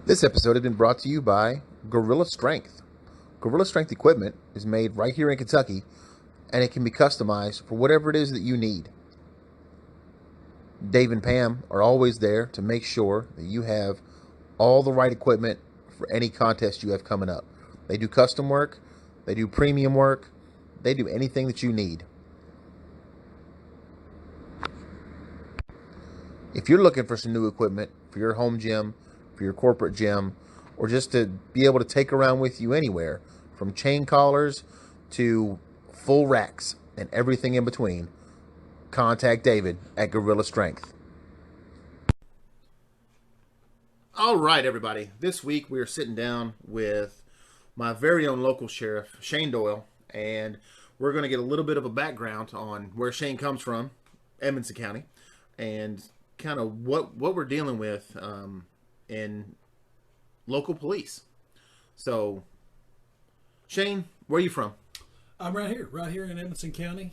This episode has been brought to you by Gorilla Strength. Gorilla Strength equipment is made right here in Kentucky, and it can be customized for whatever it is that you need. Dave and Pam are always there to make sure that you have all the right equipment for any contest you have coming up. They do custom work, they do premium work, they do anything that you need. If you're looking for some new equipment for your home gym, for your corporate gym, or just to be able to take around with you anywhere, from chain collars to full racks and everything in between, contact David at Gorilla Strength. All right, everybody. This week we are sitting down with my very own local sheriff, Shane Doyle, and we're going to get a little bit of a background on where Shane comes from, Edmonson County, and kind of what we're dealing with in local police. So, Shane, where are you from? I'm right here in Edmonson County.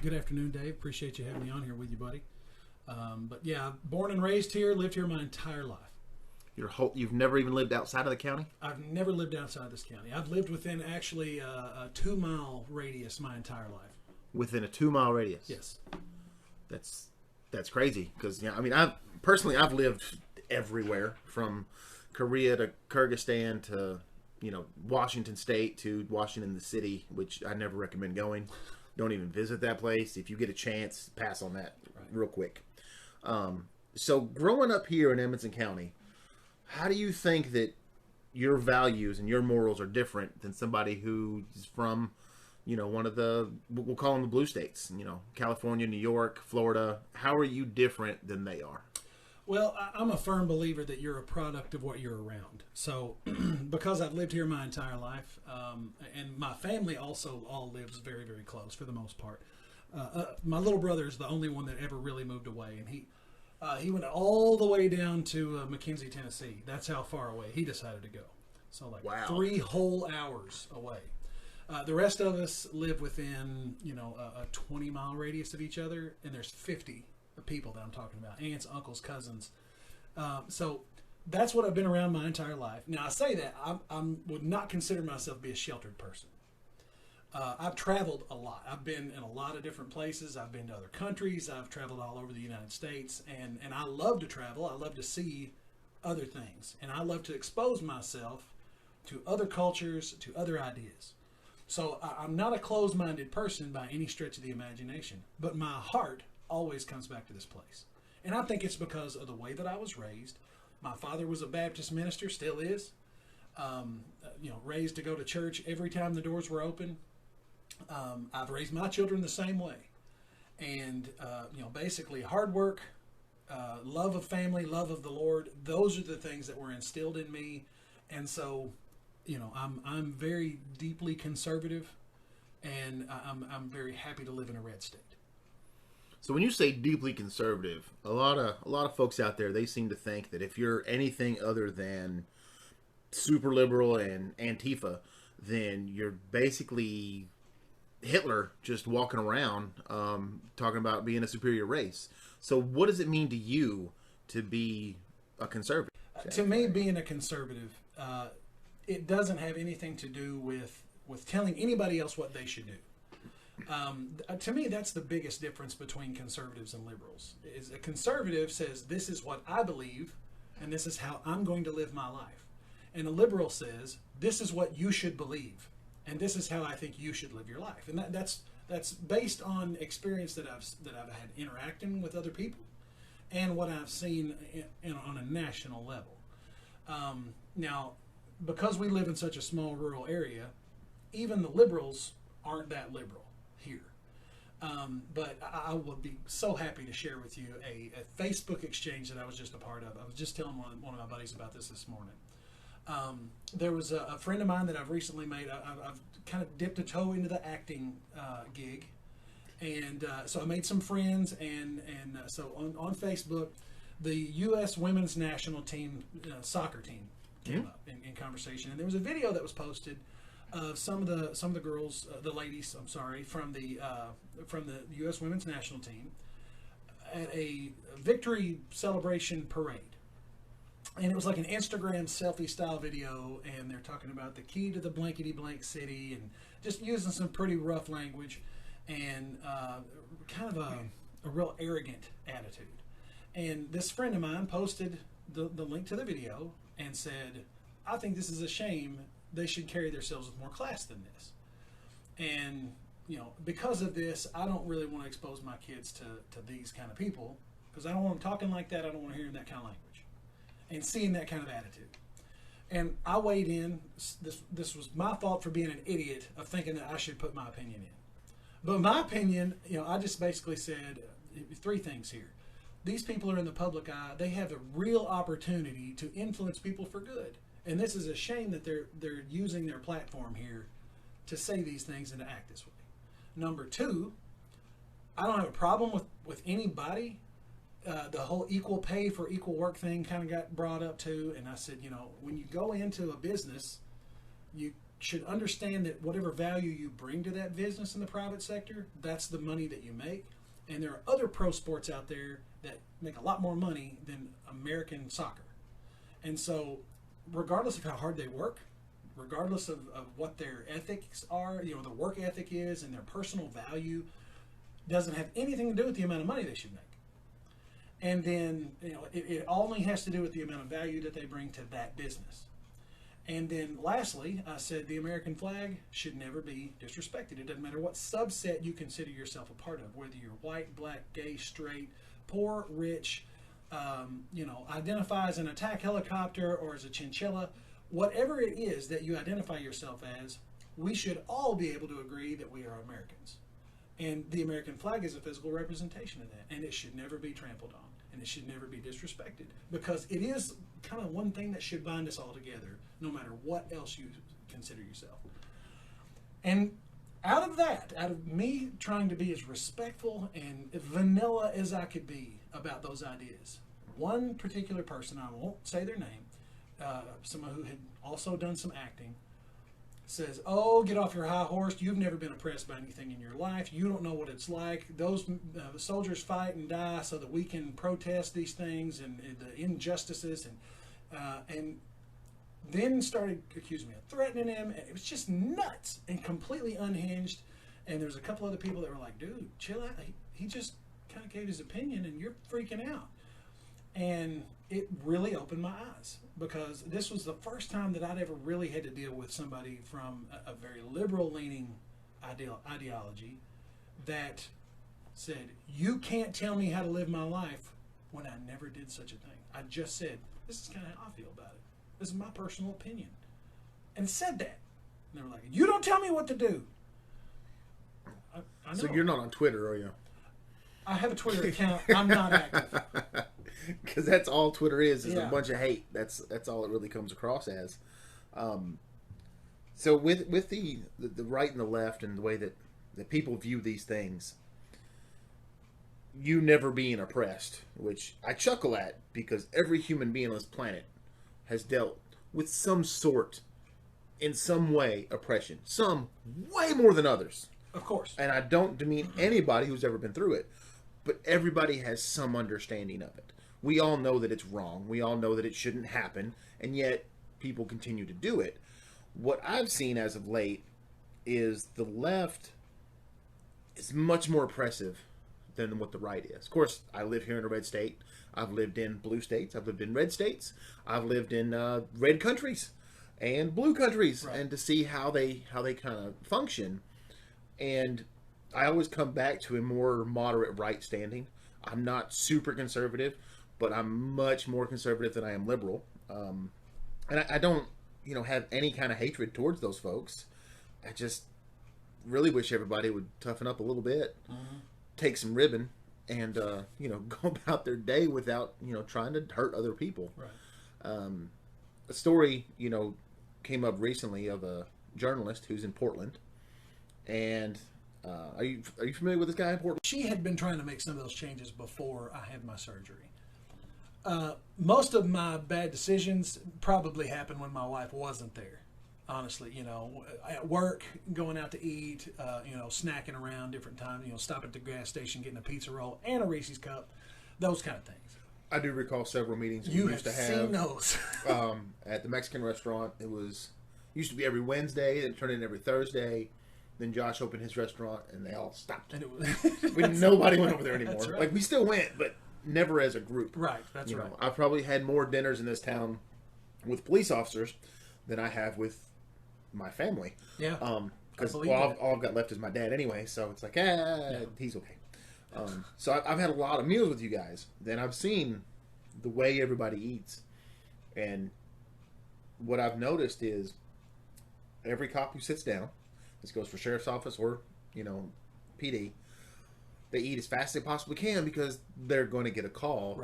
Good afternoon, Dave. Appreciate you having me on here with you, buddy. But yeah, born and raised here, lived here my entire life. You've never even lived outside of the county? I've never lived outside this county. I've lived within actually a 2-mile radius my entire life. Within a 2-mile radius? Yes. That's crazy because I've lived everywhere from Korea to Kyrgyzstan to Washington State to Washington the city, which I never recommend going. Don't even visit that place. If you get a chance, pass on that real quick. So growing up here in Edmonson County, how do you think that your values and your morals are different than somebody who's from one of the, we'll call them the blue states, California, New York, Florida? How are you different than they are? Well, I'm a firm believer that you're a product of what you're around. So because I've lived here my entire life, and my family also all lives very, very close for the most part. My little brother is the only one that ever really moved away, and he went all the way down to McKenzie, Tennessee. That's how far away he decided to go. So wow. 3 whole hours away. The rest of us live within, a 20-mile radius of each other, and there's 50 people that I'm talking about, aunts, uncles, cousins. So that's what I've been around my entire life. Now, I say that I would not consider myself to be a sheltered person. I've traveled a lot. I've been in a lot of different places. I've been to other countries. I've traveled all over the United States, and I love to travel. I love to see other things, and I love to expose myself to other cultures, to other ideas. So I'm not a closed-minded person by any stretch of the imagination, but my heart always comes back to this place. And I think it's because of the way that I was raised. My father was a Baptist minister, still is. Raised to go to church every time the doors were open. I've raised my children the same way. And, basically hard work, love of family, love of the Lord, those are the things that were instilled in me. And so, I'm very deeply conservative, and I'm very happy to live in a red state. So when you say deeply conservative, a lot of folks out there, they seem to think that if you're anything other than super liberal and Antifa, then you're basically Hitler just walking around talking about being a superior race. So what does it mean to you to be a conservative? To me, being a conservative, it doesn't have anything to do with telling anybody else what they should do. To me, that's the biggest difference between conservatives and liberals. Is a conservative says, this is what I believe, and this is how I'm going to live my life. And a liberal says, this is what you should believe, and this is how I think you should live your life. And that's based on experience that I've had interacting with other people, and what I've seen on a national level. Now, because we live in such a small rural area, even the liberals aren't that liberal here. But I would be so happy to share with you a Facebook exchange that I was just a part of. I was just telling one of my buddies about this morning. There was a friend of mine that I've recently made. I've kind of dipped a toe into the acting gig. And so I made some friends, and so on Facebook, the U.S. women's national team, soccer team, came up in conversation. And there was a video that was posted of some of the girls, the ladies, I'm sorry, from the U.S. women's national team at a victory celebration parade. and it was like an Instagram selfie style video, and they're talking about the key to the blankety blank city, and just using some pretty rough language, and kind of a real arrogant attitude. And this friend of mine posted the link to the video and said, I think this is a shame. They should carry themselves with more class than this. And, you know, because of this, I don't really want to expose my kids to these kind of people, because I don't want them talking like that. I don't want to hear that kind of language and seeing that kind of attitude. And I weighed in. This was my fault for being an idiot of thinking that I should put my opinion in. But my opinion, you know, I just basically said three things here. These people are in the public eye. They have a real opportunity to influence people for good. And this is a shame that they're using their platform here to say these things and to act this way. Number two, I don't have a problem with anybody. The whole equal pay for equal work thing kind of got brought up too. And I said, you know, when you go into a business, you should understand that whatever value you bring to that business in the private sector, that's the money that you make. And there are other pro sports out there that make a lot more money than American soccer. And so regardless of how hard they work, regardless of what their ethics are, you know, the work ethic is, and their personal value doesn't have anything to do with the amount of money they should make. And then, you know, it only has to do with the amount of value that they bring to that business. And then lastly, I said the American flag should never be disrespected. It doesn't matter what subset you consider yourself a part of, whether you're white, black, gay, straight, poor, rich, you know, identify as an attack helicopter or as a chinchilla, whatever it is that you identify yourself as, we should all be able to agree that we are Americans. And the American flag is a physical representation of that, and it should never be trampled on, and it should never be disrespected, because it is kind of one thing that should bind us all together, no matter what else you consider yourself. And out of me trying to be as respectful and vanilla as I could be about those ideas, one particular person, I won't say their name, someone who had also done some acting, says, oh, get off your high horse. You've never been oppressed by anything in your life. You don't know what it's like. Those soldiers fight and die so that we can protest these things and the injustices. And then started accusing me of threatening him. And it was just nuts and completely unhinged. And there was a couple other people that were like, dude, chill out. He just kind of gave his opinion and you're freaking out. And it really opened my eyes, because this was the first time that I'd ever really had to deal with somebody from a very liberal-leaning ideology that said, you can't tell me how to live my life, when I never did such a thing. I just said, this is kind of how I feel about it. This is my personal opinion. And said that. And they were like, you don't tell me what to do. I know. So you're not on Twitter, are you? I have a Twitter account. I'm not active. Because that's all Twitter is a bunch of hate. That's all it really comes across as. So with the right and the left and the way that people view these things, you never being oppressed, which I chuckle at, because every human being on this planet has dealt with some sort, in some way, oppression. Some way more than others. Of course. And I don't demean anybody who's ever been through it, but everybody has some understanding of it. We all know that it's wrong. We all know that it shouldn't happen, and yet people continue to do it. What I've seen as of late is the left is much more oppressive than what the right is. Of course, I live here in a red state. I've lived in blue states. I've lived in red states. I've lived in red countries and blue countries, right, and to see how they kind of function. And I always come back to a more moderate right standing. I'm not super conservative, but I'm much more conservative than I am liberal. And I don't, have any kind of hatred towards those folks. I just really wish everybody would toughen up a little bit, take some ribbon, and, go about their day without, trying to hurt other people. Right. A story, came up recently of a journalist who's in Portland. And are you familiar with this guy in Portland? She had been trying to make some of those changes before I had my surgery. Most of my bad decisions probably happened when my wife wasn't there. Honestly, at work, going out to eat, snacking around different times, stop at the gas station, getting a pizza roll and a Reese's cup, those kind of things. I do recall several meetings You we used to have have seen those. at the Mexican restaurant. Used to be every Wednesday, then turned in every Thursday. Then Josh opened his restaurant, and they all stopped. And it was, Nobody went over there anymore. That's right. Like, we still went, but never as a group. Right, that's right. I've probably had more dinners in this town with police officers than I have with my family. Yeah. Because all I've got left is my dad anyway, so it's like, he's okay. So I've had a lot of meals with you guys. Then I've seen the way everybody eats. And what I've noticed is every cop who sits down, this goes for sheriff's office or, PD, they eat as fast as they possibly can because they're going to get a call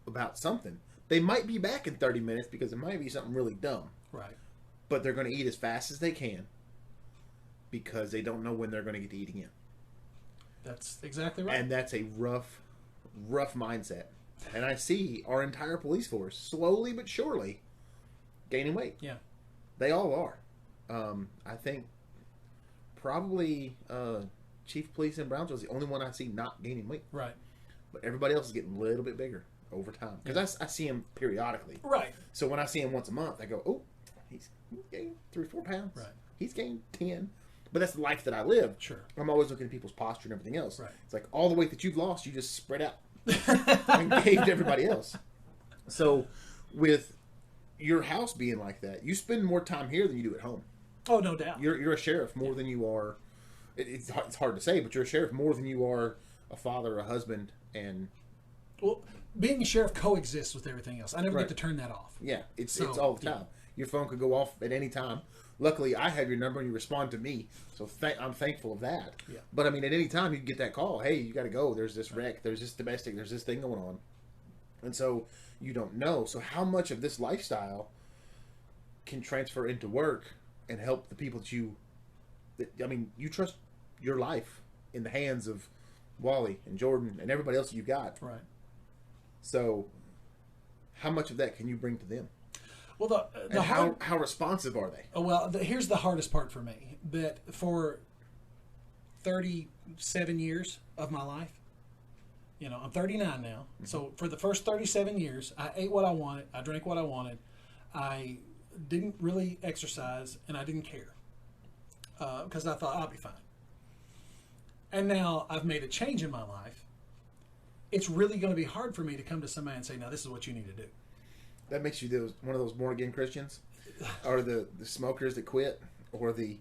about something. They might be back in 30 minutes because it might be something really dumb. Right. But they're going to eat as fast as they can because they don't know when they're going to get to eat again. That's exactly right. And that's a rough mindset. And I see our entire police force slowly but surely gaining weight. Yeah. They all are. I think probably Chief of Police in Brownsville is the only one I see not gaining weight. Right. But everybody else is getting a little bit bigger over time. Because I see him periodically. Right. So when I see him once a month, I go, oh, he's gained 3-4 pounds. Right. He's gained 10. But that's the life that I live. Sure. I'm always looking at people's posture and everything else. Right. It's like all the weight that you've lost, you just spread out and gave to everybody else. So with your house being like that, you spend more time here than you do at home. Oh, no doubt. You're a sheriff more than you are. It's hard to say, but you're a sheriff more than you are a father, a husband, and well, being a sheriff coexists with everything else. I never get to turn that off. Yeah, it's all the time. Your phone could go off at any time. Luckily, I have your number and you respond to me, so I'm thankful of that. Yeah. But I mean, at any time you can get that call. Hey, you got to go. There's this wreck. There's this domestic. There's this thing going on, and so you don't know. So how much of this lifestyle can transfer into work and help the people that you trust your life in the hands of Wally and Jordan and everybody else that you've got. Right. So how much of that can you bring to them? Well, how responsive are they? Well, here's the hardest part for me. That for 37 years of my life, I'm 39 now. Mm-hmm. So for the first 37 years, I ate what I wanted. I drank what I wanted. I didn't really exercise, and I didn't care because I thought I'll be fine. And now I've made a change in my life. It's really going to be hard for me to come to somebody and say, "Now this is what you need to do." That makes you one of those born again Christians, or the smokers that quit, or the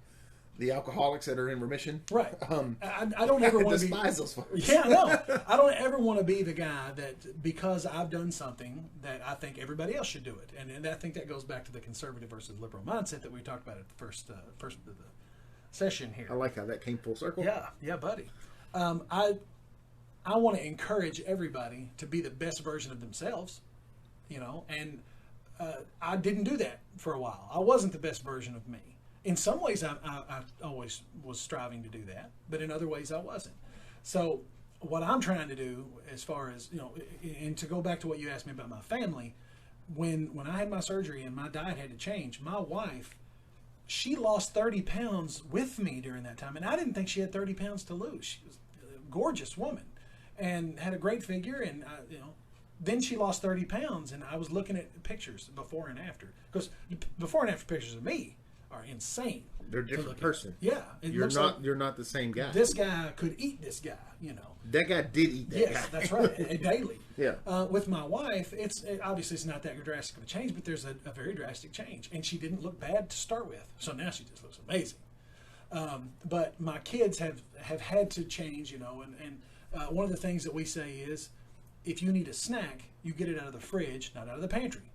alcoholics that are in remission. Right. I don't ever want to despise those folks. Yeah, no. I don't ever want to be the guy that because I've done something that I think everybody else should do it, and I think that goes back to the conservative versus liberal mindset that we talked about at the first of the session here. I like how that came full circle. Yeah, buddy. I want to encourage everybody to be the best version of themselves. And I didn't do that for a while. I wasn't the best version of me. In some ways, I always was striving to do that, but in other ways, I wasn't. So what I'm trying to do, as far as, and to go back to what you asked me about my family, when I had my surgery and my diet had to change, my wife, she lost 30 pounds with me during that time, and I didn't think she had 30 pounds to lose. She was a gorgeous woman and had a great figure, and, then she lost 30 pounds, and I was looking at pictures before and after. Because before and after pictures of me are insane. They're a different person. Yeah. You're not the same guy. This guy could eat this guy, That guy did eat that guy. Yes, that's right. Daily. Yeah. With my wife, obviously it's not that drastic of a change, but there's a very drastic change. And she didn't look bad to start with. So now she just looks amazing. But my kids have had to change, and one of the things that we say is, if you need a snack, you get it out of the fridge, not out of the pantry.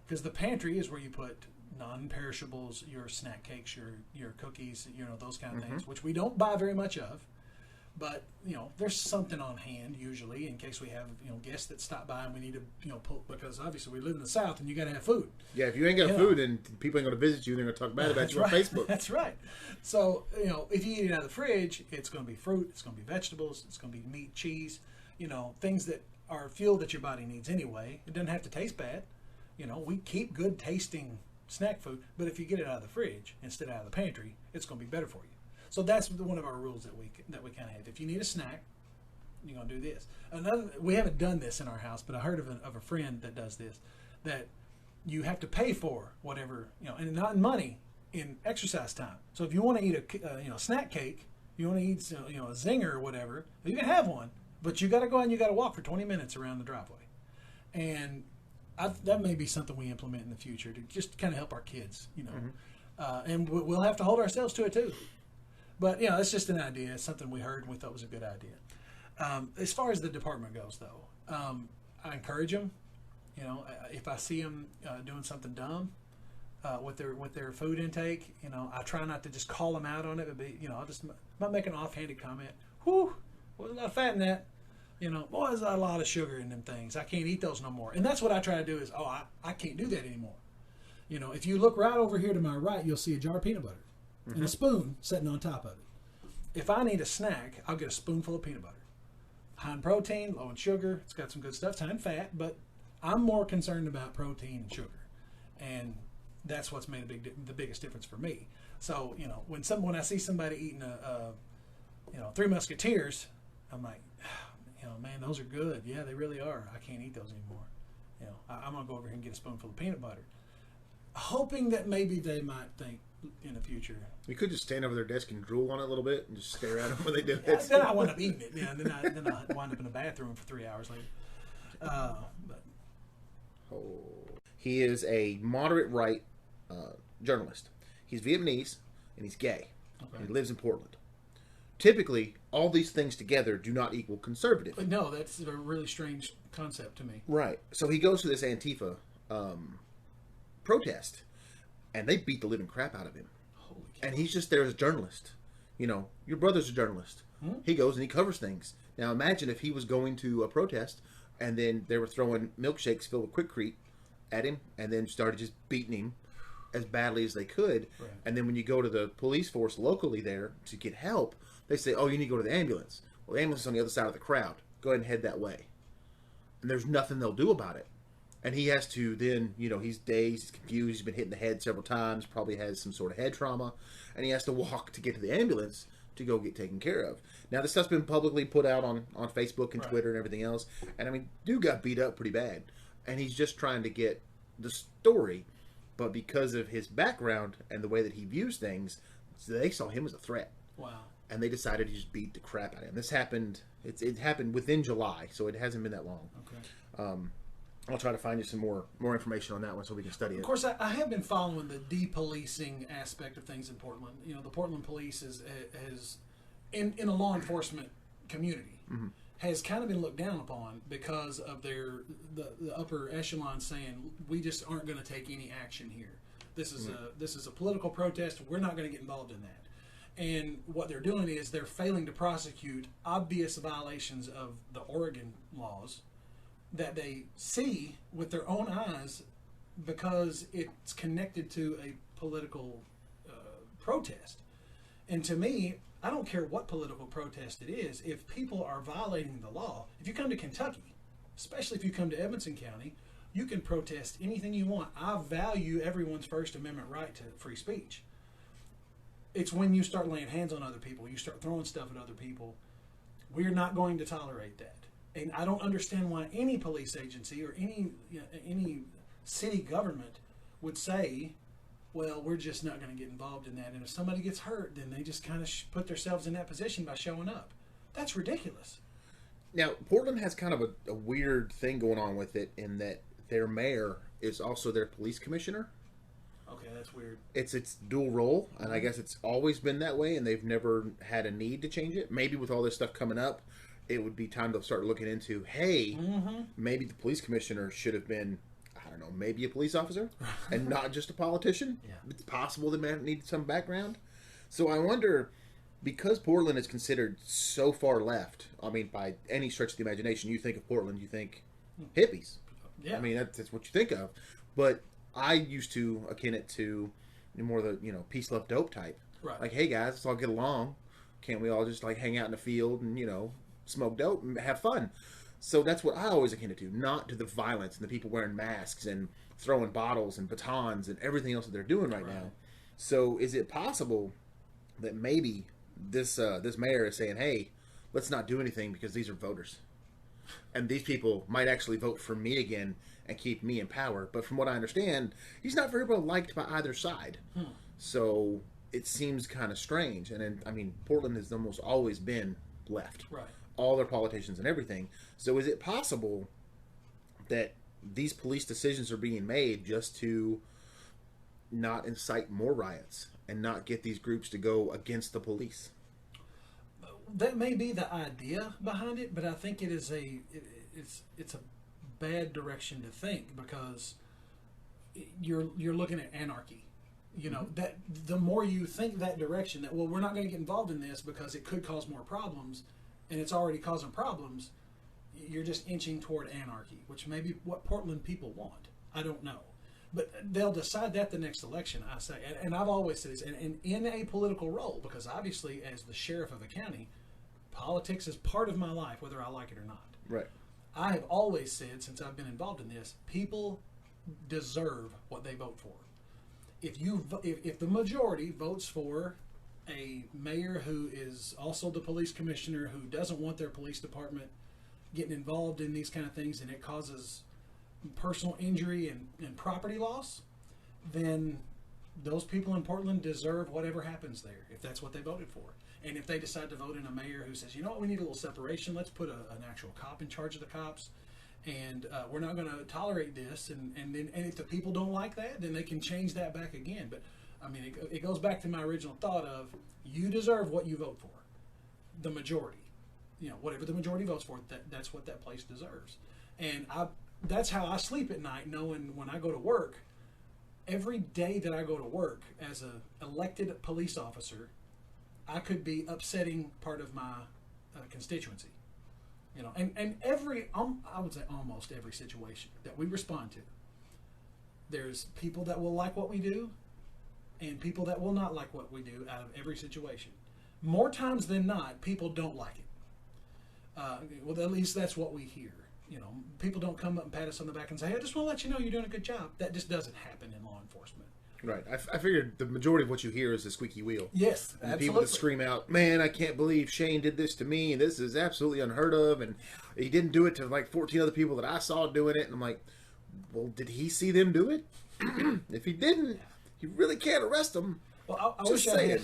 Because the pantry is where you put non-perishables, your snack cakes, your cookies, those kind of things, which we don't buy very much of. But, there's something on hand usually in case we have, guests that stop by and we need to, pull, because obviously we live in the South and you got to have food. Yeah, if you ain't got food and people ain't going to visit you, they're going to talk bad about you on Facebook. That's right. So, if you eat it out of the fridge, it's going to be fruit, it's going to be vegetables, it's going to be meat, cheese, things that are fuel that your body needs anyway. It doesn't have to taste bad. We keep good tasting snack food, but if you get it out of the fridge instead of out of the pantry, it's going to be better for you. So that's one of our rules that we kind of have. If you need a snack, you're gonna do this. We haven't done this in our house, but I heard of a friend that does this. That you have to pay for whatever, and not in money, in exercise time. So if you want to eat a snack cake, you want to eat a zinger or whatever, you can have one, but you got to go out and you got to walk for 20 minutes around the driveway. And that may be something we implement in the future to just kind of help our kids, and we'll have to hold ourselves to it too. But it's just an idea. It's something we heard and we thought was a good idea. As far as the department goes, though, I encourage them. If I see them doing something dumb with their food intake, I try not to just call them out on it, but I'll just might make an offhanded comment. Whew, there's a lot of fat in that. Boy, there's a lot of sugar in them things. I can't eat those no more. And that's what I try to do is, I can't do that anymore. If you look right over here to my right, you'll see a jar of peanut butter and a spoon sitting on top of it. If I need a snack, I'll get a spoonful of peanut butter. High in protein, low in sugar. It's got some good stuff. It's high in fat, but I'm more concerned about protein and sugar. And that's what's made the biggest difference for me. So, when I see somebody eating Three Musketeers, I'm like, man, those are good. Yeah, they really are. I can't eat those anymore. I'm going to go over here and get a spoonful of peanut butter. Hoping that maybe they might think in the future. You could just stand over their desk and drool on it a little bit and just stare at them when they do it. Then I wind up eating it. Then I wind up in the bathroom for 3 hours later. He is a moderate right journalist. He's Vietnamese and he's gay. Okay. And he lives in Portland. Typically, all these things together do not equal conservative. But no, that's a really strange concept to me. Right. So he goes to this Antifa protest, and they beat the living crap out of him. Holy cow. And he's just there as a journalist. Your brother's a journalist. He goes and he covers things. Now imagine if he was going to a protest, and then they were throwing milkshakes filled with Quikrete at him, and then started just beating him as badly as they could. Right. And then when you go to the police force locally there to get help, they say, you need to go to the ambulance. Well, the ambulance is on the other side of the crowd. Go ahead and head that way. And there's nothing they'll do about it. And he has to then, he's dazed, he's confused, he's been hit in the head several times, probably has some sort of head trauma, and he has to walk to get to the ambulance to go get taken care of. Now, this stuff's been publicly put out on Facebook and Twitter and everything else, and dude got beat up pretty bad. And he's just trying to get the story, but because of his background and the way that he views things, they saw him as a threat. Wow. And they decided to just beat the crap out of him. This happened, it happened within July, so it hasn't been that long. Okay. I'll try to find you some more information on that one so we can study it. Of course, I have been following the depolicing aspect of things in Portland. The Portland police is in a law enforcement community, has kind of been looked down upon because of the upper echelon saying, we just aren't going to take any action here. This is a political protest. We're not going to get involved in that. And what they're doing is they're failing to prosecute obvious violations of the Oregon laws that they see with their own eyes because it's connected to a political protest. And to me, I don't care what political protest it is. If people are violating the law, if you come to Kentucky, especially if you come to Edmonson County, you can protest anything you want. I value everyone's First Amendment right to free speech. It's when you start laying hands on other people, you start throwing stuff at other people, we're not going to tolerate that. And I don't understand why any police agency or any city government would say, well, we're just not going to get involved in that. And if somebody gets hurt, then they just kind of put themselves in that position by showing up. That's ridiculous. Now, Portland has kind of a weird thing going on with it in that their mayor is also their police commissioner. Okay, that's weird. It's dual role, and I guess it's always been that way, and they've never had a need to change it. Maybe with all this stuff coming up, it would be time to start looking into, hey, maybe the police commissioner should have been, I don't know, maybe a police officer and not just a politician. Yeah. It's possible the man needed some background. So I wonder, because Portland is considered so far left, by any stretch of the imagination, you think of Portland, you think hippies. Yeah. That's what you think of. But I used to akin it to more the, peace, love, dope type. Right. Like, hey guys, let's all get along. Can't we all just hang out in the field and, smoke dope and have fun? So that's what I always akin it to, not to the violence and the people wearing masks and throwing bottles and batons and everything else that they're doing right now. So is it possible that maybe this mayor is saying, hey, let's not do anything because these are voters. And these people might actually vote for me again and keep me in power. But from what I understand, he's not very well liked by either side. So it seems kind of strange. And then, I mean, Portland has almost always been left. Right. All their politicians and everything. So is it possible that these police decisions are being made just to not incite more riots and not get these groups to go against the police? That may be the idea behind it, but I think it is it's a bad direction to think, because you're looking at anarchy. You know, that the more you think that direction, that, well, we're not going to get involved in this because it could cause more problems, and it's already causing problems, you're just inching toward anarchy, which may be what Portland people want. I don't know. But they'll decide that the next election, I say. And I've always said this, and in a political role, because obviously as the sheriff of a county, politics is part of my life, whether I like it or not. Right. I have always said, since I've been involved in this, people deserve what they vote for. If the majority votes for a mayor who is also the police commissioner, who doesn't want their police department getting involved in these kind of things, and it causes personal injury and property loss, then those people in Portland deserve whatever happens there, if that's what they voted for. And if they decide to vote in a mayor who says, you know what, we need a little separation, let's put an actual cop in charge of the cops, and we're not going to tolerate this, and if the people don't like that, then they can change that back again. But I mean, it goes back to my original thought of, you deserve what you vote for. The majority, you know, whatever the majority votes for, that's what that place deserves. And that's how I sleep at night, knowing when I go to work, every day that I go to work as an elected police officer, I could be upsetting part of my constituency. You know, and I would say almost every situation that we respond to, there's people that will like what we do and people that will not like what we do out of every situation. More times than not, people don't like it. Well, at least that's what we hear. You know, people don't come up and pat us on the back and say, hey, I just want to let you know you're doing a good job. That just doesn't happen in law enforcement. Right. I figured the majority of what you hear is a squeaky wheel. Yes, and absolutely. people that scream out, man, I can't believe Shane did this to me, and this is absolutely unheard of, and he didn't do it to like 14 other people that I saw doing it. And I'm like, well, did he see them do it? If he didn't, you really can't arrest them. Well, I wish I had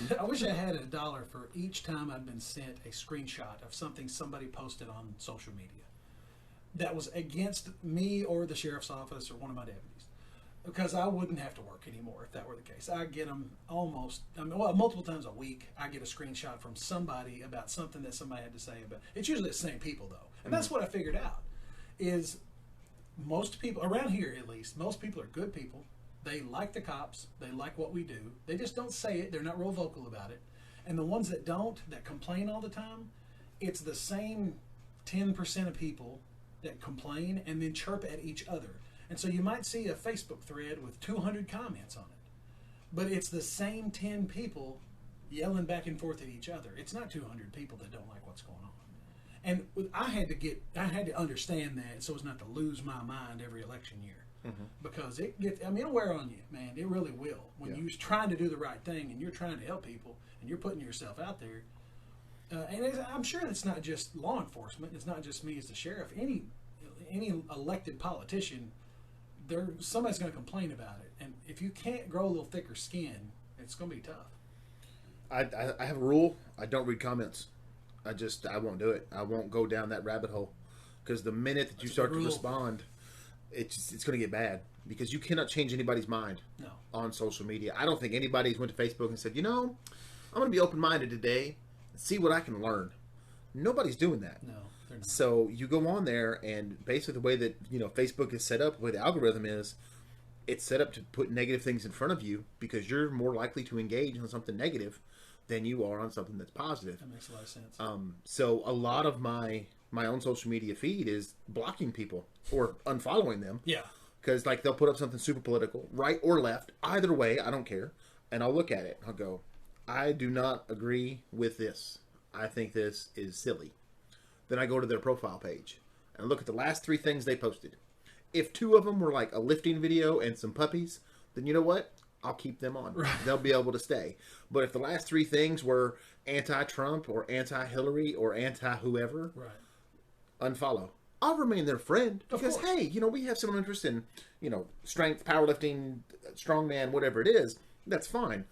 $1 for each time I'd been sent a screenshot of something somebody posted on social media that was against me or the sheriff's office or one of my deputies, because I wouldn't have to work anymore if that were the case. I get them multiple times a week. I get a screenshot from somebody about something that somebody had to say about. It's usually the same people though, and that's what I figured out is most people around here, at least, most people are good people. They like the cops. They like what we do. They just don't say it. They're not real vocal about it. And the ones that don't, that complain all the time, it's the same 10% of people that complain and then chirp at each other. And so you might see a Facebook thread with 200 comments on it, but it's the same 10 people yelling back and forth at each other. It's not 200 people that don't like what's going on. And I had to understand that so as not to lose my mind every election year. Because it'll wear on you, man. It really will. When you're trying to do the right thing and you're trying to help people and you're putting yourself out there. I'm sure it's not just law enforcement. It's not just me as the sheriff. Any elected politician, somebody's going to complain about it. And if you can't grow a little thicker skin, it's going to be tough. I have a rule. I don't read comments. I won't do it. I won't go down that rabbit hole. Because the minute that you start to respond, it's going to get bad, because you cannot change anybody's mind on social media. I don't think anybody's went to Facebook and said, you know, I'm going to be open-minded today and see what I can learn. Nobody's doing that. No, they're not. So you go on there, and basically the way that Facebook is set up, the way the algorithm is, it's set up to put negative things in front of you because you're more likely to engage on something negative than you are on something that's positive. That makes a lot of sense. So a lot of my own social media feed is blocking people or unfollowing them. Yeah. Because like they'll put up something super political, right or left, either way, I don't care. And I'll look at it. I'll go, I do not agree with this. I think this is silly. Then I go to their profile page and look at the last 3 things they posted. If 2 of them were like a lifting video and some puppies, then you know what? I'll keep them on. Right. They'll be able to stay. But if the last three things were anti-Trump or anti-Hillary or anti-whoever, Right. unfollow. I'll remain their friend Of because, course. hey, we have some interest in, strength, powerlifting, strongman, whatever it is. That's fine.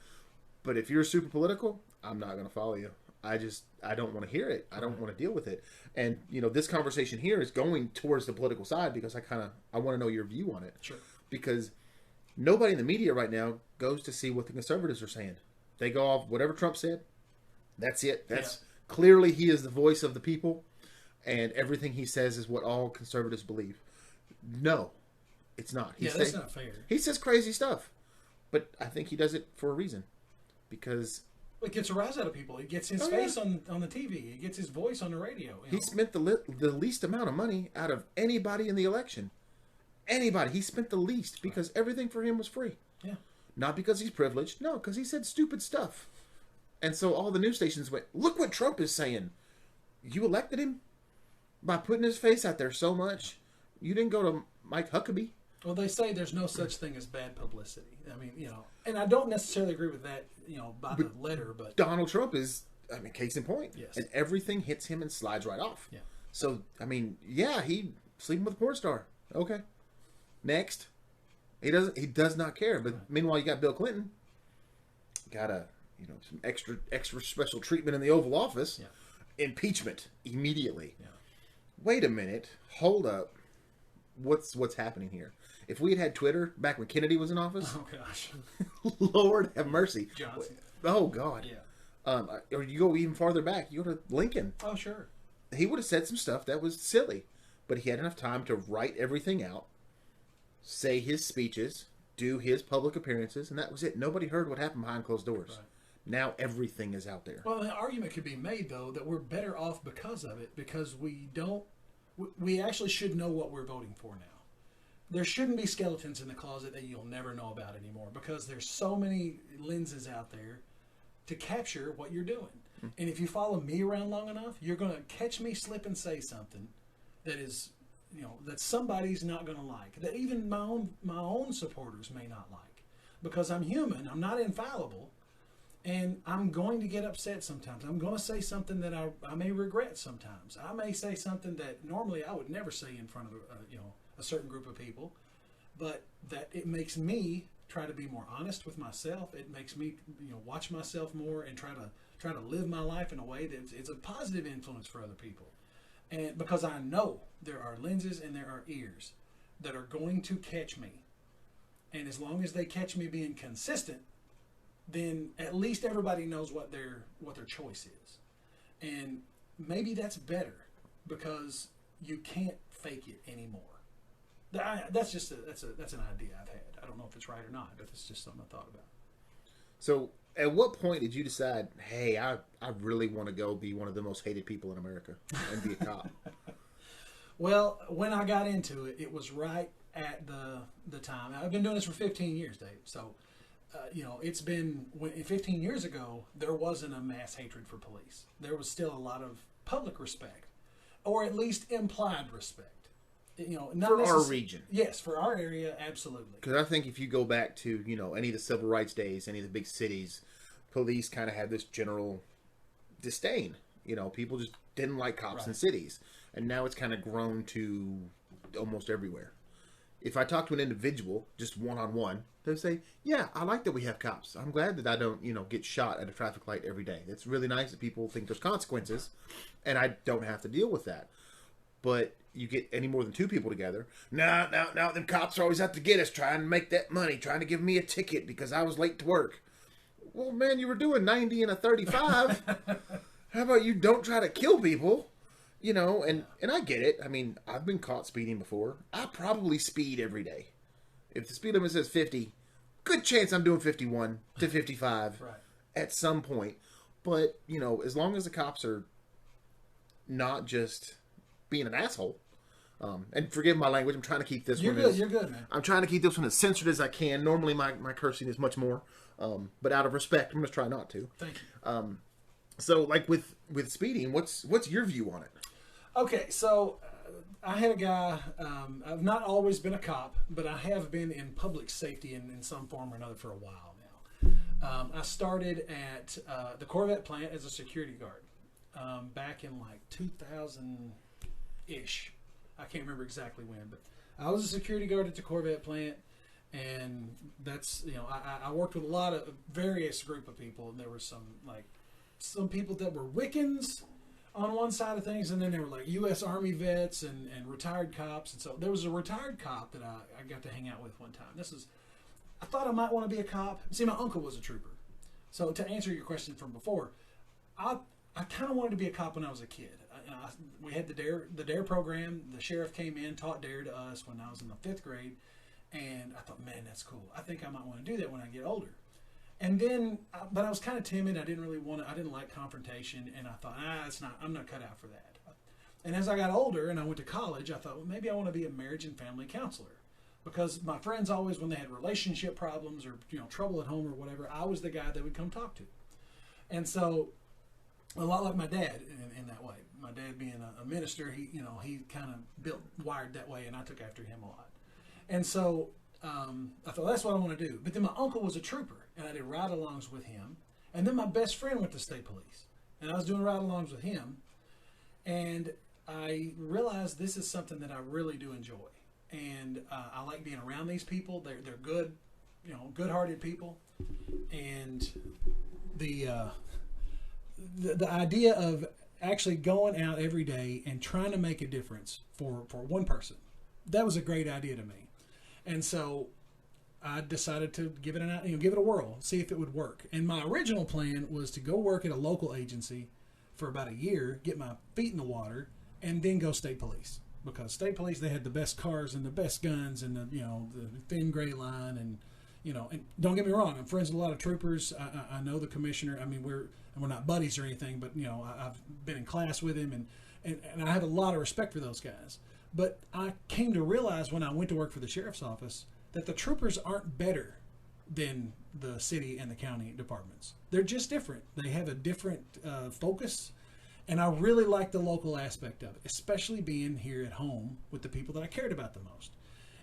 But if you're super political, I'm not going to follow you. I don't want to hear it. I don't want to deal with it. And, this conversation here is going towards the political side because I want to know your view on it. Sure. Because nobody in the media right now goes to see what the conservatives are saying. They go off whatever Trump said. That's it. That's clearly he is the voice of the people, and everything he says is what all conservatives believe. No, it's not. That's not fair. He says crazy stuff, but I think he does it for a reason, because It gets a rise out of people. It gets his face on the TV. It gets his voice on the radio. He spent the least amount of money out of anybody in the election. Anybody. He spent the least because everything for him was free. Yeah. Not because he's privileged. No, because he said stupid stuff. And so all the news stations went, look what Trump is saying. You elected him by putting his face out there so much. You didn't go to Mike Huckabee. Well, they say there's no such thing as bad publicity. I mean, and I don't necessarily agree with that, by the letter, but Donald Trump is, case in point. Yes. And everything hits him and slides right off. Yeah. So, he sleeping with a porn star. Okay. Next. He does not care. But meanwhile, you got Bill Clinton. Got some extra special treatment in the Oval Office. Yeah. Impeachment immediately. Yeah. Wait a minute. Hold up. What's happening here? If we had Twitter back when Kennedy was in office, oh gosh, Lord have mercy. Johnson. Oh God. Yeah. Or you go even farther back. You go to Lincoln. Oh sure. He would have said some stuff that was silly, but he had enough time to write everything out, say his speeches, do his public appearances, and that was it. Nobody heard what happened behind closed doors. Right. Now everything is out there. Well, the argument could be made though that we're better off because of it, because we actually should know what we're voting for now. There shouldn't be skeletons in the closet that you'll never know about anymore, because there's so many lenses out there to capture what you're doing. And if you follow me around long enough, you're going to catch me slip and say something that is, that somebody's not going to like, that even my own supporters may not like, because I'm human, I'm not infallible, and I'm going to get upset sometimes. I'm going to say something that I may regret sometimes. I may say something that normally I would never say in front of a certain group of people, but that it makes me try to be more honest with myself. It makes me watch myself more and try to live my life in a way that it's a positive influence for other people. And because I know there are lenses and there are ears that are going to catch me, and as long as they catch me being consistent, then at least everybody knows what their choice is. And maybe that's better, because you can't fake it anymore. That's an idea I've had. I don't know if it's right or not, but it's just something I thought about. So at what point did you decide, hey, I really want to go be one of the most hated people in America and be a cop? Well, when I got into it, it was right at the time. I've been doing this for 15 years, Dave. So, it's been 15 years ago, there wasn't a mass hatred for police. There was still a lot of public respect, or at least implied respect. Not for our region. Yes, for our area, absolutely. Because I think if you go back to, any of the civil rights days, any of the big cities, police kind of had this general disdain. People just didn't like cops in cities. And now it's kind of grown to almost everywhere. If I talk to an individual, just one-on-one, they'll say, yeah, I like that we have cops. I'm glad that I don't, get shot at a traffic light every day. It's really nice that people think there's consequences, and I don't have to deal with that. But you get any more than two people together, no, them cops are always out to get us, trying to make that money, trying to give me a ticket because I was late to work. Well, man, you were doing 90 and a 35. How about you don't try to kill people? And I get it. I mean, I've been caught speeding before. I probably speed every day. If the speed limit says 50, good chance I'm doing 51 to 55 at some point. But, as long as the cops are not just being an asshole, and forgive my language, I'm trying to keep this You're good, man. I'm trying to keep this one as censored as I can. Normally my cursing is much more. But out of respect, I'm going to try not to. Thank you. So, like with speeding, what's your view on it? Okay, so I had a guy. I've not always been a cop, but I have been in public safety in some form or another for a while now. I started at the Corvette plant as a security guard back in like 2000-ish. I can't remember exactly when, but I was a security guard at the Corvette plant, and that's I worked with a lot of various group of people, and there were some people that were Wiccans on one side of things, and then there were like U.S. Army vets and retired cops, and so there was a retired cop that I got to hang out with one time. I thought I might want to be a cop. See, my uncle was a trooper. So to answer your question from before, I kind of wanted to be a cop when I was a kid. We had the DARE program. The sheriff came in, taught DARE to us when I was in the 5th grade, and I thought, man, that's cool. I think I might want to do that when I get older. And then, but I was kind of timid. I didn't like confrontation, and I thought, I'm not cut out for that. And as I got older and I went to college, I thought, well, maybe I want to be a marriage and family counselor, because my friends always, when they had relationship problems or trouble at home or whatever, I was the guy they would come talk to. And so, a lot like my dad in that way. My dad being a minister, he kind of wired that way, and I took after him a lot. And so I thought, that's what I want to do. But then my uncle was a trooper, and I did ride-alongs with him. And then my best friend went to state police, and I was doing ride-alongs with him. And I realized this is something that I really do enjoy. And I like being around these people. They're good, good-hearted people. And the idea of actually going out every day and trying to make a difference for one person, that was a great idea to me. And so I decided to give it a whirl, see if it would work. And my original plan was to go work at a local agency for about a year, get my feet in the water, and then go state police. Because state police, they had the best cars and the best guns and the thin gray line, and and don't get me wrong, I'm friends with a lot of troopers. I know the commissioner. I mean, we're not buddies or anything, but I've been in class with him, and I have a lot of respect for those guys. But I came to realize when I went to work for the sheriff's office that the troopers aren't better than the city and the county departments. They're just different. They have a different focus, and I really like the local aspect of it, especially being here at home with the people that I cared about the most.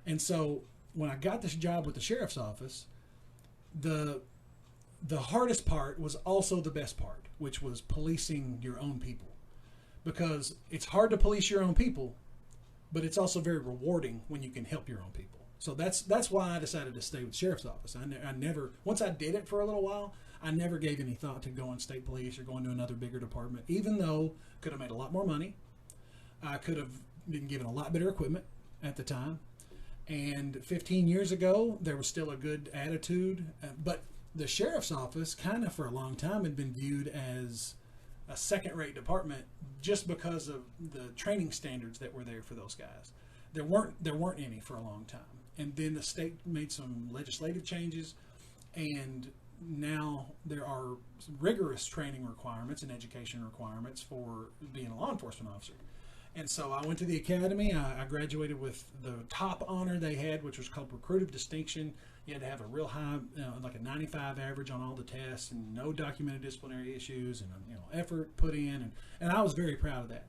And so when I got this job with the sheriff's office, the hardest part was also the best part, which was policing your own people. Because it's hard to police your own people, but it's also very rewarding when you can help your own people. So that's why I decided to stay with the sheriff's office. I never, once I did it for a little while, I never gave any thought to going state police or going to another bigger department, even though I could have made a lot more money. I could have been given a lot better equipment at the time. And 15 years ago, there was still a good attitude. But the sheriff's office kind of for a long time had been viewed as a second-rate department just because of the training standards that were there for those guys. There weren't any for a long time. And then the state made some legislative changes, and now there are rigorous training requirements and education requirements for being a law enforcement officer. And so I went to the academy. I graduated with the top honor they had, which was called recruitive distinction. You had to have a real high, like a 95 average on all the tests, and no documented disciplinary issues, and effort put in, and I was very proud of that.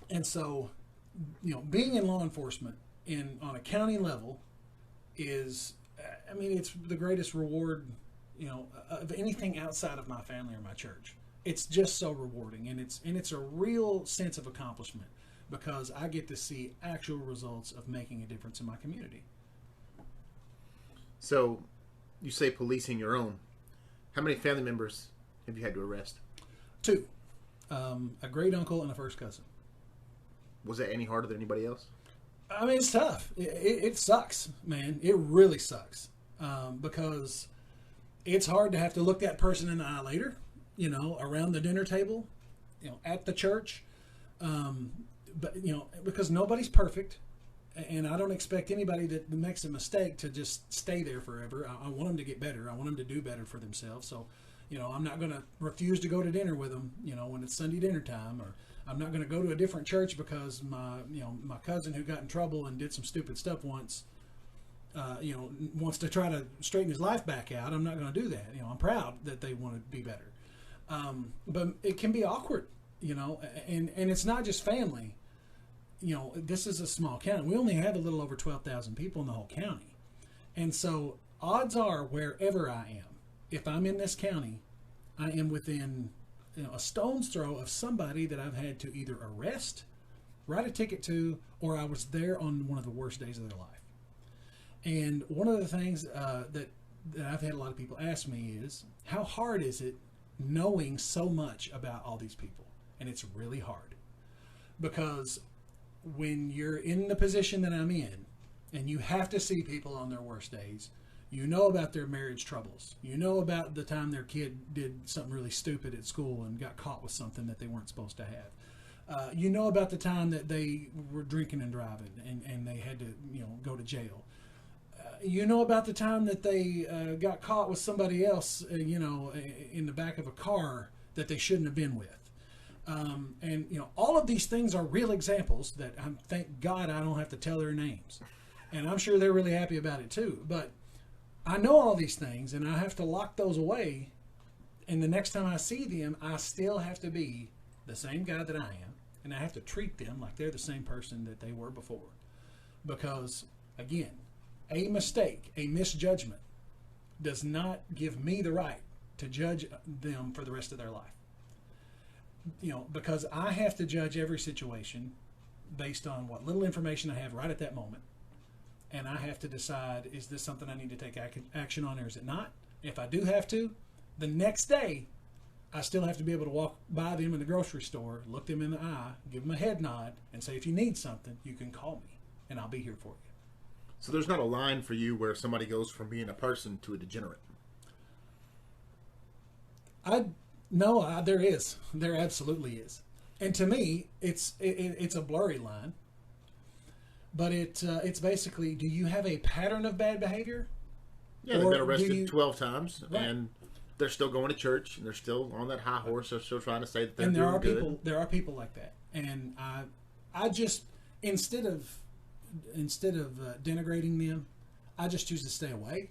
And so, being in law enforcement on a county level is, it's the greatest reward, of anything outside of my family or my church. It's just so rewarding, and it's a real sense of accomplishment because I get to see actual results of making a difference in my community. So, you say policing your own. How many family members have you had to arrest? 2. A great uncle and a first cousin. Was that any harder than anybody else? It's tough. It sucks, man. It really sucks. Because it's hard to have to look that person in the eye later, around the dinner table, at the church. But, because nobody's perfect. And I don't expect anybody that makes a mistake to just stay there forever. I want them to get better. I want them to do better for themselves. So, I'm not going to refuse to go to dinner with them, when it's Sunday dinner time, or I'm not going to go to a different church because my cousin who got in trouble and did some stupid stuff once, wants to try to straighten his life back out. I'm not going to do that. I'm proud that they want to be better. But it can be awkward, you know, and it's not just family. You know, this is a small county. We only have a little over 12,000 people in the whole county. And so odds are wherever I am, if I'm in this county, I am within, you know, a stone's throw of somebody that I've had to either arrest, write a ticket to, or I was there on one of the worst days of their life. And one of the things that I've had a lot of people ask me is, how hard is it knowing so much about all these people? And it's really hard, because when you're in the position that I'm in and you have to see people on their worst days, you know about their marriage troubles, you know about the time their kid did something really stupid at school and got caught with something that they weren't supposed to have. You know about the time that they were drinking and driving and they had to, you know, go to jail. You know about the time that they got caught with somebody else, you know, in the back of a car that they shouldn't have been with. And, you know, all of these things are real examples that thank God I don't have to tell their names. And I'm sure they're really happy about it too. But I know all these things, and I have to lock those away. And the next time I see them, I still have to be the same guy that I am. And I have to treat them like they're the same person that they were before. Because, again, a mistake, a misjudgment, does not give me the right to judge them for the rest of their life. You know, because I have to judge every situation based on what little information I have right at that moment. And I have to decide, is this something I need to take action on, or is it not? If I do have to, the next day, I still have to be able to walk by them in the grocery store, look them in the eye, give them a head nod, and say, if you need something, you can call me, and I'll be here for you. So there's not a line for you where somebody goes from being a person to a degenerate? No, there is. There absolutely is. And to me, it's a blurry line. But it's basically, do you have a pattern of bad behavior? Yeah, they've Or been do arrested you- 12 times, Right. and they're still going to church, and they're still on that high horse. They're still trying to say that they're And doing good. there are people like that. And I just, instead of denigrating them, I just choose to stay away.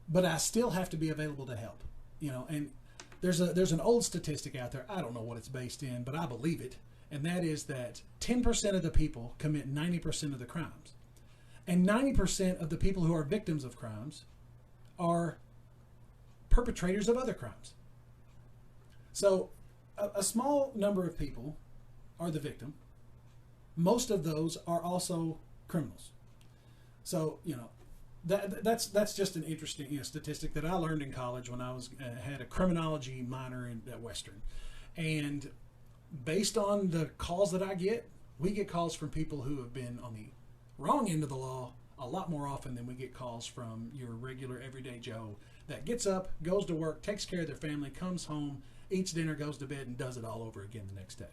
But I still have to be available to help. You know, and there's an old statistic out there. I don't know what it's based in, but I believe it. And that is that 10% of the people commit 90% of the crimes. And 90% of the people who are victims of crimes are perpetrators of other crimes. So a small number of people are the victim. Most of those are also criminals. So, you know, that's just an interesting, you know, statistic that I learned in college when I was had a criminology minor at Western. And based on the calls that I get, we get calls from people who have been on the wrong end of the law a lot more often than we get calls from your regular everyday Joe that gets up, goes to work, takes care of their family, comes home, eats dinner, goes to bed, and does it all over again the next day.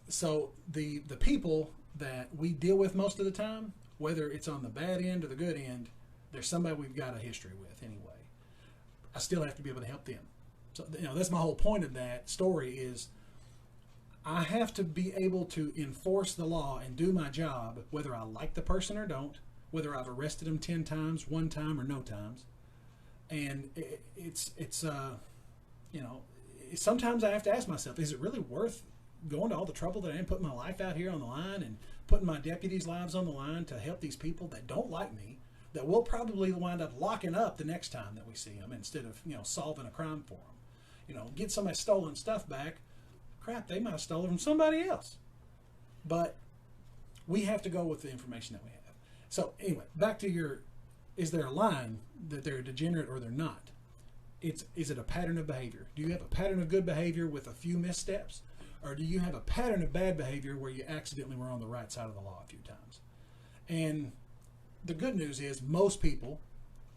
So the people that we deal with most of the time, whether it's on the bad end or the good end, there's somebody we've got a history with anyway. I still have to be able to help them. So, you know, that's my whole point of that story is I have to be able to enforce the law and do my job, whether I like the person or don't, whether I've arrested them 10 times, one time, or no times. And it's you know, sometimes I have to ask myself, is it really worth going to all the trouble that I am, putting my life out here on the line and putting my deputies' lives on the line to help these people that don't like me, that we'll probably wind up locking up the next time that we see them instead of, you know, solving a crime for them. You know, get somebody's stolen stuff back. Crap, they might have stolen from somebody else. But we have to go with the information that we have. So anyway, back to your, is there a line that they're a degenerate or they're not? Is it a pattern of behavior? Do you have a pattern of good behavior with a few missteps? Or do you have a pattern of bad behavior where you accidentally were on the right side of the law a few times? And the good news is most people,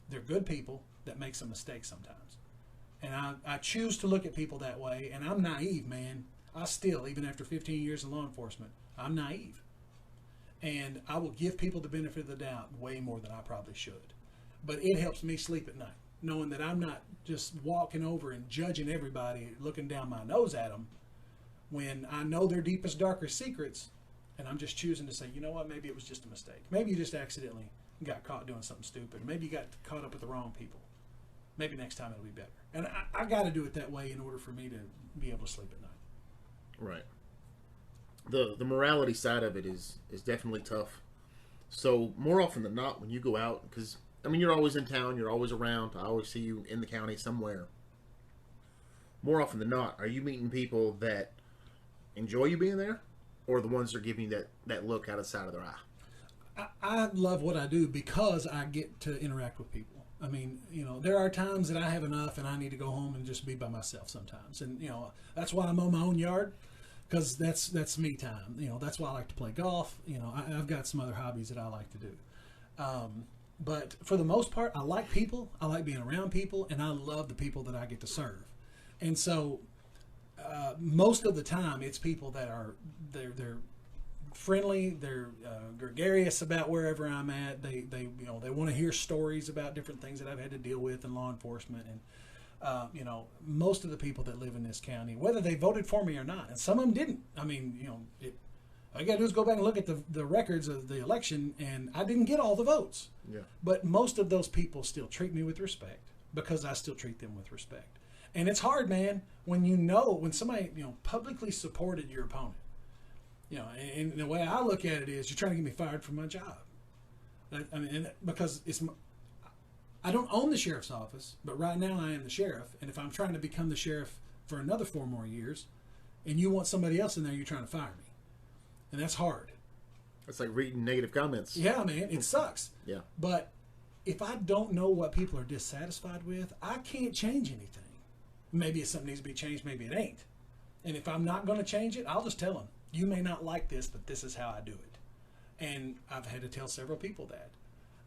they're good people that make some mistakes sometimes. And I choose to look at people that way, and I'm naive, man. I still, even after 15 years in law enforcement, I'm naive. And I will give people the benefit of the doubt way more than I probably should. But it helps me sleep at night, knowing that I'm not just walking over and judging everybody, looking down my nose at them, when I know their deepest, darkest secrets, and I'm just choosing to say, you know what, maybe it was just a mistake. Maybe you just accidentally got caught doing something stupid. Maybe you got caught up with the wrong people. Maybe next time it'll be better. And I got to do it that way in order for me to be able to sleep at night. Right. The morality side of it is definitely tough. So more often than not, when you go out, because I mean you're always in town, you're always around. I always see you in the county somewhere. More often than not, are you meeting people that enjoy you being there, or the ones that are giving you that look out of the side of their eye? I love what I do because I get to interact with people. I mean, there are times that I have enough and I need to go home and just be by myself sometimes. And, that's why I mow my own yard, because that's me time. That's why I like to play golf. I've got some other hobbies that I like to do. But for the most part, I like people. I like being around people, and I love the people that I get to serve. And so most of the time, it's people that they're friendly, they're gregarious about wherever I'm at. They want to hear stories about different things that I've had to deal with in law enforcement. And most of the people that live in this county, whether they voted for me or not, and some of them didn't. I mean, all you got to do is go back and look at the records of the election, and I didn't get all the votes. Yeah. But most of those people still treat me with respect because I still treat them with respect. And it's hard, man, when somebody publicly supported your opponent. And the way I look at it is, you're trying to get me fired from my job. Because I don't own the sheriff's office, but right now I am the sheriff. And if I'm trying to become the sheriff for another 4 more years, and you want somebody else in there, you're trying to fire me. And that's hard. It's like reading negative comments. Yeah, man, it sucks. Yeah. But if I don't know what people are dissatisfied with, I can't change anything. Maybe something needs to be changed, maybe it ain't. And if I'm not going to change it, I'll just tell them, you may not like this, but this is how I do it. And I've had to tell several people that.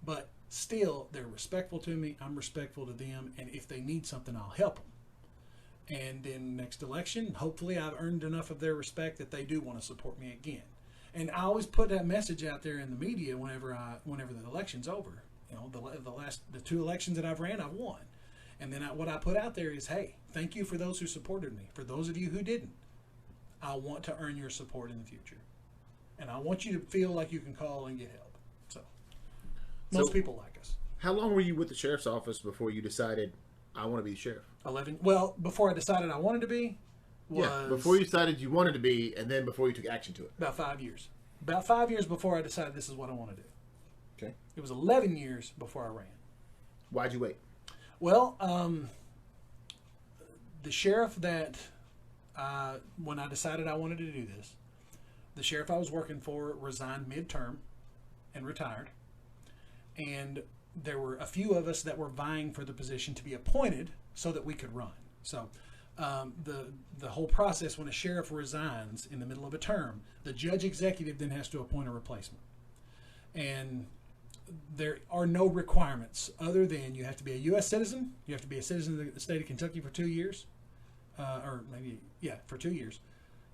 But still, they're respectful to me. I'm respectful to them. And if they need something, I'll help them. And then next election, hopefully I've earned enough of their respect that they do want to support me again. And I always put that message out there in the media whenever the election's over. The 2 elections that I've ran, I've won. And then what I put out there is, hey, thank you for those who supported me. For those of you who didn't, I want to earn your support in the future. And I want you to feel like you can call and get help. So most people like us. How long were you with the sheriff's office before you decided, I want to be the sheriff? 11. Well, before I decided I wanted to be, before you decided you wanted to be, and then before you took action to it. About 5 years. About 5 years before I decided this is what I want to do. Okay. It was 11 years before I ran. Why'd you wait? Well, the sheriff that, when I decided I wanted to do this, the sheriff I was working for resigned midterm and retired. And there were a few of us that were vying for the position to be appointed so that we could run. So the whole process, when a sheriff resigns in the middle of a term, the judge executive then has to appoint a replacement. And there are no requirements other than you have to be a U.S. citizen, you have to be a citizen of the state of Kentucky for 2 years, for 2 years.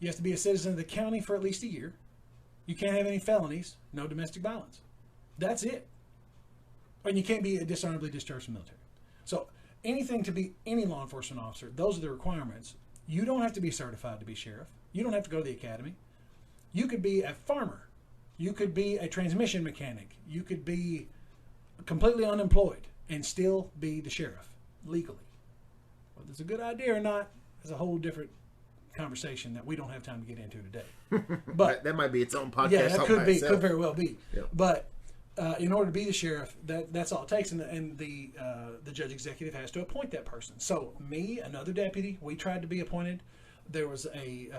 You have to be a citizen of the county for at least a year. You can't have any felonies, no domestic violence. That's it. And you can't be a dishonorably discharged from the military. So anything to be any law enforcement officer, those are the requirements. You don't have to be certified to be sheriff. You don't have to go to the academy. You could be a farmer. You could be a transmission mechanic. You could be completely unemployed and still be the sheriff legally. Whether it's a good idea or not is a whole different conversation that we don't have time to get into today. But that might be its own podcast. Yeah, that could very well be. Yep. But in order to be the sheriff, that's all it takes, and the judge executive has to appoint that person. So me, another deputy, we tried to be appointed. There was the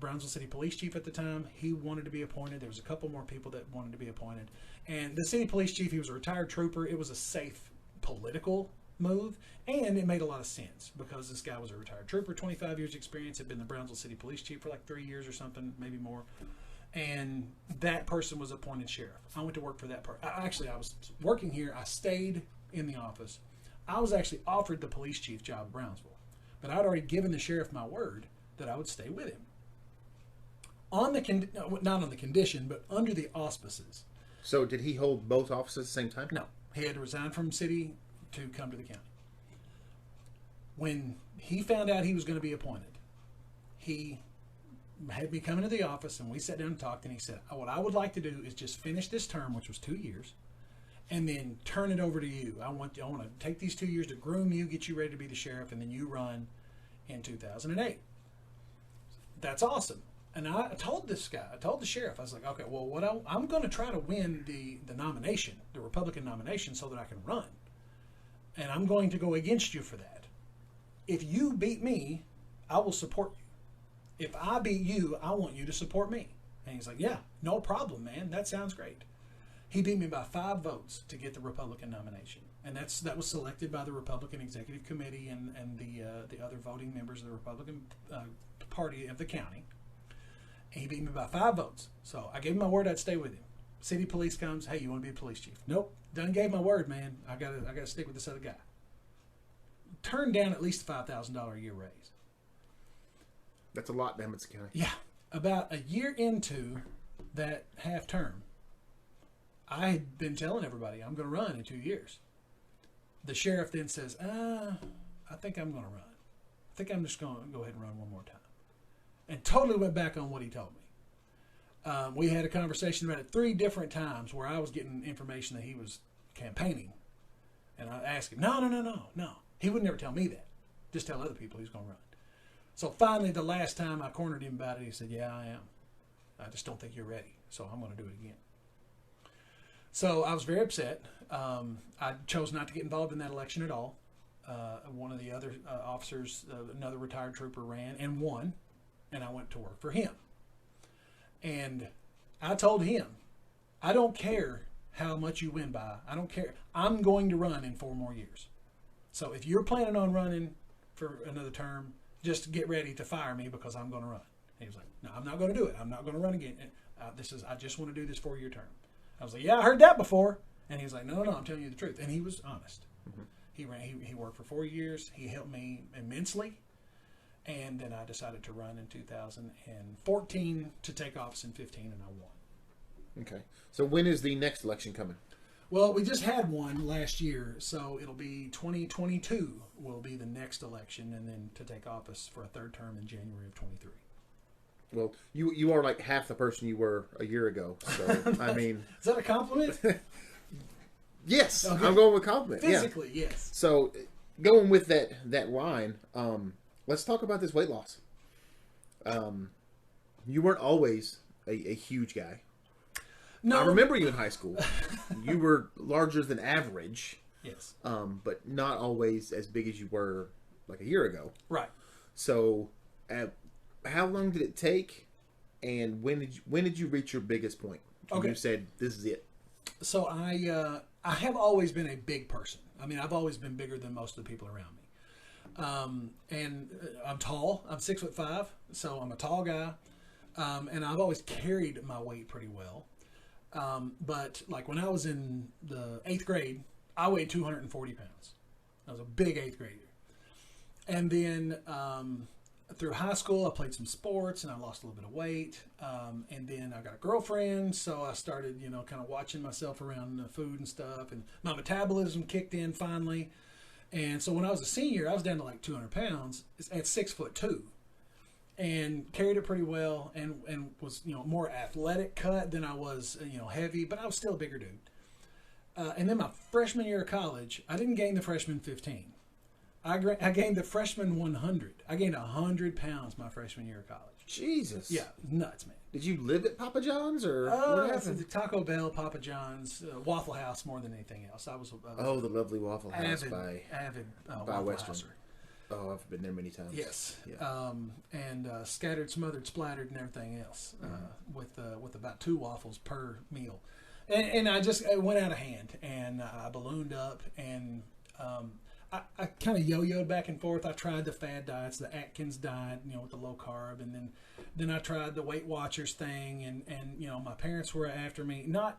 Brownsville City Police Chief at the time. He wanted to be appointed. There was a couple more people that wanted to be appointed. And the City Police Chief, he was a retired trooper. It was a safe political move, and it made a lot of sense because this guy was a retired trooper, 25 years experience, had been the Brownsville City Police Chief for like 3 years or something, maybe more. And that person was appointed sheriff. I went to work for that person. Actually, I was working here. I stayed in the office. I was actually offered the police chief job at Brownsville, but I'd already given the sheriff my word that I would stay with him. Not on the condition, but under the auspices. So did he hold both offices at the same time? No. He had to resign from city to come to the county. When he found out he was going to be appointed, he had me come into the office, and we sat down and talked, and he said, what I would like to do is just finish this term, which was 2 years, and then turn it over to you. I want to take these 2 years to groom you, get you ready to be the sheriff, and then you run in 2008. That's awesome. And I told this guy, I told the sheriff, I was like, okay, well, I'm going to try to win the nomination, the Republican nomination, so that I can run. And I'm going to go against you for that. If you beat me, I will support you. If I beat you, I want you to support me. And he's like, yeah, no problem, man. That sounds great. He beat me by 5 votes to get the Republican nomination. And that was selected by the Republican Executive Committee and the other voting members of the Republican Party of the county. And he beat me by 5 votes. So I gave him my word I'd stay with him. City police comes, hey, you want to be a police chief? Nope. Done gave my word, man. I gotta stick with this other guy. Turned down at least a $5,000 a year raise. That's a lot, Hamilton County. Yeah. About a year into that half term, I had been telling everybody I'm going to run in 2 years. The sheriff then says, I think I'm going to run. I think I'm just going to go ahead and run one more time. And totally went back on what he told me. We had a conversation about it 3 different times where I was getting information that he was campaigning. And I asked him, no. He would never tell me that. Just tell other people he's going to run. So finally, the last time I cornered him about it, he said, yeah, I am. I just don't think you're ready. So I'm going to do it again. So I was very upset. I chose not to get involved in that election at all. One of the other officers, another retired trooper, ran and won. And I went to work for him. And I told him, I don't care how much you win by. I don't care. I'm going to run in 4 more years. So if you're planning on running for another term, just get ready to fire me because I'm going to run. And he was like, no, I'm not going to do it. I'm not going to run again. I just want to do this 4-year term. I was like, yeah, I heard that before. And he was like, no, I'm telling you the truth. And he was honest. Mm-hmm. He worked for 4 years. He helped me immensely. And then I decided to run in 2014 to take office in 2015, and I won. Okay. So when is the next election coming? Well, we just had one last year, so it'll be 2022 will be the next election, and then to take office for a 3rd term in January of 23. Well, you are like half the person you were a year ago. So I mean, is that a compliment? Yes, okay. I'm going with compliment. Physically, yeah. Yes. So going with that line, let's talk about this weight loss. You weren't always a huge guy. No, I remember you in high school. You were larger than average. Yes. But not always as big as you were like a year ago. Right. So, how long did it take, and when did you reach your biggest point? Okay. You said this is it. So I have always been a big person. I mean, I've always been bigger than most of the people around me. And I'm tall. I'm 6'5", so I'm a tall guy. And I've always carried my weight pretty well. But like when I was in the 8th grade, I weighed 240 pounds. I was a big 8th grader. And then through high school, I played some sports and I lost a little bit of weight. And then I got a girlfriend, so I started, kind of watching myself around food and stuff. And my metabolism kicked in finally. And so when I was a senior, I was down to like 200 pounds at 6'2", and carried it pretty well, and was more athletic cut than I was heavy, but I was still a bigger dude. And then my freshman year of college, I didn't gain the freshman 15. I gained the freshman 100. I gained 100 pounds my freshman year of college. Jesus. Yeah, nuts, man. Did you live at Papa John's or what happened? Taco Bell, Papa John's, Waffle House more than anything else. I was the lovely Waffle House by Waffle Western. Houser. Oh, I've been there many times. Yes, yeah. And scattered, smothered, splattered, and everything else, with about 2 waffles per meal, and it went out of hand, and I ballooned up, and I kind of yo-yoed back and forth. I tried the fad diets, the Atkins diet, with the low carb, and then I tried the Weight Watchers thing, and my parents were after me, not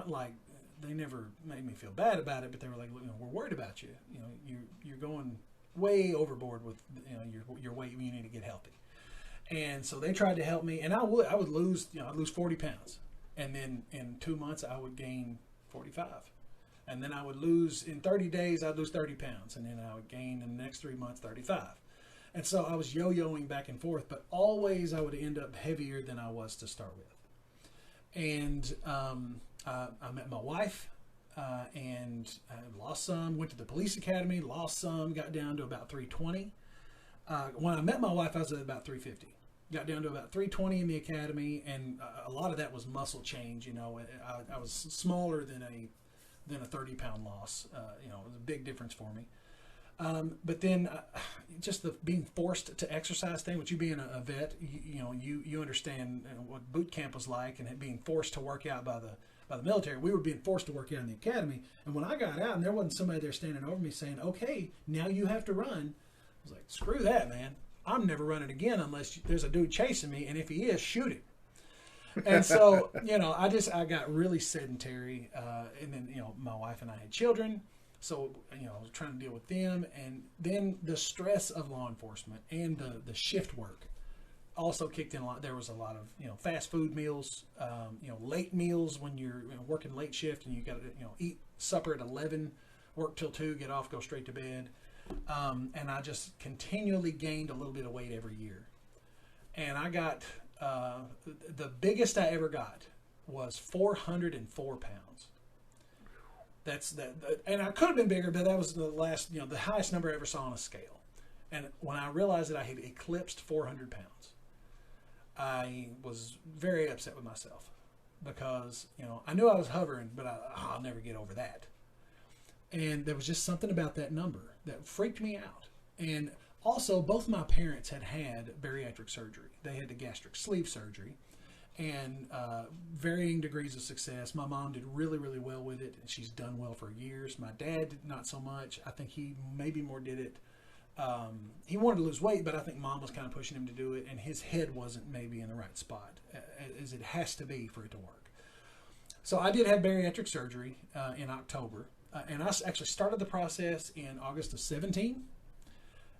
like they never made me feel bad about it, but they were like, we're worried about you, you're going way overboard with your weight. You need to get healthy, and so they tried to help me, and I would lose I'd lose 40 pounds, and then in 2 months I would gain 45, and then I would lose in 30 days I'd lose 30 pounds, and then I would gain in the next 3 months 35, and so I was yo-yoing back and forth, but always I would end up heavier than I was to start with, and I met my wife. And I lost some, went to the police academy, lost some, got down to about 320. When I met my wife, I was at about 350. got down to about 320 in the academy, and a lot of that was muscle change. I was smaller than a 30-pound loss. It was a big difference for me. But then just the being forced to exercise thing, with you being a vet, you understand what boot camp was like, and being forced to work out by the military. We were being forced to work out in the academy. And when I got out and there wasn't somebody there standing over me saying, okay, now you have to run, I was like, screw that, man. I'm never running again unless there's a dude chasing me. And if he is, shoot him. And so, I got really sedentary. And then, my wife and I had children. So, I was trying to deal with them. And then the stress of law enforcement and the shift work also kicked in a lot. There was a lot of, fast food meals, late meals when you're working late shift and you got to, eat supper at 11, work till 2, get off, go straight to bed. And I just continually gained a little bit of weight every year. And I got, the biggest I ever got was 404 pounds. And I could have been bigger, but that was the highest number I ever saw on a scale. And when I realized that I had eclipsed 400 pounds, I was very upset with myself because, I knew I was hovering, but I'll never get over that. And there was just something about that number that freaked me out. And also, both my parents had bariatric surgery. They had the gastric sleeve surgery, and varying degrees of success. My mom did really, really well with it, and she's done well for years. My dad, not so much. I think he maybe more did it. He wanted to lose weight, but I think mom was kind of pushing him to do it, and his head wasn't maybe in the right spot, as it has to be for it to work. So I did have bariatric surgery in October. And I actually started the process in August of 17.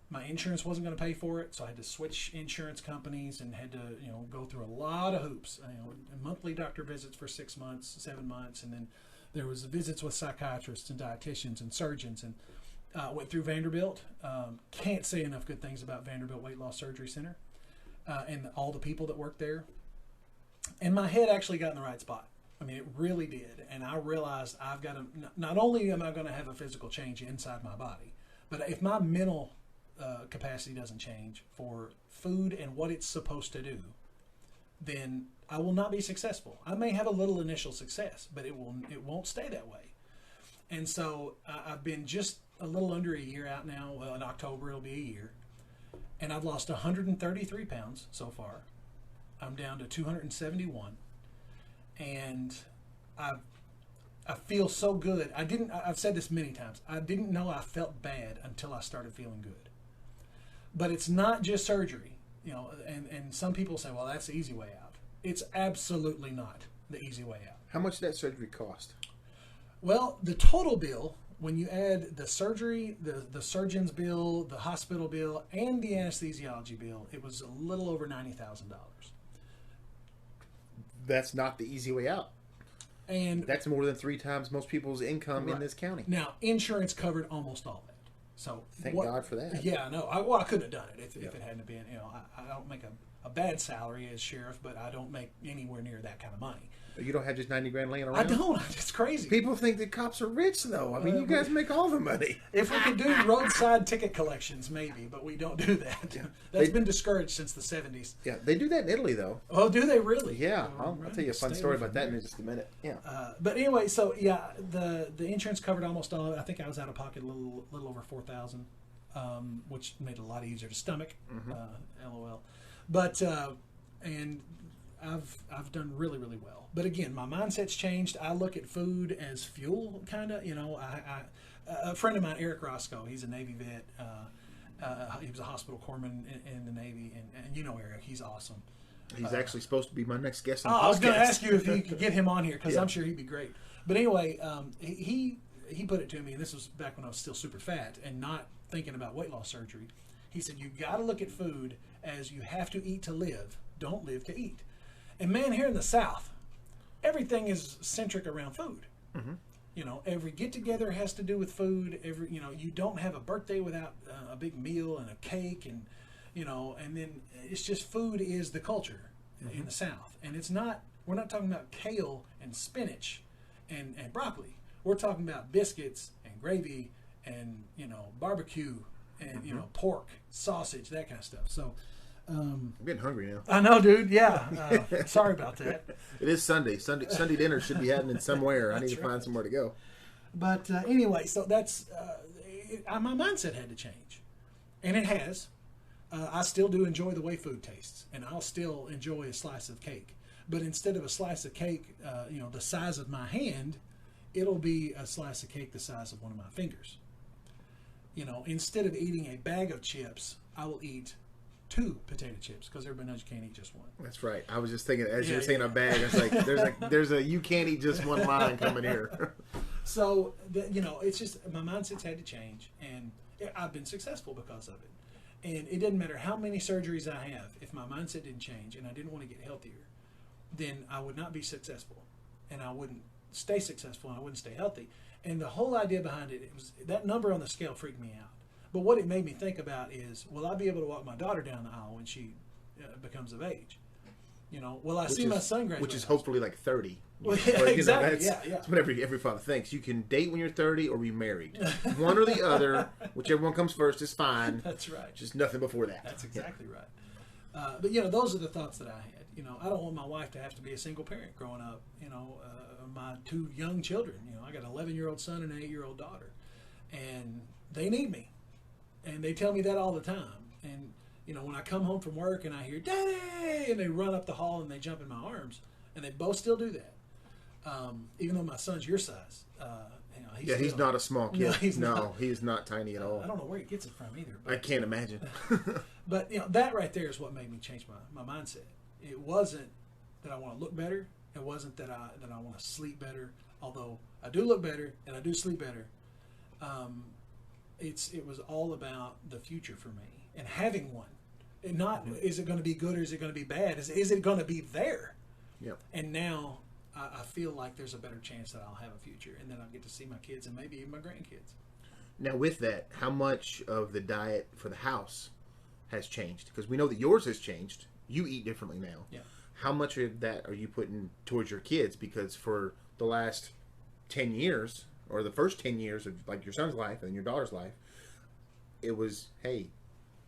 My insurance wasn't going to pay for it, so I had to switch insurance companies and had to, go through a lot of hoops. Monthly doctor visits for 6 months, 7 months, and then there was visits with psychiatrists and dietitians and surgeons. And went through Vanderbilt. Can't say enough good things about Vanderbilt Weight Loss Surgery Center and all the people that work there. And my head actually got in the right spot. I mean, it really did. And I realized I've got to, not only am I going to have a physical change inside my body, but if my mental capacity doesn't change for food and what it's supposed to do, then I will not be successful. I may have a little initial success, but it won't stay that way. And so I've been just a little under a year out now. Well, in October it'll be a year. And I've lost 133 pounds so far. I'm down to 271. And I feel so good. I've said this many times. I didn't know I felt bad until I started feeling good. But it's not just surgery, and some people say, well, that's the easy way out. It's absolutely not the easy way out. How much did that surgery cost? Well, the total bill, when you add the surgery, the surgeon's bill, the hospital bill, and the anesthesiology bill, it was a little over $90,000. That's not the easy way out. And that's more than 3 times most people's income in this county. Now, insurance covered almost all that. So thank God for that. Yeah, no. I couldn't have done it if it hadn't been. I don't make a bad salary as sheriff, but I don't make anywhere near that kind of money. You don't have just $90,000 laying around? I don't. It's crazy. People think that cops are rich, though. I mean, you guys make all the money. If we could do roadside ticket collections, maybe, but we don't do that. Yeah. That's been discouraged since the 70s. Yeah, they do that in Italy, though. Oh, do they really? Yeah, I'll tell you a fun story about that in just a minute. Yeah. But anyway, so yeah, the insurance covered almost all of it. I think I was out of pocket a little over $4,000, which made it a lot easier to stomach. LOL. But and I've done really, really well. But again, my mindset's changed. I look at food as fuel, kind of. A friend of mine, Eric Roscoe, he's a Navy vet. He was a hospital corpsman in the Navy, and Eric, he's awesome. He's actually supposed to be my next guest on the podcast. I was going to ask you if you could get him on here, because I'm sure he'd be great. But anyway, he put it to me, and this was back when I was still super fat and not thinking about weight loss surgery. He said, you got to look at food as you have to eat to live. Don't live to eat. And man, here in the South, everything is centric around food. Every get together has to do with food. You don't have a birthday without a big meal and a cake, and then it's just food is the culture in the South. And we're not talking about kale and spinach and broccoli. We're talking about biscuits and gravy and barbecue and pork, sausage, that kind of stuff. So I'm getting hungry now. I know, dude. Yeah. Sorry about that. It is Sunday. Sunday dinner should be happening somewhere. I need to find somewhere to go. But anyway, so that's my mindset had to change, and it has. I still do enjoy the way food tastes, and I'll still enjoy a slice of cake. But instead of a slice of cake, the size of my hand, it'll be a slice of cake the size of one of my fingers. Instead of eating a bag of chips, I will eat 2 potato chips because everybody knows you can't eat just one. That's right. I was just thinking as you were saying a bag, it's like there's a you can't eat just one line coming here. So it's just my mindset's had to change, and I've been successful because of it. And it doesn't matter how many surgeries I have, if my mindset didn't change and I didn't want to get healthier, then I would not be successful, and I wouldn't stay successful, and I wouldn't stay healthy. And the whole idea behind it was that number on the scale freaked me out. But what it made me think about is, will I be able to walk my daughter down the aisle when she becomes of age? Will I see my son graduate? Which is hopefully like 30. Well, yeah, exactly. That's what every father thinks. You can date when you're 30 or be married. One or the other, whichever one comes first is fine. That's right. Just nothing before that. That's exactly right. But those are the thoughts that I had. I don't want my wife to have to be a single parent growing up. My 2 young children. I got an 11-year-old son and an 8-year-old daughter, and they need me, and they tell me that all the time. And when I come home from work and I hear "Daddy," and they run up the hall and they jump in my arms, and they both still do that. Even though my son's your size, he's not a small kid. No, he's not. He is not tiny at all. I don't know where he gets it from either. But, I can't imagine. But that right there is what made me change my mindset. It wasn't that I want to look better. It wasn't that I want to sleep better. Although I do look better and I do sleep better. It was all about the future for me and having one. And not is it going to be good or is it going to be bad? Is it going to be there? Yep. And now I feel like there's a better chance that I'll have a future, and then I'll get to see my kids and maybe even my grandkids. Now, with that, how much of the diet for the house has changed? Because we know that yours has changed. You eat differently now. Yeah. How much of that are you putting towards your kids? Because for the last 10 years, or the first 10 years of like your son's life and your daughter's life, it was, hey,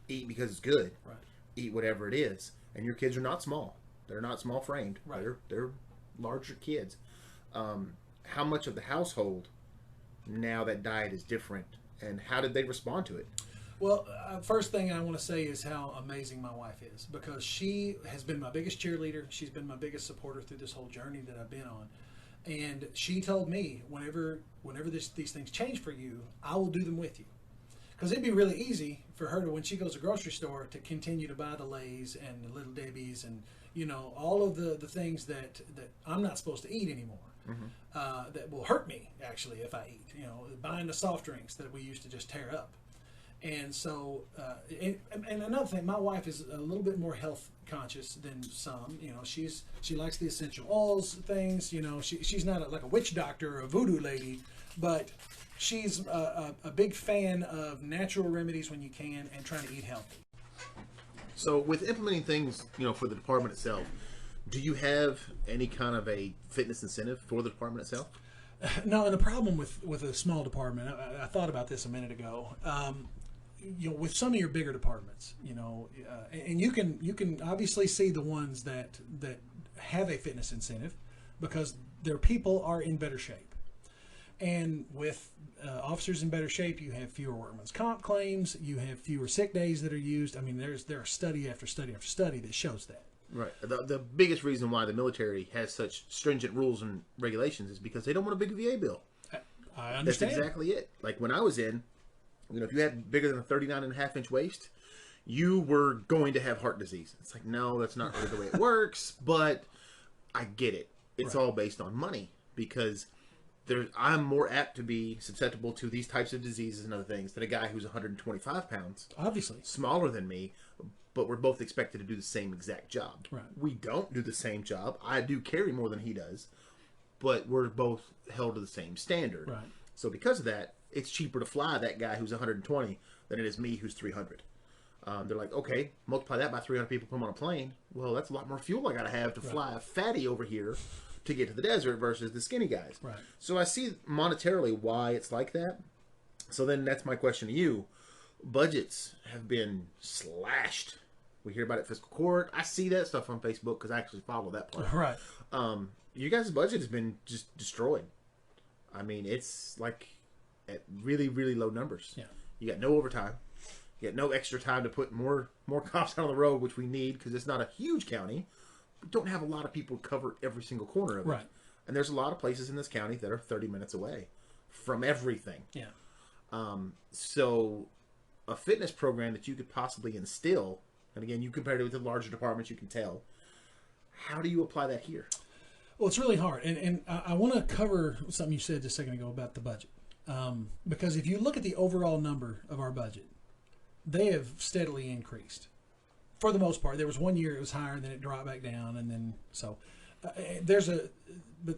eat because it's good. Right. Eat whatever it is. And your kids are not small. They're not small framed. Right. They're larger kids. How much of the household now that diet is different, and how did they respond to it? Well, first thing I want to say is how amazing my wife is, because she has been my biggest cheerleader. She's been my biggest supporter through this whole journey that I've been on. And she told me, whenever these things change for you, I will do them with you. Because it'd be really easy for her to, when she goes to the grocery store, to continue to buy the Lay's and the Little Debbie's and, all of the things that I'm not supposed to eat anymore. Mm-hmm. That will hurt me, actually, if I eat. Buying the soft drinks that we used to just tear up. And so, and another thing, my wife is a little bit more health conscious than some. She likes the essential oils things. She's not like a witch doctor or a voodoo lady, but she's a big fan of natural remedies when you can and trying to eat healthy. So, with implementing things, for the department itself, do you have any kind of a fitness incentive for the department itself? No, and the problem with a small department, I thought about this a minute ago. With some of your bigger departments, and you can obviously see the ones that have a fitness incentive because their people are in better shape. And with officers in better shape, you have fewer workman's comp claims, you have fewer sick days that are used. I mean, there are study after study after study that shows that. Right. The biggest reason why the military has such stringent rules and regulations is because they don't want a big VA bill. I understand. That's exactly it. Like when I was in, if you had bigger than a 39.5-inch waist, you were going to have heart disease. It's like, no, that's not really the way it works, but I get it. It's all based on money because I'm more apt to be susceptible to these types of diseases and other things than a guy who's 125 pounds. Obviously. Smaller than me, but we're both expected to do the same exact job. Right. We don't do the same job. I do carry more than he does, but we're both held to the same standard. Right. So because of that, it's cheaper to fly that guy who's 120 than it is me who's 300. They're like, okay, multiply that by 300 people, put them on a plane. Well, that's a lot more fuel I got to have to fly a fatty over here to get to the desert versus the skinny guys. Right. So I see monetarily why it's like that. So then that's my question to you. Budgets have been slashed We hear about it at fiscal court. I see that stuff on Facebook because I actually follow that part. Right. You guys' budget has been just destroyed. I mean, it's like at really, really low numbers. Yeah. You got no overtime. You got no extra time to put more cops out on the road, which we need because it's not a huge county. We don't have a lot of people cover every single corner of it. Right. And there's a lot of places in this county that are 30 minutes away from everything. Yeah. So a fitness program that you could possibly instill, and again, you compare it with the larger departments, you can tell. How do you apply that here? Well, it's really hard. And I want to cover something you said just a second ago about the budget. Because if you look at the overall number of our budget, they have steadily increased. For the most part, there was one year it was higher, and then it dropped back down, and then so but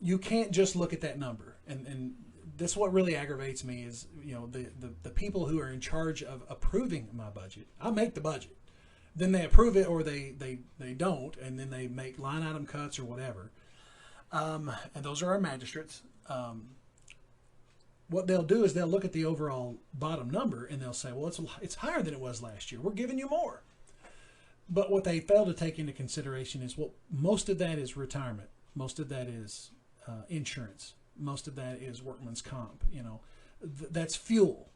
you can't just look at that number. And that's what really aggravates me is, the people who are in charge of approving my budget. I make the budget. Then they approve it or they don't, and then they make line item cuts or whatever. And those are our magistrates. What they'll do is they'll look at the overall bottom number and they'll say, well, it's higher than it was last year. We're giving you more. But what they fail to take into consideration is, well, most of that is retirement. Most of that is insurance. Most of that is workman's comp. That's fuel.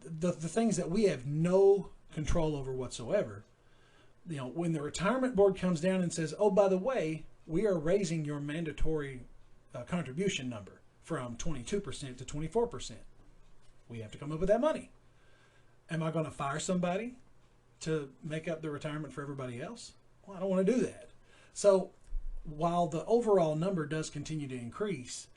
The things that we have no control over whatsoever. When the retirement board comes down and says, oh, by the way, we are raising your mandatory contribution number from 22% to 24%. We have to come up with that money. Am I going to fire somebody to make up the retirement for everybody else? Well, I don't want to do that. So while the overall number does continue to increase,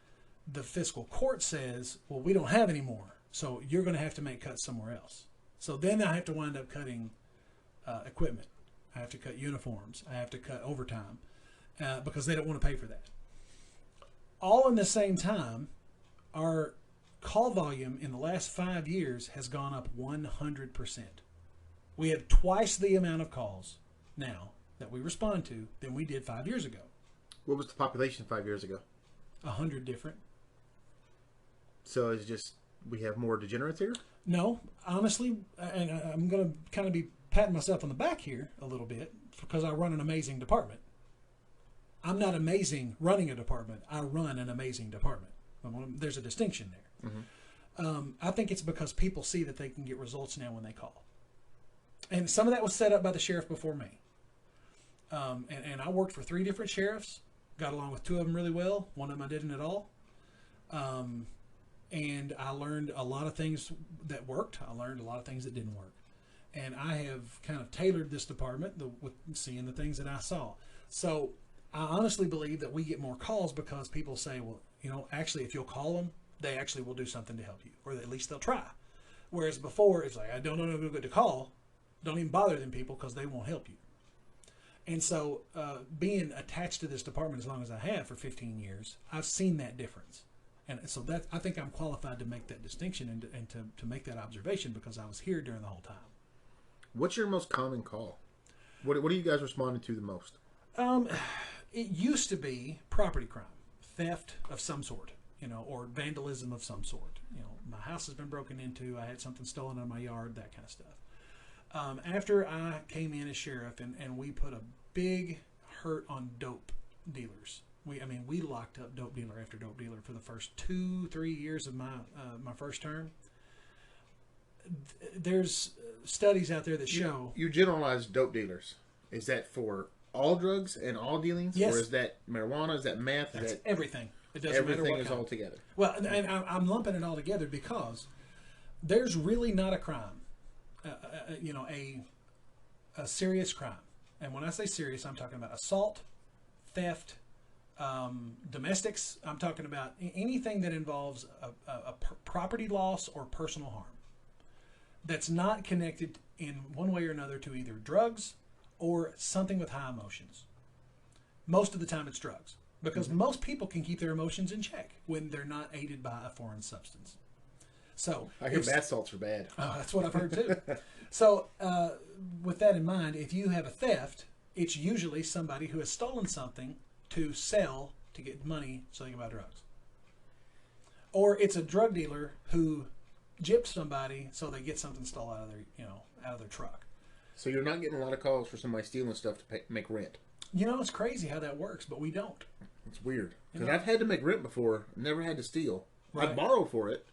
the fiscal court says, well, we don't have any more, so you're going to have to make cuts somewhere else. So then I have to wind up cutting equipment. I have to cut uniforms. I have to cut overtime because they don't want to pay for that. All in the same time, our call volume in the last 5 years has gone up 100%. We have twice the amount of calls now that we respond to than we did 5 years ago. What was the population 5 years ago? 100 different. So it's just we have more degenerates here? No, honestly, and I'm going to kind of be patting myself on the back here a little bit because I run an amazing department. I'm not amazing running a department. I run an amazing department. There's a distinction there. Mm-hmm. I think it's because people see that they can get results now when they call. And some of that was set up by the sheriff before me. And I worked for 3 different sheriffs, got along with 2 of them really well. One of them I didn't at all. And I learned a lot of things that worked. I learned a lot of things that didn't work. And I have kind of tailored this department with seeing the things that I saw. So I honestly believe that we get more calls because people say, well, actually, if you'll call them, they actually will do something to help you, or at least they'll try. Whereas before, it's like, I don't know who to call. Don't even bother them people because they won't help you. And so being attached to this department as long as I have for 15 years, I've seen that difference. And so I think I'm qualified to make that distinction and to make that observation because I was here during the whole time. What's your most common call? What are you guys responding to the most? It used to be property crime, theft of some sort, or vandalism of some sort. My house has been broken into. I had something stolen out of my yard, that kind of stuff. After I came in as sheriff and we put a big hurt on dope dealers. We locked up dope dealer after dope dealer for the first 2-3 years of my first term. There's studies out there that show you generalize dope dealers. Is that for all drugs and all dealings? Yes. Or is that marijuana? Is that meth? That's everything. It doesn't matter what everything is kind. all together. Well, and I'm lumping it all together because there's really not a crime, a serious crime. And when I say serious, I'm talking about assault, theft, domestics. I'm talking about anything that involves a property loss or personal harm that's not connected in one way or another to either drugs or something with high emotions. Most of the time it's drugs because most people can keep their emotions in check when they're not aided by a foreign substance. So I hear bath salts are bad. Oh, that's what I've heard too. So with that in mind, if you have a theft, it's usually somebody who has stolen something to sell to get money so they can buy drugs. Or it's a drug dealer who gypped somebody so they get something stolen out of their, out of their truck. So you're not getting a lot of calls for somebody stealing stuff to make rent. You know, it's crazy how that works, but we don't. It's weird. Because I've had to make rent before, never had to steal. Right. I borrow for it,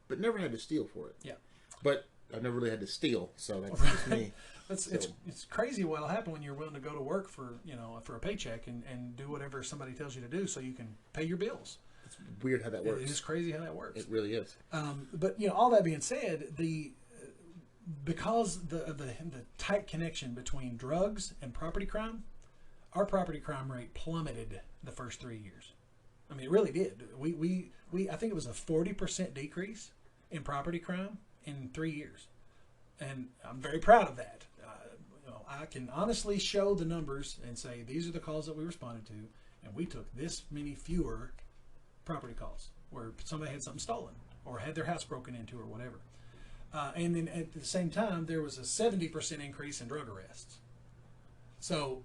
but never had to steal for it. Yeah. But I've never really had to steal, so that's just me. It's crazy what'll happen when you're willing to go to work for a paycheck and do whatever somebody tells you to do so you can pay your bills. It's weird how that works. It is crazy how that works. It really is. But all that being said, because the tight connection between drugs and property crime, our property crime rate plummeted the first 3 years. I mean, it really did. We I think it was a 40% decrease in property crime in 3 years, and I'm very proud of that. I can honestly show the numbers and say these are the calls that we responded to, and we took this many fewer property calls where somebody had something stolen or had their house broken into or whatever. And then at the same time, there was a 70% increase in drug arrests. So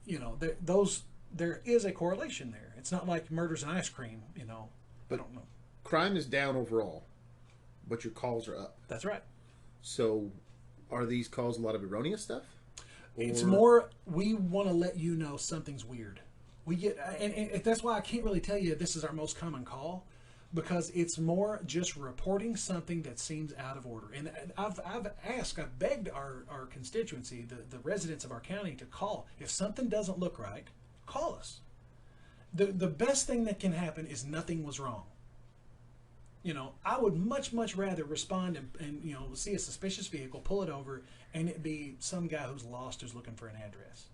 there is a correlation there. It's not like murders and ice cream, But I don't know. Crime is down overall, but your calls are up. That's right. So, are these calls a lot of erroneous stuff? It's more, we want to let you know something's weird. We get, and that's why I can't really tell you this is our most common call, because it's more just reporting something that seems out of order. And I've begged our constituency, the residents of our county, to call. If something doesn't look right, call us. The best thing that can happen is nothing was wrong. I would much rather respond and see a suspicious vehicle, pull it over, and it be some guy who's lost who's looking for an address,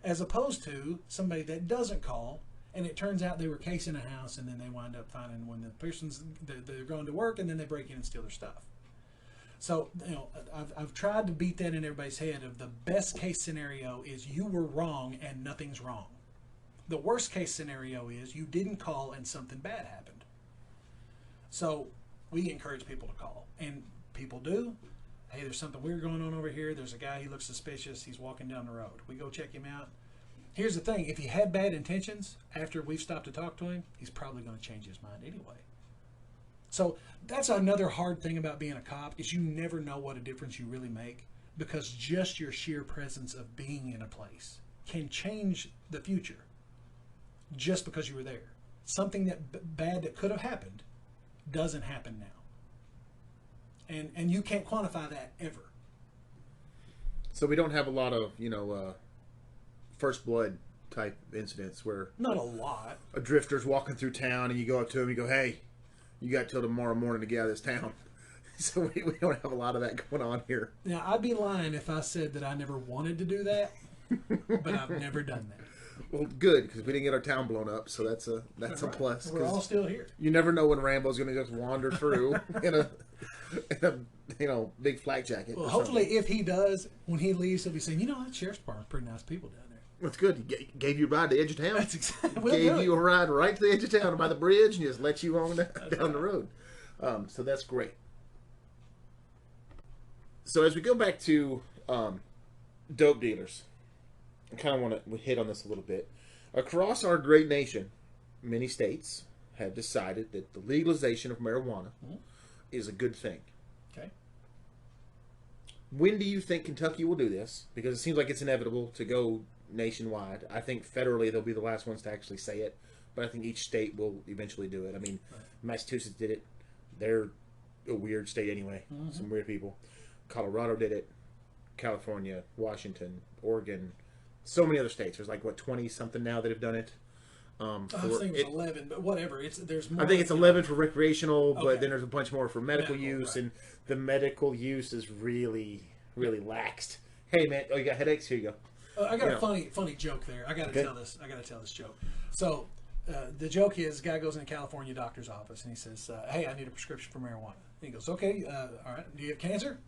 as opposed to somebody that doesn't call, and it turns out they were casing a house, and then they wind up finding when the person's they're going to work, and then they break in and steal their stuff. So I've tried to beat that in everybody's head of the best case scenario is you were wrong and nothing's wrong. The worst case scenario is you didn't call and something bad happened. So we encourage people to call, and people do. Hey, there's something weird going on over here. There's a guy, he looks suspicious. He's walking down the road. We go check him out. Here's the thing. If he had bad intentions, after we've stopped to talk to him, he's probably going to change his mind anyway. So that's another hard thing about being a cop, is you never know what a difference you really make, because just your sheer presence of being in a place can change the future just because you were there. Something that bad that could have happened doesn't happen now. And you can't quantify that ever. So we don't have a lot of, first blood type incidents where... Not a lot. A drifter's walking through town and you go up to him and you go, hey, you got till tomorrow morning to get out of this town. So we don't have a lot of that going on here. Now, I'd be lying if I said that I never wanted to do that, but I've never done that. Well, good, because we didn't get our town blown up, so that's a Right. plus. We're all still here. You never know when Rambo's going to just wander through in a big flak jacket. Well, hopefully, if he does, when he leaves, he'll be saying, that sheriff's department's pretty nice people down there. That's good. He gave you a ride to the edge of town. That's exactly. Gave you a ride right to the edge of town by the bridge and just let you on down the road. So that's great. So as we go back to dope dealers, I kind of want to hit on this a little bit. Across our great nation, many states have decided that the legalization of marijuana is a good thing. Okay. When do you think Kentucky will do this? Because it seems like it's inevitable to go nationwide. I think federally they'll be the last ones to actually say it, but I think each state will eventually do it. I mean, Massachusetts did it. They're a weird state anyway. Some weird people. Colorado did it. California, Washington, Oregon, so many other states. There's 20 something now that have done it. I was thinking it was 11, but whatever. There's more. I think it's 11 for recreational, Okay. but then there's a bunch more for medical use, right. and the medical use is really, really laxed. Hey man, you got headaches? Here you go. I got a funny joke there. I got to tell this. I got to tell this joke. So the joke is, guy goes in a California doctor's office and he says, "Hey, I need a prescription for marijuana." And he goes, "Okay, all right. Do you have cancer?"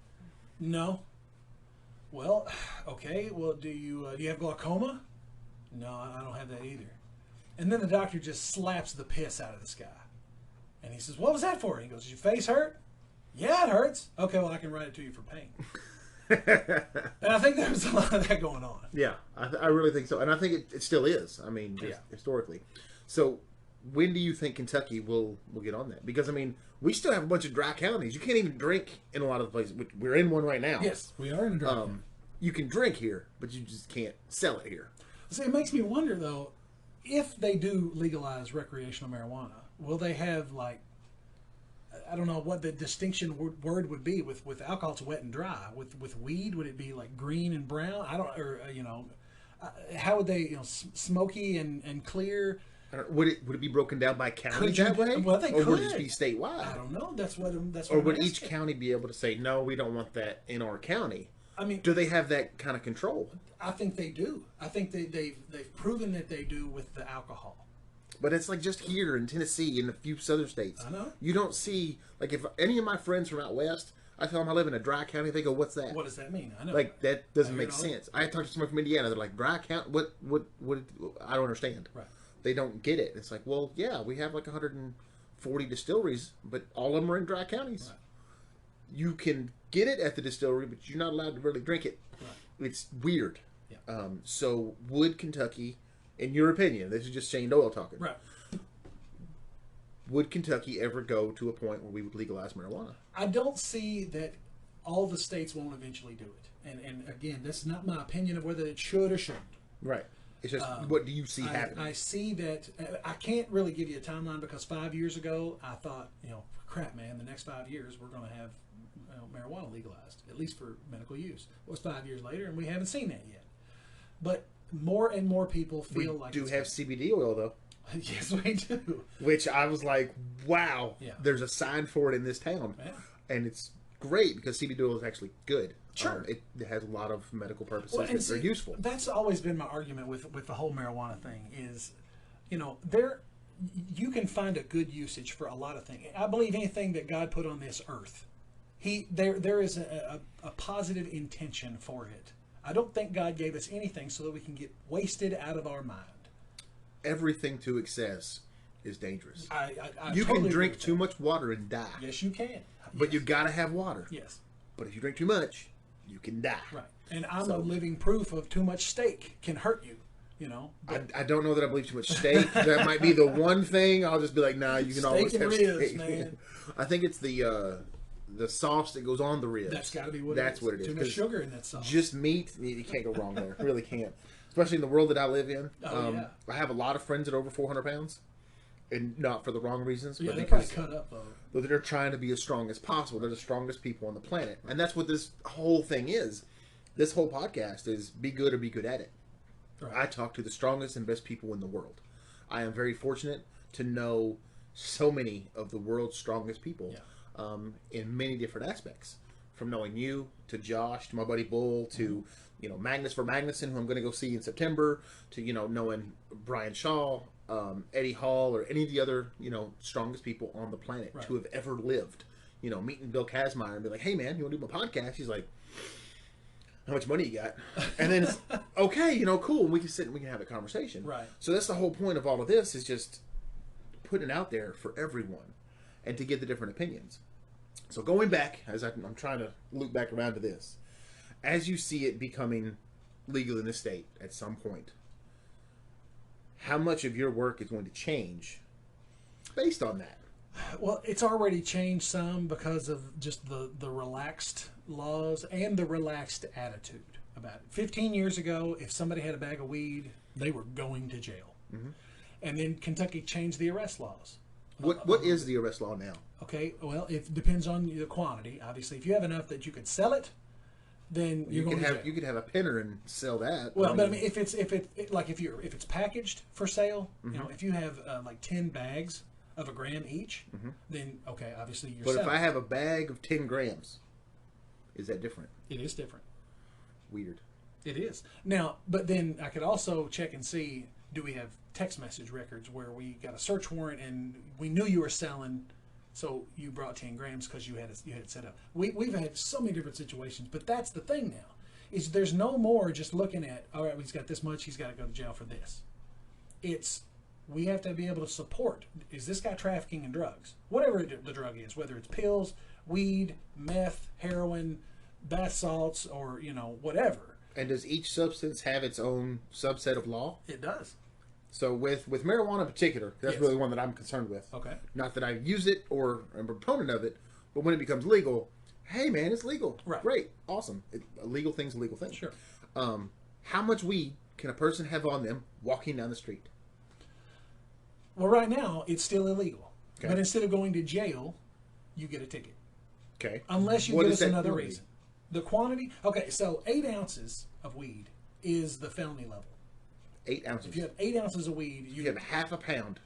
"No." "Well, okay. Well, do you have glaucoma?" "No, I don't have that either." And then the doctor just slaps the piss out of this guy. And he says, "What was that for?" And he goes, "Does your face hurt?" "Yeah, it hurts." "Okay, well, I can write it to you for pain." And I think there was a lot of that going on. Yeah, I really think so. And I think it still is. I mean, historically. So when do you think Kentucky will get on that? Because, I mean, we still have a bunch of dry counties. You can't even drink in a lot of the places. We're in one right now. Yes, we are in a dry county. you can drink here, but you just can't sell it here. See, it makes me wonder though, if they do legalize recreational marijuana, will they have like, I don't know what the distinction word would be with alcohol. It's wet and dry. With weed, would it be like green and brown? I don't, or how would they, smoky and clear? Would it be broken down by county that way? Well, they or could. would it just be statewide? I don't know. That's what. Or would each county be able to say, no, we don't want that in our county? I mean, do they have that kind of control? I think they do. I think they've proven that they do with the alcohol. But it's like just here in Tennessee and a few southern states. I know. You don't see, like, if any of my friends from out west, I tell them I live in a dry county, they go, what's that? What does that mean? I know. Like, that doesn't make sense. I talked to someone from Indiana, they're like, dry county? What, I don't understand. Right. They don't get it. It's like, well, yeah, we have like 140 distilleries, but all of them are in dry counties. Right. You can get it at the distillery, but you're not allowed to really drink it. Right. It's weird. Yeah. So would Kentucky, in your opinion, this is just Shane Doyle talking, right? Would Kentucky ever go to a point where we would legalize marijuana? I don't see that all the states won't eventually do it. And again, this is not my opinion of whether it should or shouldn't. Right. It's just, what do you see happening? I see that, I can't really give you a timeline because 5 years ago, I thought, crap, man, the next 5 years we're going to have marijuana legalized, at least for medical use. Well, it's 5 years later, and we haven't seen that yet. But more and more people feel like we do have CBD oil, though. Yes, we do. Which I was like, wow, yeah. There's a sign for it in this town. Yeah. And it's great because CBD oil is actually good. Sure. It has a lot of medical purposes that are useful. That's always been my argument with the whole marijuana thing is, you can find a good usage for a lot of things. I believe anything that God put on this earth, there is a positive intention for it. I don't think God gave us anything so that we can get wasted out of our mind. Everything to excess is dangerous. I you totally can drink too much water and die. Yes, you can. But you got to have water. Yes. But if you drink too much, you can die. Right. And I'm a living proof of too much steak can hurt you. I don't know that I believe too much steak. That might be the one thing. I'll just be like, nah, you can always have steak. Man. I think it's the sauce that goes on the ribs. That's got to be what That's it is. what it is. Too much sugar in that sauce. Just meat, you can't go wrong there. Really can't. Especially in the world that I live in. Yeah. I have a lot of friends that are over 400 pounds. And not for the wrong reasons. Yeah, but they're because probably cut up, though. They're trying to be as strong as possible. They're the strongest people on the planet. And that's what this whole thing is. This whole podcast is be good or be good at it. Right. I talk to the strongest and best people in the world. I am very fortunate to know so many of the world's strongest people in many different aspects. From knowing you, to Josh, to my buddy Bull, to Magnus for Magnuson, who I'm going to go see in September, to knowing Brian Shaw, Eddie Hall, or any of the other strongest people on the planet to have ever lived. Meeting Bill Kazmaier and be like, hey man, you want to do my podcast? He's like, how much money you got? And then it's okay, cool. We can sit and we can have a conversation. Right. So that's the whole point of all of this, is just putting it out there for everyone and to get the different opinions. So going back, as I'm trying to loop back around to this, as you see it becoming legal in this state at some point, how much of your work is going to change based on that? Well, it's already changed some because of just the relaxed laws and the relaxed attitude about it. 15 years ago, if somebody had a bag of weed, they were going to jail. Mm-hmm. And then Kentucky changed the arrest laws. What is the arrest law now? Okay, well, it depends on the quantity. Obviously, if you have enough that you could sell it, then you could have a pinner and sell that. Well, but I mean, if it's packaged for sale, if you have like 10 bags of a gram each, then okay, obviously you're. But selling. if I have a bag of 10 grams, is that different? It is different. Weird. It is. Now, but then I could also check and see, do we have text message records where we got a search warrant and we knew you were selling, so you brought 10 grams because you had it set up. We've had so many different situations, but that's the thing now, is there's no more just looking at, all right, he's got this much, he's got to go to jail for this. It's, we have to be able to support, is this guy trafficking in drugs? Whatever the drug is, whether it's pills, weed, meth, heroin, bath salts, or, whatever. And does each substance have its own subset of law? It does. So with marijuana in particular, that's really one that I'm concerned with. Okay. Not that I use it or am a proponent of it, but when it becomes legal, Hey, man, it's legal. Right. Great. Awesome. A legal thing's a legal thing. Sure. How much weed can a person have on them walking down the street? Well, right now, it's still illegal. Okay. But instead of going to jail, you get a ticket. Okay. Unless you What give is us that another quantity? reason. The quantity? Okay, so 8 ounces of weed is the felony level. 8 ounces. If you have 8 ounces of weed, You have half a pound.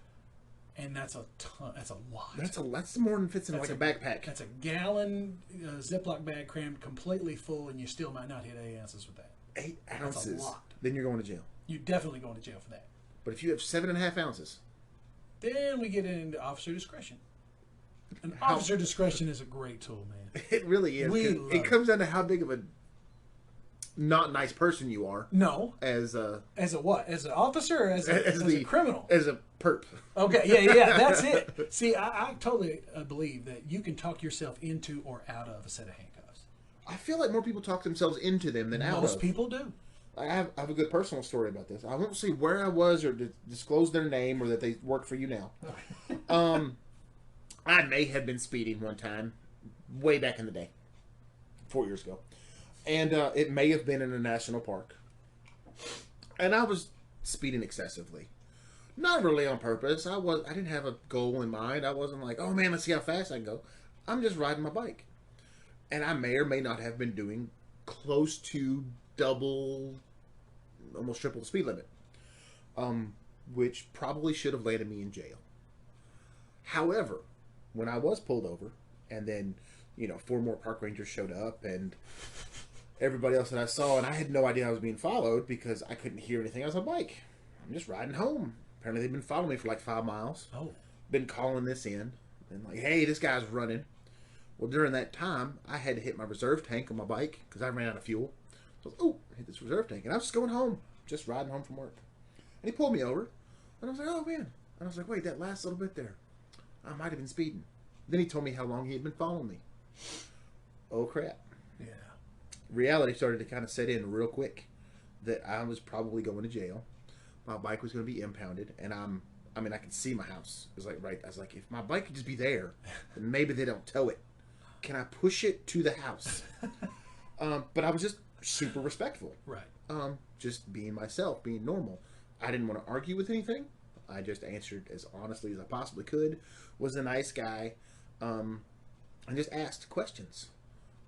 and that's a ton. That's a lot. That's more than fits in like a backpack. That's a gallon Ziploc bag crammed completely full, and you still might not hit 8 ounces with that. 8 That's ounces. a lot. Then you're going to jail. You're definitely going to jail for that. But if you have 7.5 ounces, Then we get into officer discretion. And How- officer discretion is a great tool, man. it really is. We 'Cause love it comes down to how big of a not nice person you are No, as a as a what? As an officer or as a criminal? as a perp. Okay, yeah, that's it. See, I totally believe that you can talk yourself into or out of a set of handcuffs. I feel like more people talk themselves into them than out Most of. people do. I have a good personal story about this. I won't say where I was or disclose their name or that they work for you now. I may have been speeding one time, way back in the day, 4 years ago, and it may have been in a national park, and I was speeding excessively, not really on purpose. I didn't have a goal in mind. I wasn't like, oh man, let's see how fast I can go. I'm just riding my bike, and I may or may not have been doing close to double, almost triple the speed limit, which probably should have landed me in jail. However, when I was pulled over, and then, 4 more park rangers showed up, and everybody else that I saw, and I had no idea I was being followed because I couldn't hear anything. I was on my bike. I'm just riding home. Apparently they've been following me for like 5 miles. Oh. Been calling this in, and like, hey, this guy's running. Well, during that time, I had to hit my reserve tank on my bike because I ran out of fuel. So, hit this reserve tank, and I was just going home, just riding home from work. And he pulled me over, and I was like, oh man. And I was like, wait, that last little bit there, I might have been speeding. Then he told me how long he had been following me. Oh crap. Yeah. Reality started to kind of set in real quick that I was probably going to jail. My bike was going to be impounded, and I could see my house. It was like right. I was like, if my bike could just be there, then maybe they don't tow it. Can I push it to the house? But I was just super respectful. Right. Just being myself, being normal. I didn't want to argue with anything. I just answered as honestly as I possibly could. Was a nice guy, and just asked questions.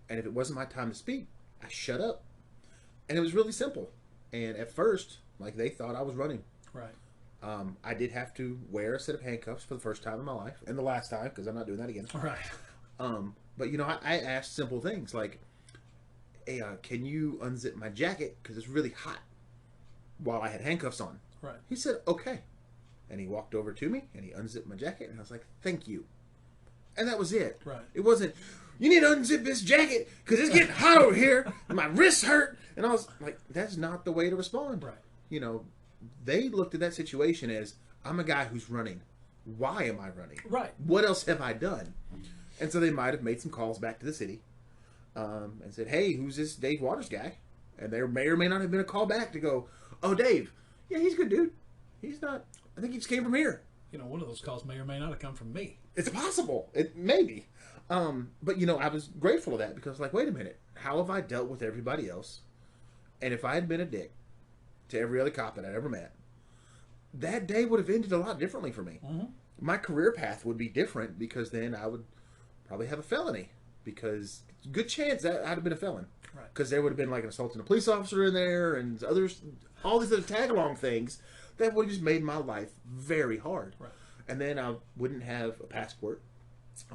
And if it wasn't my time to speak, I shut up. And it was really simple. And at first, like, they thought I was running. Right. I did have to wear a set of handcuffs for the first time in my life, and the last time, because I'm not doing that again. Right. But I asked simple things like, hey, can you unzip my jacket because it's really hot, while I had handcuffs on. Right. He said, okay. And he walked over to me, and he unzipped my jacket, and I was like, thank you. And that was it. Right. It wasn't, you need to unzip this jacket because it's getting hot over here, and my wrists hurt. And I was like, that's not the way to respond. Right. They looked at that situation as, I'm a guy who's running. Why am I running? Right. What else have I done? And so they might have made some calls back to the city and said, hey, who's this Dave Waters guy? And there may or may not have been a call back to go, oh, Dave, yeah, he's a good dude. He's not, I think he just came from here. One of those calls may or may not have come from me. It's possible. It may be. But, I was grateful of that because, like, wait a minute. How have I dealt with everybody else? And if I had been a dick to every other cop that I'd ever met, that day would have ended a lot differently for me. Mm-hmm. My career path would be different because then I would probably have a felony because good chance that I'd have been a felon. Right. Because there would have been like an assaulting a police officer in there and others, all these other tag-along things that would have just made my life very hard. Right. And then I wouldn't have a passport.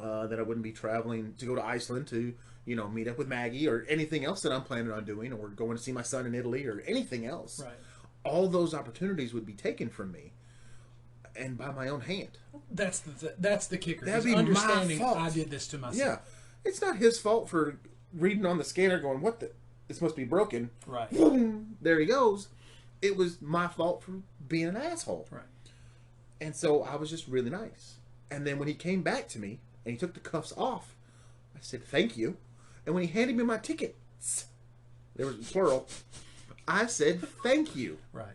That I wouldn't be traveling to go to Iceland to, meet up with Maggie or anything else that I'm planning on doing, or going to see my son in Italy or anything else. Right. All those opportunities would be taken from me, and by my own hand. That's the kicker. That'd is be understanding my fault. I did this to myself. Yeah, it's not his fault for reading on the scanner going, what the, this must be broken. Right. Boom, there he goes. It was my fault for being an asshole. Right. And so I was just really nice. And then when he came back to me and he took the cuffs off, I said, thank you. And when he handed me my ticket, there was plural, I said, thank you. Right.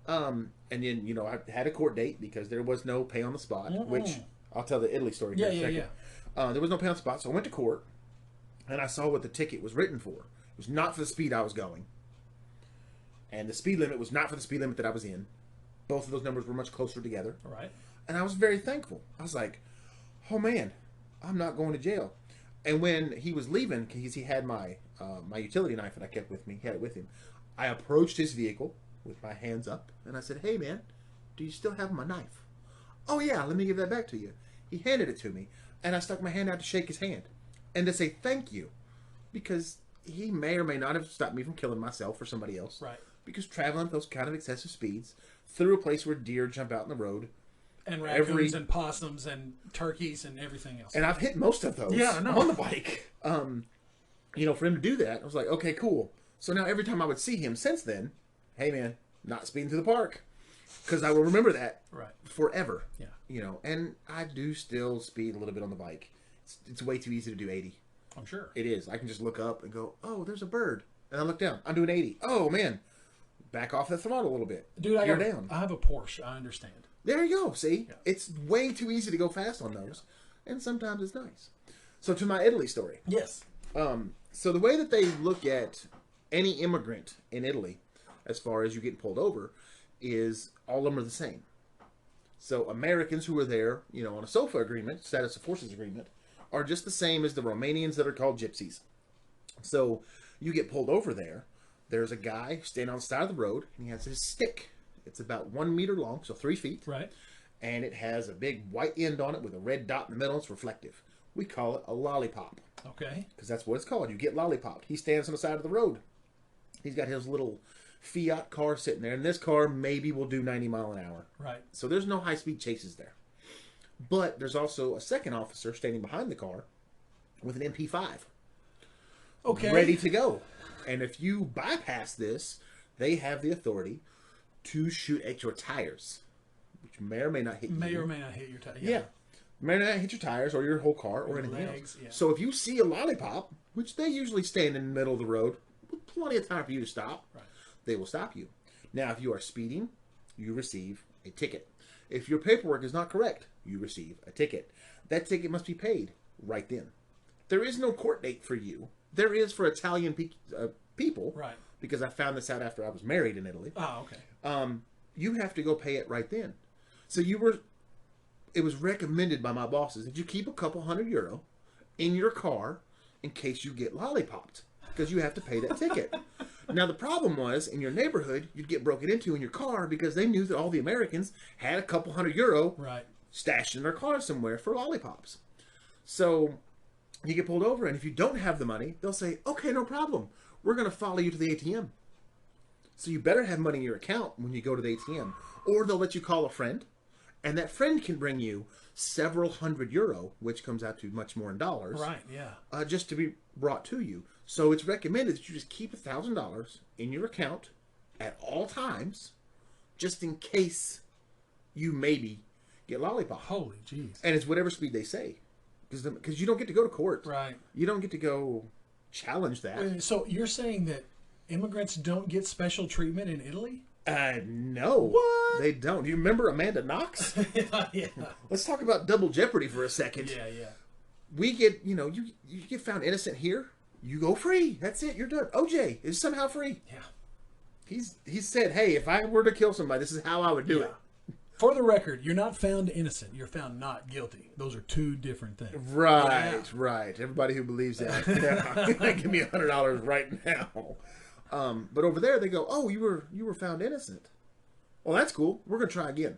And then, I had a court date because there was no pay on the spot, Mm-mm. which I'll tell the Italy story here in a second. There was no pay on the spot, so I went to court. and I saw what the ticket was written for. It was not for the speed I was going, and the speed limit was not for the speed limit that I was in. Both of those numbers were much closer together. All right. And I was very thankful. I was like, oh man, I'm not going to jail. And when he was leaving, because he had my my utility knife that I kept with me, he had it with him, I approached his vehicle with my hands up, and I said, hey man, do you still have my knife? Oh yeah, let me give that back to you. He handed it to me, and I stuck my hand out to shake his hand and to say thank you, because he may or may not have stopped me from killing myself or somebody else. Right. Because traveling at those kind of excessive speeds through a place where deer jump out in the road. And raccoons and possums and turkeys and everything else. And I've hit most of those on the bike. You know, for him to do that, I was like, okay, cool. So now every time I would see him since then, hey man, not speeding through the park. Because I will remember that forever. Yeah. You know, and I do still speed a little bit on the bike. It's way too easy to do 80. I'm sure. It is. I can just look up and go, oh, there's a bird. And I look down. I'm doing 80. Oh, man. Back off the throttle a little bit. Dude, I have a Porsche. I understand. There you go. See? Yeah. It's way too easy to go fast on those. And sometimes it's nice. So to my Italy story. Yes. So the way that they look at any immigrant in Italy, as far as you getting pulled over, is all of them are the same. So Americans who are there, you know, on a SOFA agreement, status of forces agreement, are just the same as the Romanians that are called gypsies. So you get pulled over there. There's a guy standing on the side of the road, and he has his stick. It's about 1 meter long, so 3 feet. Right. And it has a big white end on it with a red dot in the middle. It's reflective. We call it a lollipop. Okay. Because that's what it's called. You get lollipopped. He stands on the side of the road. He's got his little Fiat car sitting there, and this car maybe will do 90 mile an hour. Right. So there's no high-speed chases there. But there's also a second officer standing behind the car with an MP5. Okay. Ready to go. And if you bypass this, they have the authority to shoot at your tires, which may or may not hit you. May or may not hit your tires. Yeah. May or may not hit your tires or your whole car or anything else. Yeah. So if you see a lollipop, which they usually stand in the middle of the road, with plenty of time for you to stop, they will stop you. Now, if you are speeding, you receive a ticket. If your paperwork is not correct, you receive a ticket. That ticket must be paid right then. There is no court date for you. There is for Italian people. Right. Because I found this out after I was married in Italy. Oh, okay. You have to go pay it right then. So it was recommended by my bosses that you keep a couple €100 in your car in case you get lollipopped. Because you have to pay that ticket. Now, the problem was, in your neighborhood, you'd get broken into in your car because they knew that all the Americans had a couple €100 stashed in their car somewhere for lollipops. So you get pulled over, and if you don't have the money, they'll say, okay, no problem. We're going to follow you to the ATM. So you better have money in your account when you go to the ATM. Or they'll let you call a friend, and that friend can bring you several €100, which comes out to much more in dollars. Right, yeah. Just to be brought to you. So it's recommended that you just keep $1,000 in your account at all times, just in case you maybe get lollipop. Holy jeez. And it's whatever speed they say. Because you don't get to go to court. Right. You don't get to go challenge that. So you're saying that immigrants don't get special treatment in Italy? No. What? They don't. Do you remember Amanda Knox? Yeah. Let's talk about double jeopardy for a second. Yeah, yeah. We get, you get found innocent here, you go free. That's it. You're done. OJ is somehow free. Yeah. He said, hey, if I were to kill somebody, this is how I would do it. For the record, you're not found innocent. You're found not guilty. Those are two different things. Right, right. Everybody who believes that, give me $100 right now. But over there, they go, oh, you were found innocent. Well, that's cool. We're going to try again.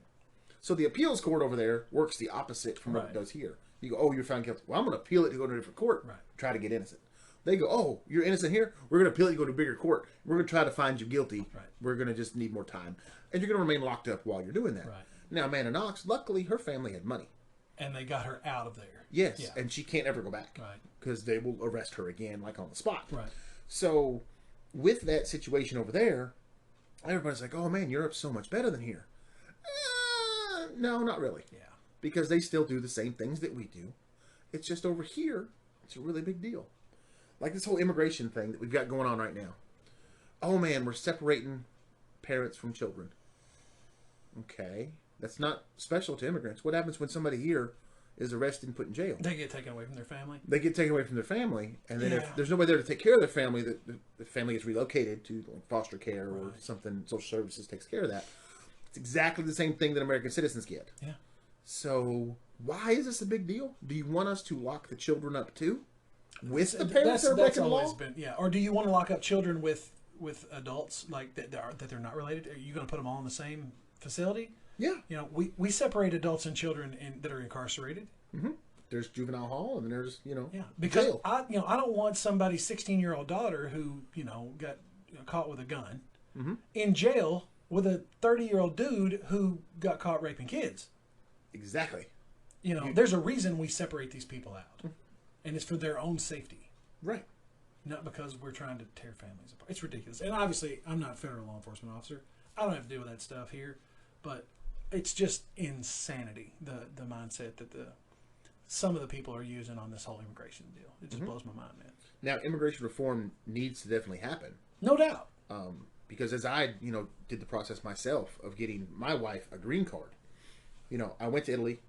So the appeals court over there works the opposite from what it does here. You go, oh, you're found guilty. Well, I'm going to appeal it to go to a different court. Right. Try to get innocent. They go, oh, you're innocent here? We're going to appeal it to go to a bigger court. We're going to try to find you guilty. Right. We're going to just need more time. And you're going to remain locked up while you're doing that. Right. Now, Amanda Knox, luckily, her family had money. And they got her out of there. Yes, Yeah. and she can't ever go back. Right. Because they will arrest her again, like on the spot. Right. So, with that situation over there, everybody's like, oh man, Europe's so much better than here. No, not really. Yeah. Because they still do the same things that we do. It's just over here, it's a really big deal. Like this whole immigration thing that we've got going on right now. Oh man, we're separating parents from children. Okay. That's not special to immigrants. What happens when somebody here is arrested and put in jail. They get taken away from their family. They get taken away from their family, and then Yeah. if there's nobody there to take care of their family, the family gets relocated to foster care or Right. something. Social services takes care of that. It's exactly the same thing that American citizens get. Yeah. So why is this a big deal? Do you want us to lock the children up too, with the parents that are breaking the law? Yeah. Or do you want to lock up children with adults like that they're not related? Are you going to put them all in the same facility? Yeah. You know, we separate adults and children that are incarcerated. Mm-hmm. There's juvenile hall, and then there's Yeah, because jail. I don't want somebody's 16-year-old daughter who got caught with a gun Mm-hmm. in jail with a 30-year-old dude who got caught raping kids. Exactly. There's a reason we separate these people out, and it's for their own safety, Right. not because we're trying to tear families apart. It's ridiculous. And obviously, I'm not a federal law enforcement officer. I don't have to deal with that stuff here, but it's just insanity, the mindset that some of the people are using on this whole immigration deal. It just blows my mind, man. Now, immigration reform needs to definitely happen. No doubt. Because as I, did the process myself of getting my wife a green card, I went to Italy,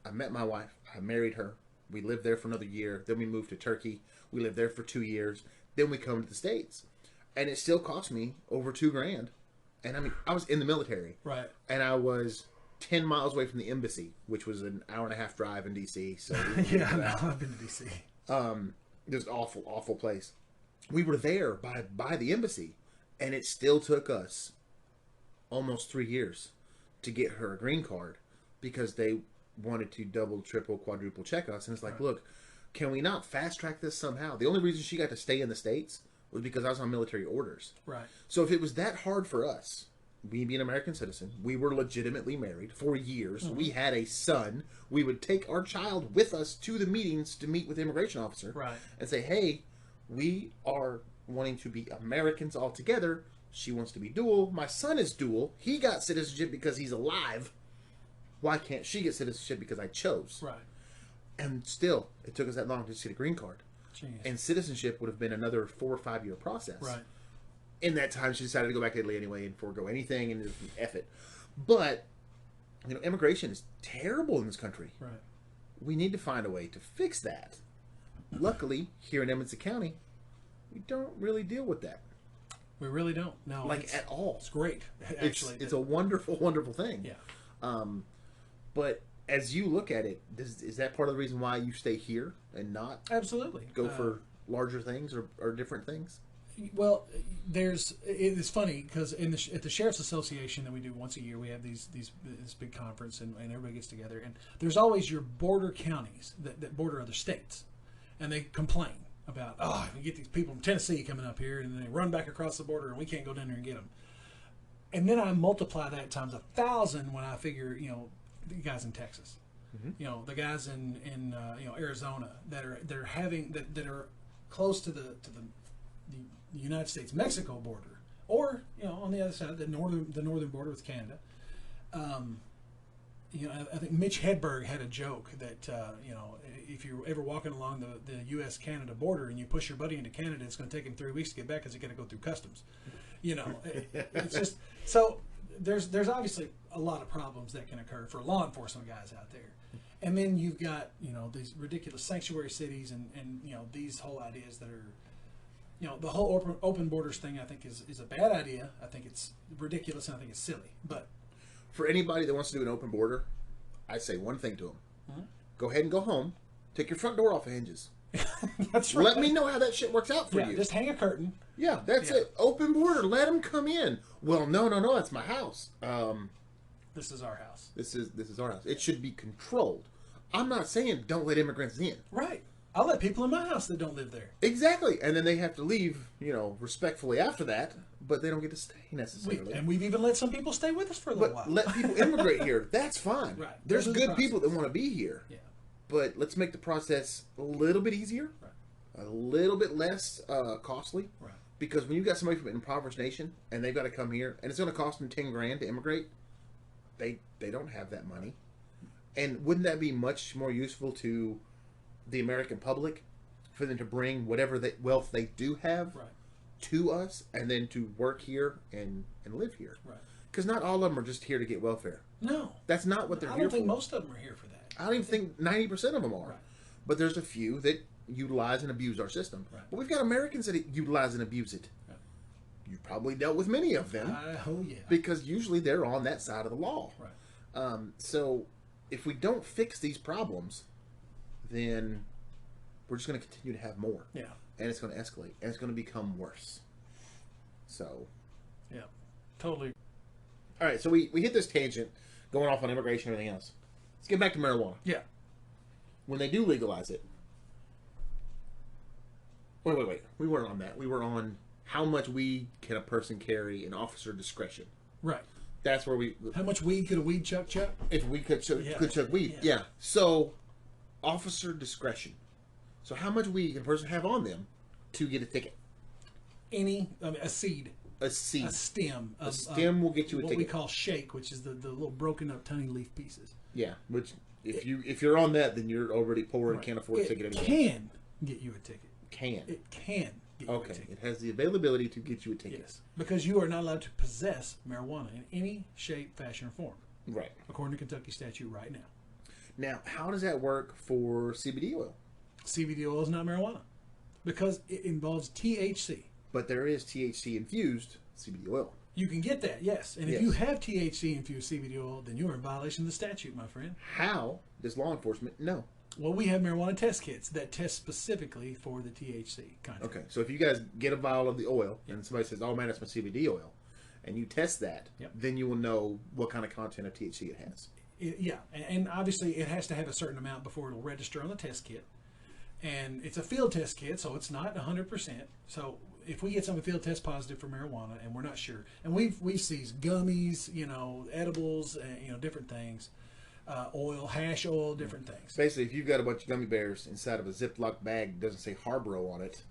I met my wife, I married her, we lived there for another year, then we moved to Turkey, we lived there for 2 years, then we come to the States, and it still cost me over $2,000, and I mean, I was in the military, Right. and I was 10 miles away from the embassy, which was an hour and a half drive in D.C., so Yeah, I know. I've been to D.C. it was an awful, awful place. We were there by the embassy, and it still took us almost 3 years to get her a green card because they wanted to double, triple, quadruple check us. And it's like, Right. look, can we not fast track this somehow? The only reason she got to stay in the States was because I was on military orders. Right. So if it was that hard for us, we being an American citizen, we were legitimately married for years. We had a son. We would take our child with us to the meetings to meet with the immigration officer Right. and say, hey, we are wanting to be Americans all together. She wants to be dual. My son is dual. He got citizenship because he's alive. Why can't she get citizenship because I chose? Right. And still, it took us that long to just get a green card. Jeez. And citizenship would have been another 4 or 5 year process. Right. In that time, she decided to go back to Italy anyway and forego anything and just F it. But, immigration is terrible in this country. Right. We need to find a way to fix that. Luckily, here in Edmonson County, we don't really deal with that. We really don't. No. At all. It's great, actually. It's a wonderful, wonderful thing. Yeah. But as you look at it, is that part of the reason why you stay here and not Absolutely. go for larger things or different things? Well, it's funny because at the Sheriff's Association that we do once a year, we have this big conference and everybody gets together, and there's always your border counties that border other states, and they complain about, we get these people from Tennessee coming up here and they run back across the border and we can't go down there and get them. And then I multiply that times 1,000 when I figure, the guys in Texas, the guys in Arizona that are close to the United States Mexico border, or on the other side, the northern border with Canada. I think Mitch Hedberg had a joke that if you're ever walking along the U.S. Canada border and you push your buddy into Canada, it's going to take him 3 weeks to get back because he's got to go through customs. It's just so there's obviously a lot of problems that can occur for law enforcement guys out there. And then you've got these ridiculous sanctuary cities and these whole ideas that are the whole open borders thing. I think is a bad idea. I think it's ridiculous and I think it's silly. But For anybody that wants to do an open border, I say one thing to them: go ahead and go home. Take your front door off the hinges. That's right. Let me know how that shit works out for you. Just hang a curtain. Yeah, that's it. Open border. Let them come in. Well, no, that's my house. This is our house. This is our house. It should be controlled. I'm not saying don't let immigrants in. Right. I'll let people in my house that don't live there. Exactly. And then they have to leave, respectfully after that, but they don't get to stay necessarily. And we've even let some people stay with us for a little while. Let people immigrate here. That's fine. Right. There's That's the good people that want to be here. Yeah. But let's make the process a little bit easier, a little bit less costly. Right. Because when you've got somebody from an impoverished nation and they've got to come here and it's going to cost them $10,000 to immigrate, they don't have that money. And wouldn't that be much more useful to the American public for them to bring whatever wealth they do have to us and then to work here and live here? Right. Because not all of them are just here to get welfare. No. That's not what they're here for. I don't think most of them are here for that. I don't even think 90% of them are. Right. But there's a few that utilize and abuse our system. Right. But we've got Americans that utilize and abuse it. Right. You've probably dealt with many of them. Oh, yeah. Because usually they're on that side of the law. Right. So if we don't fix these problems, then we're just going to continue to have more. Yeah. And it's going to escalate. And it's going to become worse. So. Yeah. Totally. All right. So we hit this tangent going off on immigration and everything else. Let's get back to marijuana. Yeah. When they do legalize it. Wait. We weren't on that. We were on how much weed can a person carry in officer discretion. Right. That's where we. How much weed could a weed chuck? If we could chuck weed. Yeah. Yeah. So, officer discretion. So how much weed can a person have on them to get a ticket? A seed. A seed. A stem. A stem will get you a what ticket. We call shake, which is the little broken up tiny leaf pieces. Yeah. Which if you're on that, then you're already poor and can't afford a ticket anymore. It can get you a ticket. It can get you a ticket. It has the availability to get you a ticket. Yes. Because you are not allowed to possess marijuana in any shape, fashion, or form. Right. According to Kentucky statute right now. Now, how does that work for CBD oil? CBD oil is not marijuana because it involves THC. But there is THC infused CBD oil. You can get that, yes. And if you have THC infused CBD oil, then you're in violation of the statute, my friend. How does law enforcement know? Well, we have marijuana test kits that test specifically for the THC content. Okay, so if you guys get a vial of the oil and somebody says, "Oh man, that's my CBD oil," and you test that, then you will know what kind of content of THC it has. And obviously it has to have a certain amount before it'll register on the test kit. And it's a field test kit, so it's not 100%. So if we get somebody field test positive for marijuana and we're not sure, and we've seized gummies, edibles, different things, oil, hash oil, different things. Basically, if you've got a bunch of gummy bears inside of a Ziploc bag that doesn't say Harborough on it,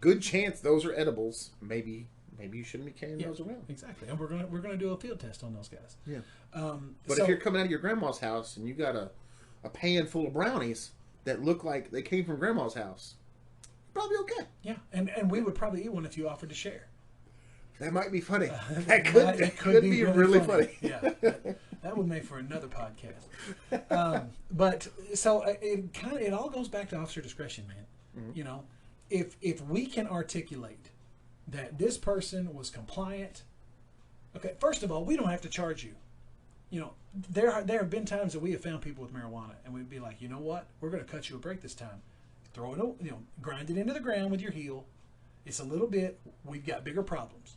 good chance those are edibles. Maybe you shouldn't be carrying those around. Exactly, and we're gonna do a field test on those guys. Yeah. But if you're coming out of your grandma's house and you got a pan full of brownies that look like they came from grandma's house, probably okay. Yeah, and we would probably eat one if you offered to share. That might be funny. That could be really funny. Yeah, that would make for another podcast. But so it all goes back to officer discretion, man. Mm-hmm. If we can articulate that this person was compliant, okay. First of all, we don't have to charge you. There have been times that we have found people with marijuana, and we'd be like, you know what? We're going to cut you a break this time. Throw it, grind it into the ground with your heel. It's a little bit. We've got bigger problems.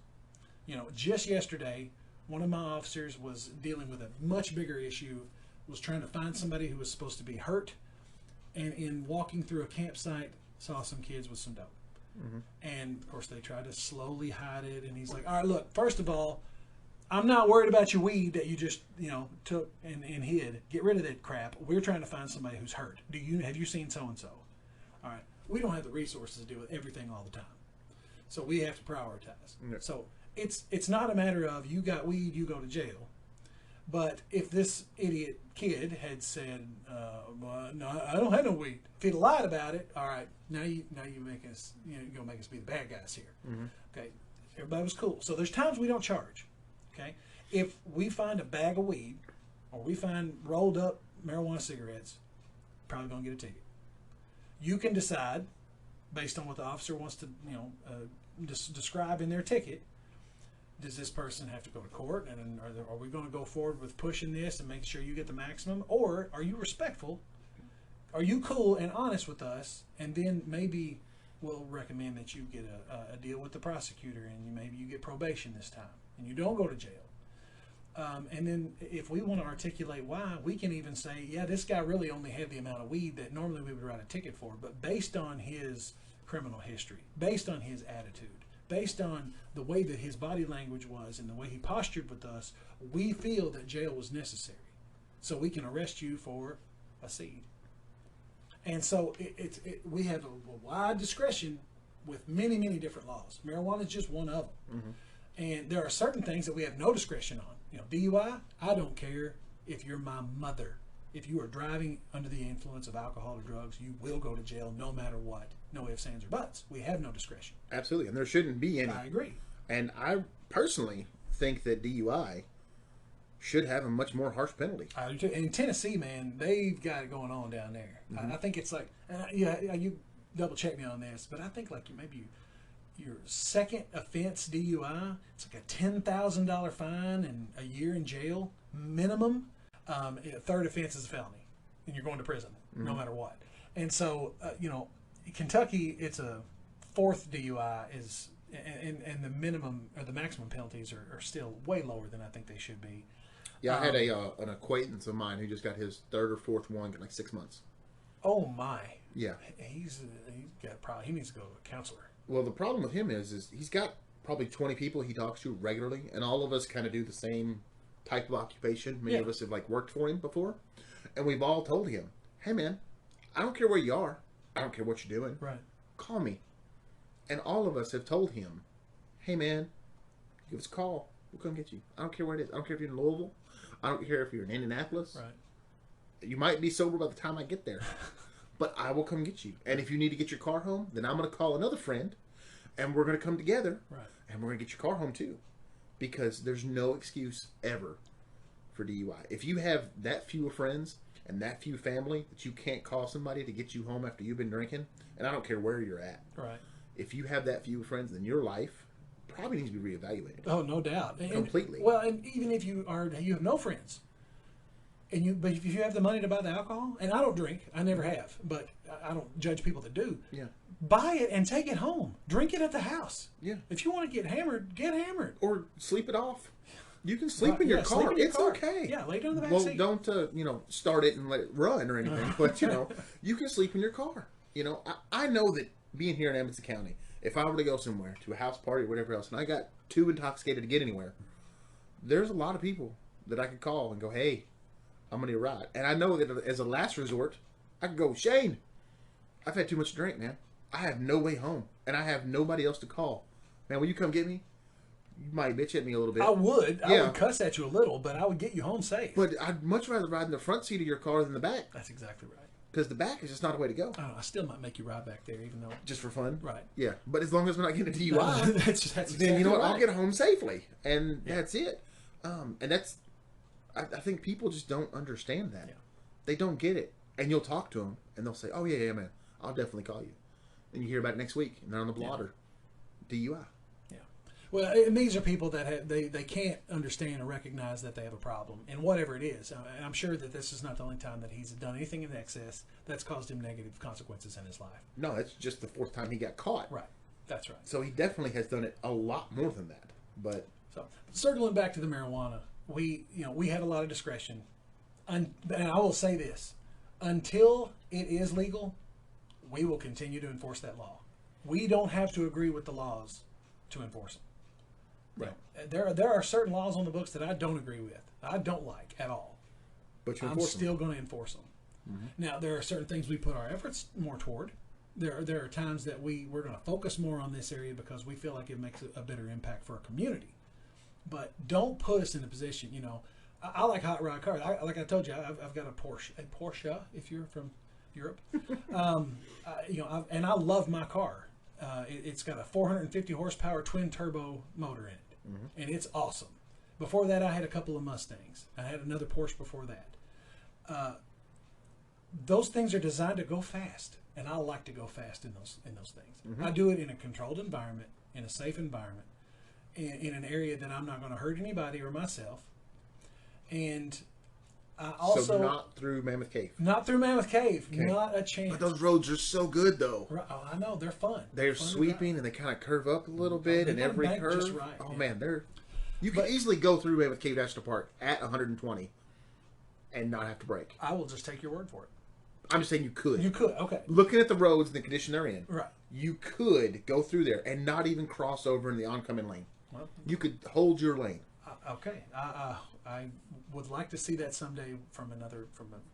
Just yesterday, one of my officers was dealing with a much bigger issue. Was trying to find somebody who was supposed to be hurt, and in walking through a campsite, saw some kids with some dope. Mm-hmm. And of course, they tried to slowly hide it. And he's like, "All right, look. First of all, I'm not worried about your weed that you just, took and hid. Get rid of that crap. We're trying to find somebody who's hurt. Have you seen so and so? All right. We don't have the resources to deal with everything all the time, so we have to prioritize. Yeah. So it's not a matter of you got weed, you go to jail. But if this idiot kid had said, "No, I don't have no weed," if he'd lied about it, all right. Now you make us, you're gonna make us be the bad guys here. Mm-hmm. Okay. Everybody was cool. So there's times we don't charge. Okay, if we find a bag of weed or we find rolled up marijuana cigarettes, probably gonna get a ticket. You can decide based on what the officer wants to, describe in their ticket. Does this person have to go to court, and are we going to go forward with pushing this and make sure you get the maximum, or are you respectful? Are you cool and honest with us, and then maybe we'll recommend that you get a deal with the prosecutor, and maybe you get probation this time. And you don't go to jail. And then if we want to articulate why, we can even say, yeah, this guy really only had the amount of weed that normally we would write a ticket for. But based on his criminal history, based on his attitude, based on the way that his body language was and the way he postured with us, we feel that jail was necessary. So we can arrest you for a seed. And so we have a wide discretion with many, many different laws. Marijuana is just one of them. Mm-hmm. And there are certain things that we have no discretion on. DUI, I don't care if you're my mother. If you are driving under the influence of alcohol or drugs, you will go to jail no matter what. No ifs, ands, or buts. We have no discretion. Absolutely. And there shouldn't be any. I agree. And I personally think that DUI should have a much more harsh penalty. I do too. In Tennessee, man, they've got it going on down there. I think it's like, you double check me on this, but I think like your second offense DUI, it's like a $10,000 fine and a year in jail minimum. Third offense is a felony, and you're going to prison no matter what. And so, Kentucky, it's a fourth DUI is, and the minimum or the maximum penalties are still way lower than I think they should be. Yeah, I had an acquaintance of mine who just got his third or fourth one in like 6 months. Oh my! Yeah, he's got a problem. He needs to go to a counselor. Well, the problem with him is he's got probably 20 people he talks to regularly, and all of us kind of do the same type of occupation. Many of us have like worked for him before, and we've all told him, "Hey, man, I don't care where you are. I don't care what you're doing. Right? Call me." And all of us have told him, "Hey, man, give us a call. We'll come get you. I don't care where it is. I don't care if you're in Louisville. I don't care if you're in Indianapolis. Right? You might be sober by the time I get there, but I will come get you. And if you need to get your car home, then I'm going to call another friend, and we're going to come together, Right? and we're going to get your car home too, because there's no excuse ever for DUI. If you have that few friends and that few family that you can't call somebody to get you home after you've been drinking, and I don't care where you're at, Right? if you have that few friends, then your life probably needs to be reevaluated. Oh, no doubt. Completely. Well, and even if you have no friends, but if you have the money to buy the alcohol, and I don't drink, I never have, but I don't judge people that do. Yeah. Buy it and take it home. Drink it at the house. Yeah. If you want to get hammered, get hammered. Or sleep it off. You can sleep in your car. Sleep in your It's car. okay. Yeah, lay down in the back Well, seat. don't start it and let it run or anything. But you can sleep in your car. I know that being here in Edmonson County, if I were to go somewhere to a house party or whatever else, and I got too intoxicated to get anywhere, there's a lot of people that I could call and go, "Hey, I'm gonna need a ride." And I know that as a last resort, I could go, "Shane, I've had too much to drink, man. I have no way home, and I have nobody else to call. Man, will you come get me?" You might bitch at me a little bit. I would Yeah. cuss at you a little, but I would get you home safe. But I'd much rather ride in the front seat of your car than the back, That's exactly right. because the back is just not a way to go. I don't know, I still might make you ride back there, even though. Just for fun. Right. Yeah, but as long as we're not getting a DUI, that's exactly then you know what? right. I'll get home safely, and that's it. And that's, I think people just don't understand that. Yeah. They don't get it, and you'll talk to them, and they'll say, "Oh yeah, man, I'll definitely call you," and you hear about it next week, and they're on the blotter, DUI. Yeah. Well, and these are people that they can't understand or recognize that they have a problem, and whatever it is. And I'm sure that this is not the only time that he's done anything in excess that's caused him negative consequences in his life. No, it's just the fourth time he got caught. Right. That's right. So he definitely has done it a lot more than that. But So circling back to the marijuana, we had a lot of discretion, and I will say this: until it is legal, we will continue to enforce that law. We don't have to agree with the laws to enforce them. right, There are certain laws on the books that I don't agree with. I don't like at all. but you I'm enforce them. still going to enforce them. Now, there are certain things we put our efforts more toward. There are times that we're going to focus more on this area because we feel like it makes a better impact for our community. But don't put us in a position, I like hot rod cars. Like I told you, I've got a Porsche, if you're from Europe. And I love my car. It's got a 450 horsepower twin turbo motor in it, and it's awesome. Before that, I had a couple of Mustangs. I had another Porsche before that. Those things are designed to go fast, and I like to go fast in those things. I do it in a controlled environment, in a safe environment, in an area that I'm not going to hurt anybody or myself. And I also So not through Mammoth Cave. not through Mammoth Cave, Okay. not a chance. But those roads are so good, though. Oh, I know they're fun. They're Fun to sweeping and they kind of curve up a little bit, they and put every them back curve. just right, Oh yeah. man, you can easily go through Mammoth Cave National Park at 120 and not have to brake. I will just take your word for it. I'm just saying you could. You could, okay, Looking at the roads and the condition they're in, right. you could go through there and not even cross over in the oncoming lane. Well, You could hold your lane. okay. I would like to see that someday from an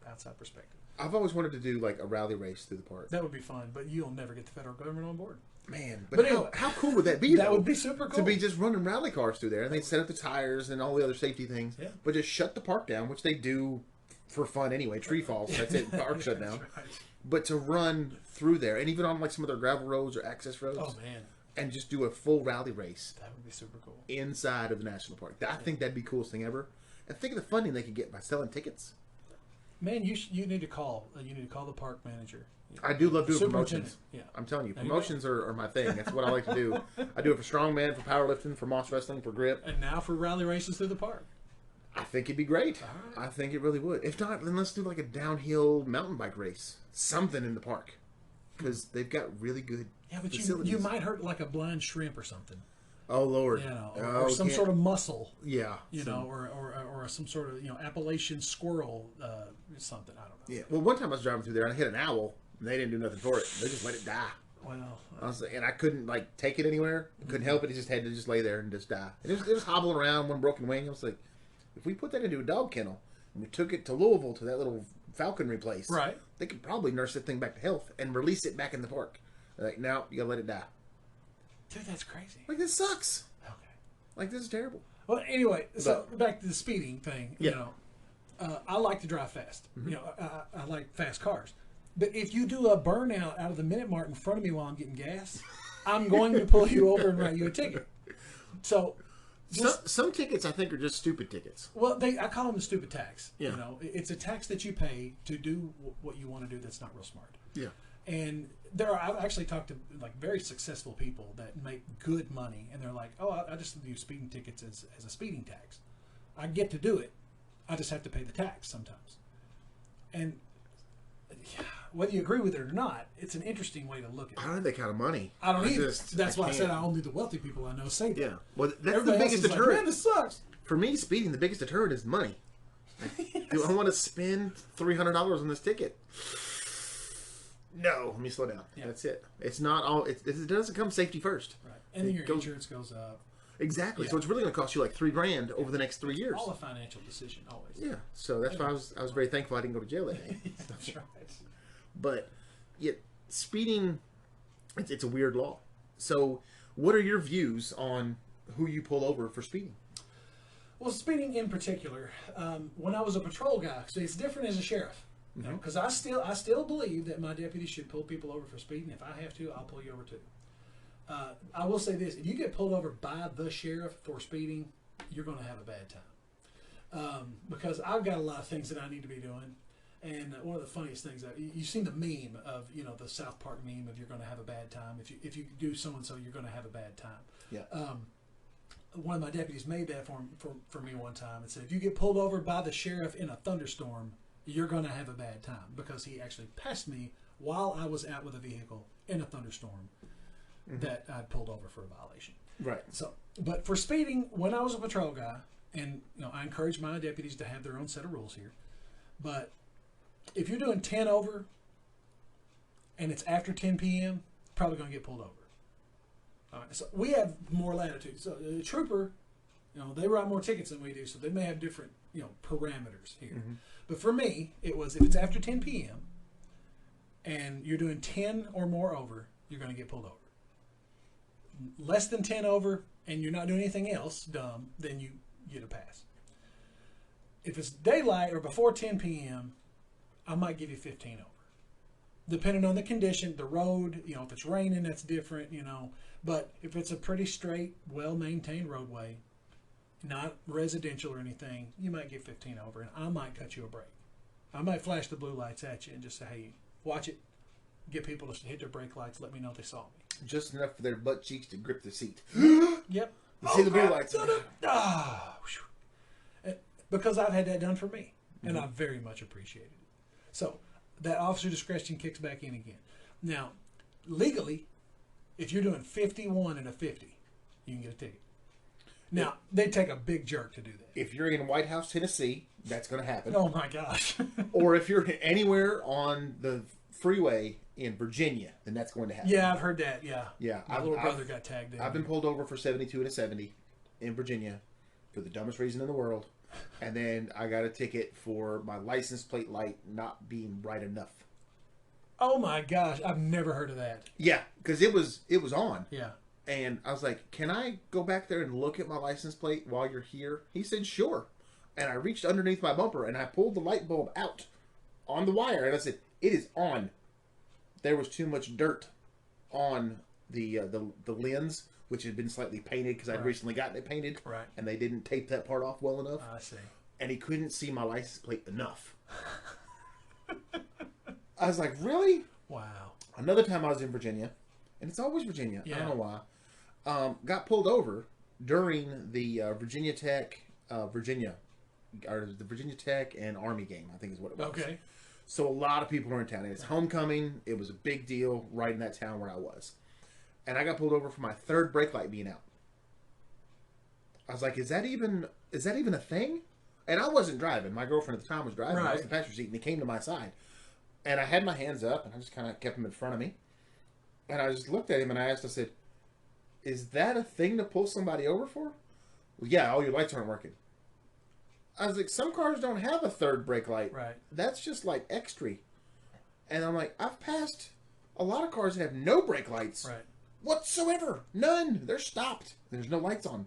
outside perspective. I've always wanted to do like a rally race through the park. That would be fun, but you'll never get the federal government on board. Man, But how, anyway, how cool would that be? That though? would be super cool. To be just running rally cars through there, and they set up the tires and all the other safety things. Yeah. But just shut the park down, which they do for fun anyway. Tree falls, that's it. Park shut down. That's right. But to run through there, and even on like some of their gravel roads or access roads, Oh man, and just do a full rally race that would be super cool. inside of the national park. I think that'd be the coolest thing ever. And think of the funding they could get by selling tickets. Man, you need to call. You need to call the park manager. I do love doing Superintendent. promotions. Yeah. I'm telling you, There you promotions are my thing. That's what I like to do. I do it for strongman, for powerlifting, for moss wrestling, for grip. And now for rally races through the park. I think it'd be great. Right. I think it really would. If not, then let's do like a downhill mountain bike race. Something in the park. Because they've got really good facilities. You might hurt like a blind shrimp or something. Oh, Lord. You know, or some sort of muscle. Yeah. You know, or some sort of, Appalachian squirrel, something. I don't know. Yeah. Well, one time I was driving through there and I hit an owl and they didn't do nothing for it. They just let it die. Well, And I couldn't like take it anywhere. Couldn't help it. It just had to just lay there and just die. And it was hobbling around, one broken wing. I was like, if we put that into a dog kennel and we took it to Louisville to that little falconry place, right? They could probably nurse that thing back to health and release it back in the park. They're like, no, you gotta let it die. Dude, that's crazy. Like, this sucks. Okay. Like, this is terrible. Well, anyway, so back to the speeding thing. Yeah. I like to drive fast. Mm-hmm. I like fast cars. But if you do a burnout out of the minute mark in front of me while I'm getting gas, I'm going to pull you over and write you a ticket. So, some tickets I think are just stupid tickets. Well, I call them the stupid tax. Yeah. It's a tax that you pay to do what you want to do. That's not real smart. Yeah. And I've actually talked to like very successful people that make good money, and they're like, "Oh, I just view speeding tickets as a speeding tax. I get to do it. I just have to pay the tax sometimes." And whether you agree with it or not, it's an interesting way to look at it. I don't have that kind of money. I don't either. That's why I said only the wealthy people I know say that. Yeah. Well, that's Everybody the biggest else is deterrent. like, man, this sucks. For me, speeding, the biggest deterrent is money. Do I want to spend $300 on this ticket? No. Let me slow down. Yeah. That's it. It's not all. It doesn't come safety first. Right. And then your insurance goes up. Exactly. Yeah. So it's really going to cost you like $3,000 over the next 3 years. All a financial decision, always. Yeah. So that's why I was very thankful I didn't go to jail that day. That's right. But speeding, it's a weird law. So what are your views on who you pull over for speeding? Well, speeding in particular, when I was a patrol guy, so it's different as a sheriff. Because I still believe that my deputies should pull people over for speeding. If I have to, I'll pull you over too. I will say this: if you get pulled over by the sheriff for speeding, you're going to have a bad time. Because I've got a lot of things that I need to be doing, and one of the funniest things that you've seen the meme of the South Park meme of you're going to have a bad time if you do so and so, you're going to have a bad time. Yeah. One of my deputies made that for me one time and said, if you get pulled over by the sheriff in a thunderstorm, you're going to have a bad time, because he actually passed me while I was out with a vehicle in a thunderstorm that I'd pulled over for a violation. Right. So, but for speeding, when I was a patrol guy, and I encourage my deputies to have their own set of rules here, but if you're doing 10 over and it's after 10 p.m., probably going to get pulled over. All right. So we have more latitude. So the trooper, they write more tickets than we do, so they may have different, parameters here. Mm-hmm. But for me, it was if it's after 10 p.m. and you're doing 10 or more over, you're going to get pulled over. Less than 10 over and you're not doing anything else dumb, then you get a pass. If it's daylight or before 10 p.m., I might give you 15 over. Depending on the condition, the road, if it's raining, that's different, But if it's a pretty straight, well-maintained roadway, not residential or anything, you might get 15 over, and I might cut you a break. I might flash the blue lights at you and just say, hey, watch it. Get people to hit their brake lights. Let me know they saw me. Just enough for their butt cheeks to grip the seat. Yep. See the blue lights. Because I've had that done for me, and I very much appreciated it. So that officer discretion kicks back in again. Now, legally, if you're doing 51 and a 50, you can get a ticket. Now, they take a big jerk to do that. If you're in White House, Tennessee, that's going to happen. Oh, my gosh. Or if you're anywhere on the freeway in Virginia, then that's going to happen. Yeah, I've heard that, yeah. Yeah. My little brother got tagged in. I've been pulled over for 72 and a 70 in Virginia for the dumbest reason in the world. And then I got a ticket for my license plate light not being bright enough. Oh, my gosh. I've never heard of that. Yeah, because it was on. Yeah. And I was like, can I go back there and look at my license plate while you're here? He said, sure. And I reached underneath my bumper and I pulled the light bulb out on the wire. And I said, it is on. There was too much dirt on the lens, which had been slightly painted because I'd recently gotten it painted. Right. And they didn't tape that part off well enough. I see. and he couldn't see my license plate enough. I was like, really? Wow. Another time I was in Virginia, and it's always Virginia. Yeah. I don't know why. Got pulled over during the Virginia Tech and Army game, I think is what it was. Okay. So a lot of people are in town. It's homecoming. It was a big deal right in that town where I was. And I got pulled over for my third brake light being out. I was like, is that even a thing? And I wasn't driving. My girlfriend at the time was driving. Right. I was in the passenger seat, and he came to my side. And I had my hands up, and I just kind of kept them in front of me. And I just looked at him, and I said, is that a thing to pull somebody over for? Well, yeah, all your lights aren't working. I was like, some cars don't have a third brake light. Right. That's just like extra. And I'm like, I've passed a lot of cars that have no brake lights. Right. Whatsoever. None. They're stopped. There's no lights on.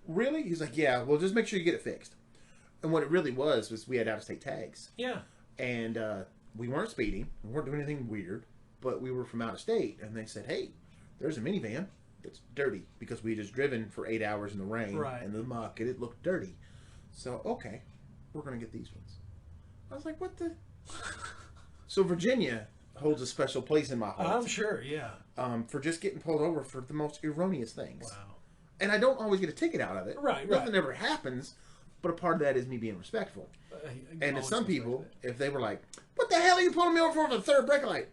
Really? He's like, yeah, well, just make sure you get it fixed. And what it really was we had out-of-state tags. Yeah. And we weren't speeding. We weren't doing anything weird. But we were from out of state. And they said, hey, there's a minivan that's dirty. Because we had just driven for 8 hours in the rain. Right. And the muck. And it looked dirty. So, okay. We're going to get these ones. I was like, what the... So Virginia holds a special place in my heart. I'm sure, yeah. For just getting pulled over for the most erroneous things. Wow. And I don't always get a ticket out of it. Right, Nothing ever happens. But a part of that is me being respectful. And to some people, if they were like, what the hell are you pulling me over for the third brake light?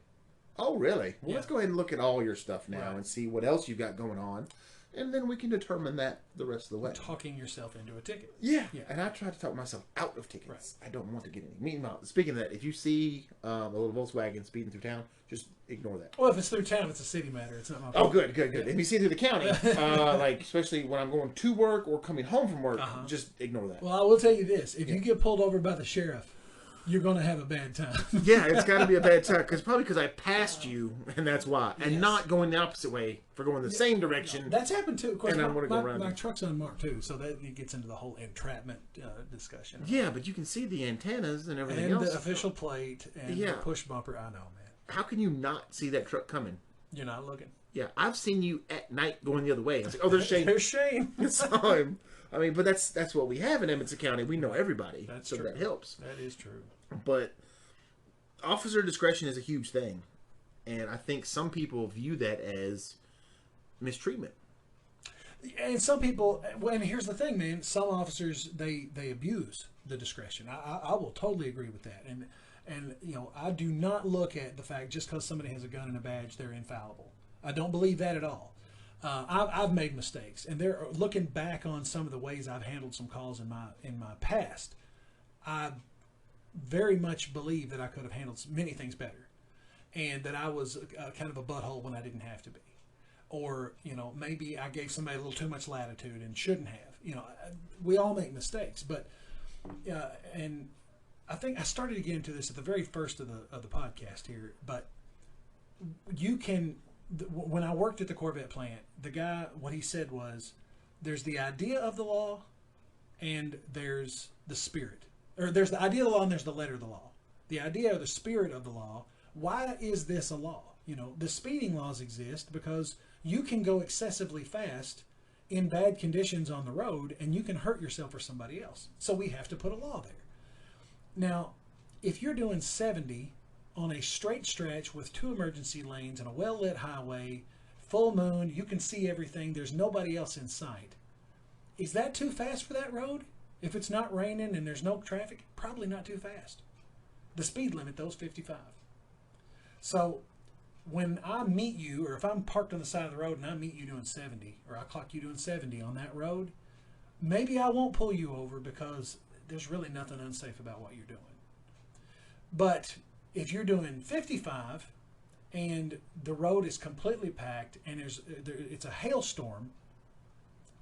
Oh, really? Well, let's go ahead and look at all your stuff now and see what else you've got going on. And then we can determine that the rest of the way. Talking yourself into a ticket. Yeah. And I try to talk myself out of tickets. Right. I don't want to get any. Meanwhile, speaking of that, if you see a little Volkswagen speeding through town, just ignore that. Well, if it's through town, it's a city matter. It's not my fault. Oh, good. If you see it through the county, like especially when I'm going to work or coming home from work, just ignore that. Well, I will tell you this. If you get pulled over by the sheriff, you're going to have a bad time. Yeah, it's got to be a bad time. Probably because I passed you, and that's why. And not going the opposite way for going the same direction. No, that's happened too. Of course, and I'm going to go around. My truck's unmarked too, so that gets into the whole entrapment discussion. Yeah, but you can see the antennas and everything and else. And the official plate and the push bumper. I know, man. How can you not see that truck coming? You're not looking. Yeah, I've seen you at night going the other way. I was like, oh, there's Shane. There's Shane. I saw him. I mean, but that's what we have in Edmonson County. We know everybody. That's so true. That helps. That is true. But officer discretion is a huge thing. And I think some people view that as mistreatment. And some people, and here's the thing, man, some officers, they abuse the discretion. I will totally agree with that. And you know, I do not look at the fact just because somebody has a gun and a badge, they're infallible. I don't believe that at all. I've made mistakes, and they're looking back on some of the ways I've handled some calls in my past. I very much believe that I could have handled many things better, and that I was kind of a butthole when I didn't have to be, or you know, maybe I gave somebody a little too much latitude and shouldn't have. You know, we all make mistakes, but and I think I started to get into this at the very first of the podcast here, but you can. When I worked at the Corvette plant, the guy, what he said was, there's the idea of the law and there's the spirit. Or there's the idea of the law and there's the letter of the law. The idea or the spirit of the law, why is this a law? You know, the speeding laws exist because you can go excessively fast in bad conditions on the road and you can hurt yourself or somebody else. So we have to put a law there. Now, if you're doing 70 on a straight stretch with 2 emergency lanes and a well-lit highway, full moon, you can see everything, there's nobody else in sight. Is that too fast for that road? If it's not raining and there's no traffic, probably not too fast. The speed limit, though, is 55. So when I meet you, or if I'm parked on the side of the road and I meet you doing 70, or I clock you doing 70 on that road, maybe I won't pull you over because there's really nothing unsafe about what you're doing. But if you're doing 55 and the road is completely packed and it's a hailstorm,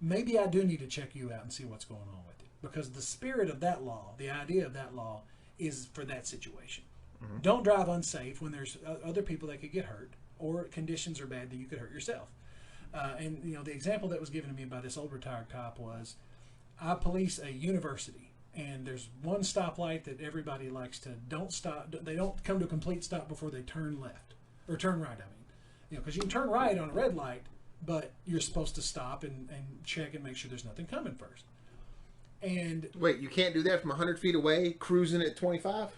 maybe I do need to check you out and see what's going on with it. Because the spirit of that law, the idea of that law, is for that situation. Mm-hmm. Don't drive unsafe when there's other people that could get hurt or conditions are bad that you could hurt yourself. And you know, the example that was given to me by this old retired cop was, I police a university. And there's one stoplight that everybody likes to don't stop. They don't come to a complete stop before they turn left or turn right. I mean, you know, because you can turn right on a red light, but you're supposed to stop and check and make sure there's nothing coming first. And wait, you can't do that from 100 feet away, cruising at 25?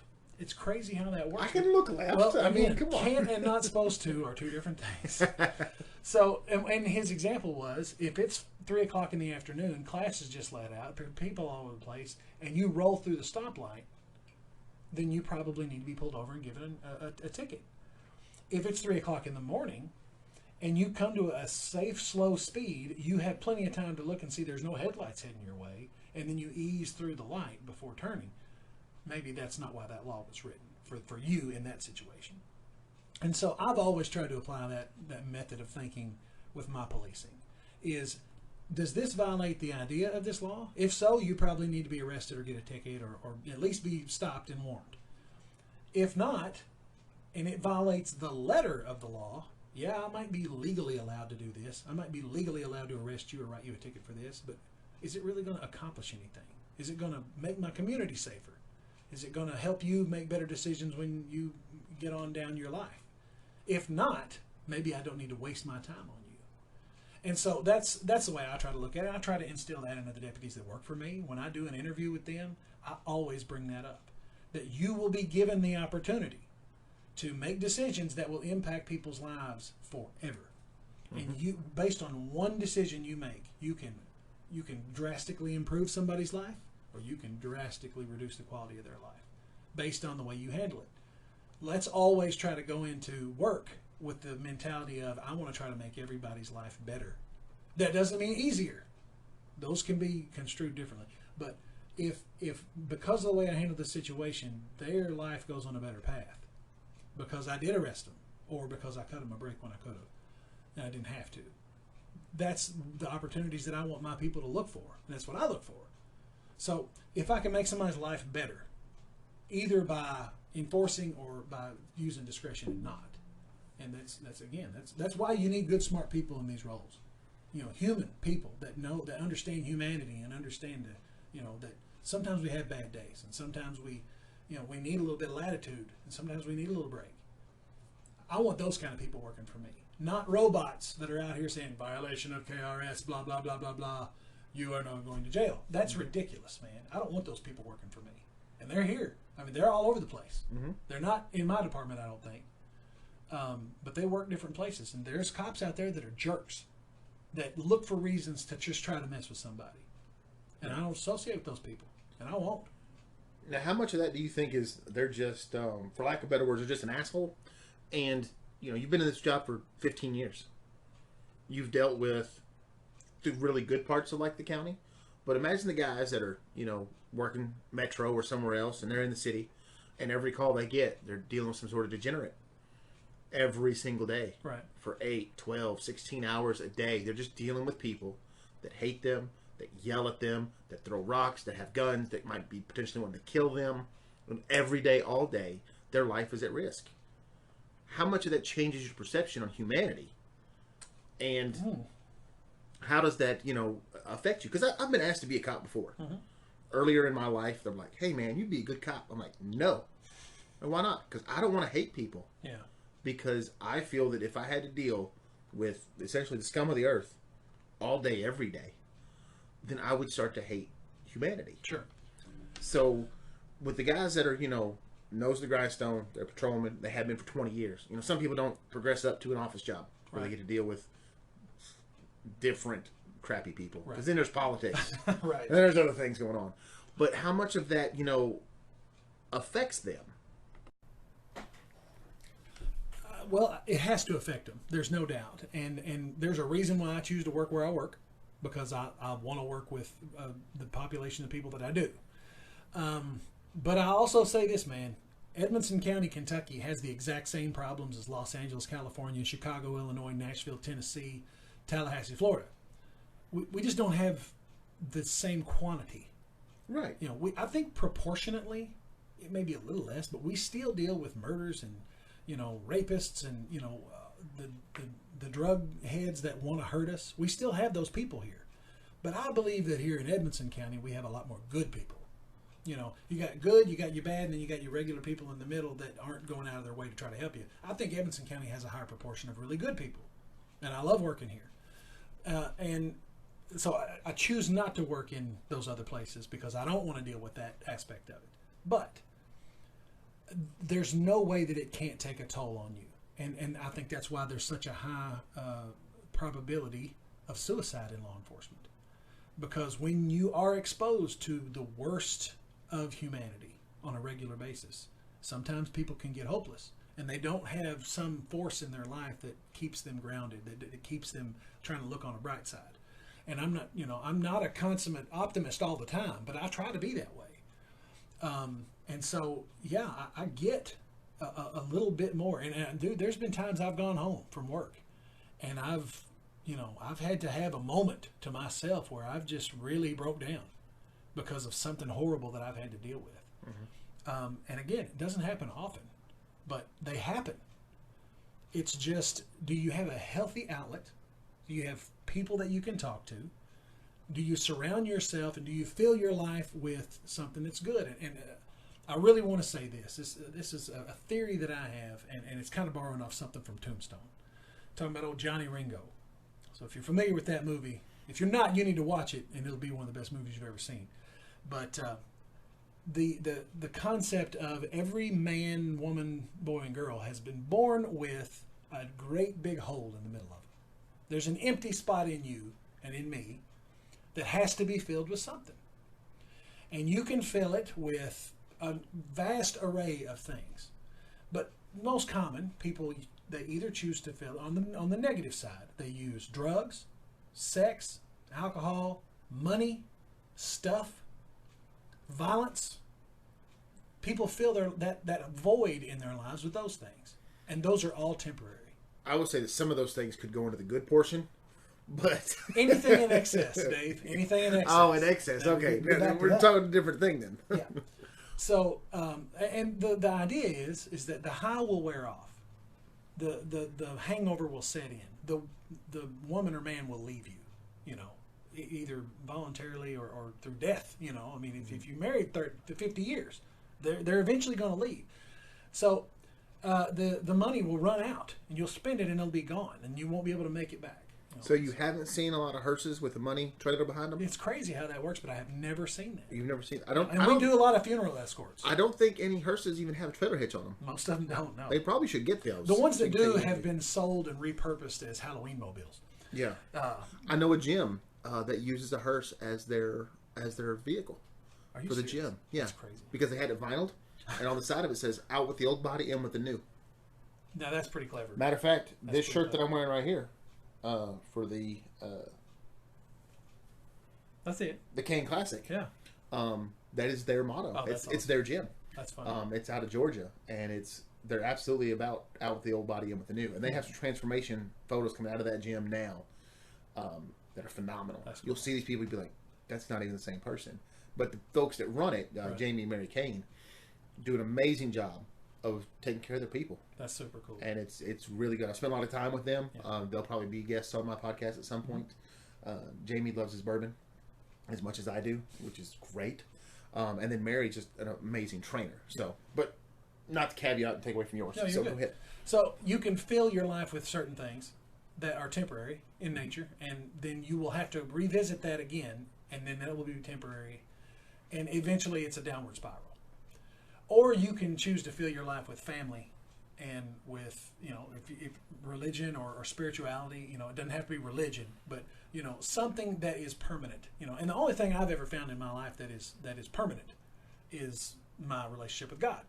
it's crazy how that works. I can look left. Well, I mean, again, come on. can't and not supposed to are two different things. So, and his example was, if it's 3 o'clock in the afternoon, class is just let out, people all over the place, and you roll through the stoplight, then you probably need to be pulled over and given a ticket. If it's 3 o'clock in the morning, and you come to a safe, slow speed, you have plenty of time to look and see there's no headlights heading your way, and then you ease through the light before turning. Maybe that's not why that law was written, for you in that situation. And so I've always tried to apply that method of thinking with my policing. Does this violate the idea of this law? If so, you probably need to be arrested or get a ticket or at least be stopped and warned. If not, and it violates the letter of the law, yeah, I might be legally allowed to do this. I might be legally allowed to arrest you or write you a ticket for this, but is it really going to accomplish anything? Is it going to make my community safer? Is it going to help you make better decisions when you get on down your life? If not, maybe I don't need to waste my time on you. And so that's the way I try to look at it. I try to instill that into the deputies that work for me. When I do an interview with them, I always bring that up, that you will be given the opportunity to make decisions that will impact people's lives forever. Mm-hmm. And you, based on one decision you make, you can drastically improve somebody's life, or you can drastically reduce the quality of their life based on the way you handle it. Let's always try to go into work with the mentality of, I want to try to make everybody's life better. That doesn't mean easier. Those can be construed differently. But if because of the way I handle the situation, their life goes on a better path, because I did arrest them, or because I cut them a break when I could have, and I didn't have to. That's the opportunities that I want my people to look for. And that's what I look for. So if I can make somebody's life better, either by enforcing or by using discretion and not, and that's why you need good, smart people in these roles. Human people that understand humanity and understand that sometimes we have bad days, and sometimes we need a little bit of latitude, and sometimes we need a little break. I want those kind of people working for me, not robots that are out here saying violation of KRS, blah blah blah blah blah. You are not going to jail. That's ridiculous, man. I don't want those people working for me. And they're here. I mean, they're all over the place. Mm-hmm. They're not in my department, I don't think. But they work different places. And there's cops out there that are jerks, that look for reasons to just try to mess with somebody. And I don't associate with those people. And I won't. Now, how much of that do you think is they're just, for lack of better words, they're just an asshole? And, you've been in this job for 15 years. You've dealt with the really good parts of the county, but imagine the guys that are working Metro or somewhere else, and they're in the city, and every call they get, they're dealing with some sort of degenerate every single day, right, for 8, 12, 16 hours a day. They're just dealing with people that hate them, that yell at them, that throw rocks, that have guns, that might be potentially wanting to kill them, and every day, all day, their life is at risk. How much of that changes your perception on humanity? And how does that, affect you? Because I've been asked to be a cop before. Mm-hmm. Earlier in my life, they're like, hey, man, you'd be a good cop. I'm like, no. And why not? Because I don't want to hate people. Yeah. Because I feel that if I had to deal with essentially the scum of the earth all day, every day, then I would start to hate humanity. Sure. So with the guys that are, nose to the grindstone, they're patrolmen, they have been for 20 years. Some people don't progress up to an office job where they get to deal with different crappy people, because then there's politics. Right. And then there's other things going on. But how much of that affects them? Well, it has to affect them. There's no doubt, and there's a reason why I choose to work where I work, because I want to work with the population of people that I do. But I also say this, man. Edmonson County, Kentucky has the exact same problems as Los Angeles, California, Chicago, Illinois, Nashville, Tennessee, Tallahassee, Florida. We just don't have the same quantity. Right. I think proportionately, it may be a little less, but we still deal with murders and, rapists and, the drug heads that want to hurt us. We still have those people here. But I believe that here in Edmonson County, we have a lot more good people. You got good, you got your bad, and then you got your regular people in the middle that aren't going out of their way to try to help you. I think Edmonson County has a higher proportion of really good people, and I love working here. And so I choose not to work in those other places because I don't want to deal with that aspect of it. But there's no way that it can't take a toll on you. And I think that's why there's such a high probability of suicide in law enforcement. Because when you are exposed to the worst of humanity on a regular basis, sometimes people can get hopeless. And they don't have some force in their life that keeps them grounded, that keeps them trying to look on a bright side. And I'm not a consummate optimist all the time, but I try to be that way. And so, yeah, I get a little bit more. And dude, there's been times I've gone home from work and I've had to have a moment to myself where I've just really broke down because of something horrible that I've had to deal with. Mm-hmm. And again, it doesn't happen often, but they happen. It's just, do you have a healthy outlet? Do you have people that you can talk to? Do you surround yourself and do you fill your life with something that's good? And I really want to say this. This is a theory that I have, and it's kind of borrowing off something from Tombstone. Talking about old Johnny Ringo. So if you're familiar with that movie, if you're not, you need to watch it, and it'll be one of the best movies you've ever seen. But the concept of every man, woman, boy, and girl has been born with a great big hole in the middle of it. There's an empty spot in you and in me that has to be filled with something. And you can fill it with a vast array of things. But most common, people, they either choose to fill on the negative side. They use drugs, sex, alcohol, money, stuff, violence. People fill that void in their lives with those things. And those are all temporary. I would say that some of those things could go into the good portion, but anything in excess, Dave. Anything in excess. Oh, in excess. Okay, we're talking a different thing then. Yeah. So, and the idea is that the high will wear off, the hangover will set in, the woman or man will leave you, either voluntarily or through death. I mean, if you married 50 years, they're eventually going to leave. So. The money will run out, and you'll spend it, and it'll be gone, and you won't be able to make it back. So you haven't seen a lot of hearses with the money trailer behind them? It's crazy how that works, but I have never seen that. You've never seen it? We do a lot of funeral escorts. I don't think any hearses even have a trailer hitch on them. Most of them don't, no. They probably should get those. The ones that do have been sold and repurposed as Halloween mobiles. Yeah. I know a gym that uses a hearse as their vehicle for the gym. Yeah. That's crazy. Because they had it vinyled. And on the side of it says, out with the old body, in with the new. Now, that's pretty clever. Matter of fact, this shirt that I'm wearing right here, for the... that's it. The Kane Classic. Yeah. That is their motto. Oh, it's their gym. That's funny. It's out of Georgia, and they're absolutely about out with the old body, in with the new. And they have some transformation photos coming out of that gym now that are phenomenal. That's cool. You'll see these people, you'll be like, that's not even the same person. But the folks that run it, right. Jamie and Mary Kane, do an amazing job of taking care of their people. That's super cool. And it's really good. I spend a lot of time with them. Yeah. They'll probably be guests on my podcast at some point. Jamie loves his bourbon as much as I do, which is great. And then Mary's just an amazing trainer. So, but not to caveat and take away from yours. No, so good. Go ahead. So you can fill your life with certain things that are temporary in nature, and then you will have to revisit that again, and then that will be temporary, and eventually it's a downward spiral. Or you can choose to fill your life with family and with, if religion or spirituality, it doesn't have to be religion, but, something that is permanent, and the only thing I've ever found in my life that is permanent is my relationship with God.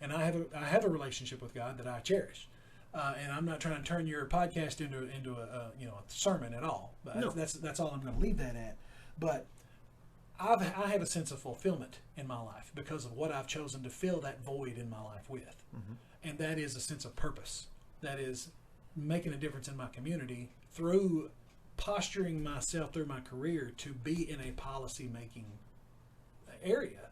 And I have a relationship with God that I cherish. And I'm not trying to turn your podcast into a sermon at all. But no. That's all I'm going to leave that at. But I have a sense of fulfillment in my life because of what I've chosen to fill that void in my life with. Mm-hmm. And that is a sense of purpose. That is making a difference in my community through posturing myself through my career to be in a policy-making area.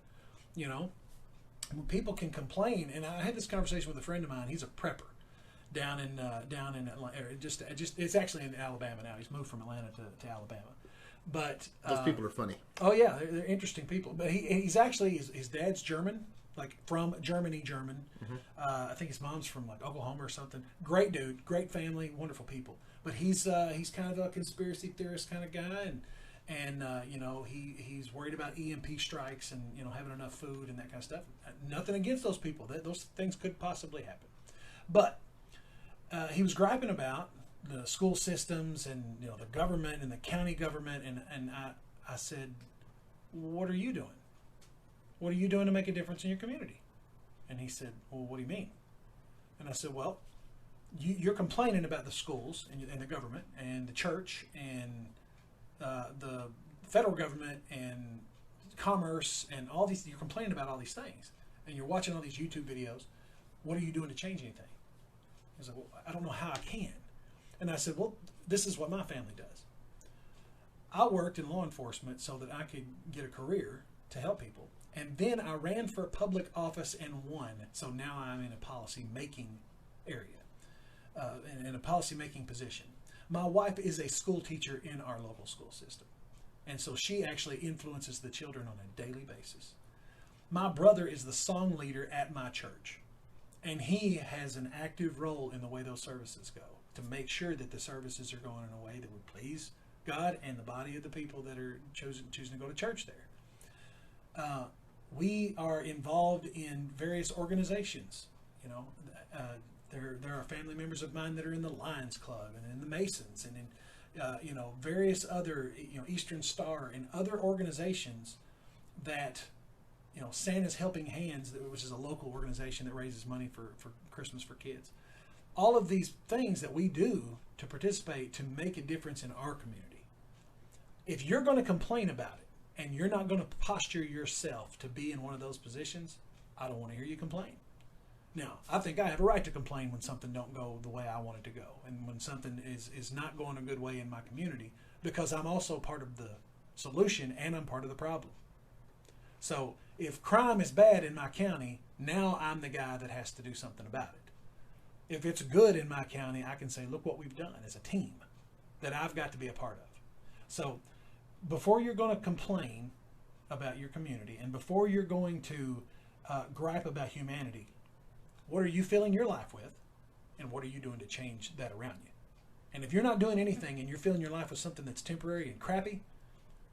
When people can complain, and I had this conversation with a friend of mine. He's a prepper down in Atlanta. Just it's actually in Alabama now. He's moved from Atlanta to Alabama. But those people are funny. Oh yeah, they're interesting people. But he's actually his dad's German, like from Germany. Mm-hmm. I think his mom's from like Oklahoma or something. Great dude, great family, wonderful people. But he's kind of a conspiracy theorist kind of guy, And he's worried about EMP strikes and having enough food and that kind of stuff. Nothing against those people. Those things could possibly happen, but he was griping about the school systems and the government and the county government. And I said, what are you doing? What are you doing to make a difference in your community? And he said, well, what do you mean? And I said, well, you're complaining about the schools and the government and the church and the federal government and commerce and all these. You're complaining about all these things, and you're watching all these YouTube videos. What are you doing to change anything? He said, well, I don't know how I can. And I said, well, this is what my family does. I worked in law enforcement so that I could get a career to help people. And then I ran for public office and won. So now I'm in a policy-making area, in a policy-making position. My wife is a school teacher in our local school system. And so she actually influences the children on a daily basis. My brother is the song leader at my church. And he has an active role in the way those services go, to make sure that the services are going in a way that would please God and the body of the people that are choosing to go to church there. We are involved in various organizations. There are family members of mine that are in the Lions Club and in the Masons and in various other Eastern Star and other organizations that Santa's Helping Hands, which is a local organization that raises money for Christmas for kids. All of these things that we do to participate to make a difference in our community. If you're going to complain about it, and you're not going to posture yourself to be in one of those positions, I don't want to hear you complain. Now, I think I have a right to complain when something don't go the way I want it to go, and when something is not going a good way in my community, because I'm also part of the solution and I'm part of the problem. So if crime is bad in my county, now I'm the guy that has to do something about it. If it's good in my county, I can say, look what we've done as a team that I've got to be a part of. So before you're going to complain about your community and before you're going to gripe about humanity, what are you filling your life with, and what are you doing to change that around you? And if you're not doing anything and you're filling your life with something that's temporary and crappy,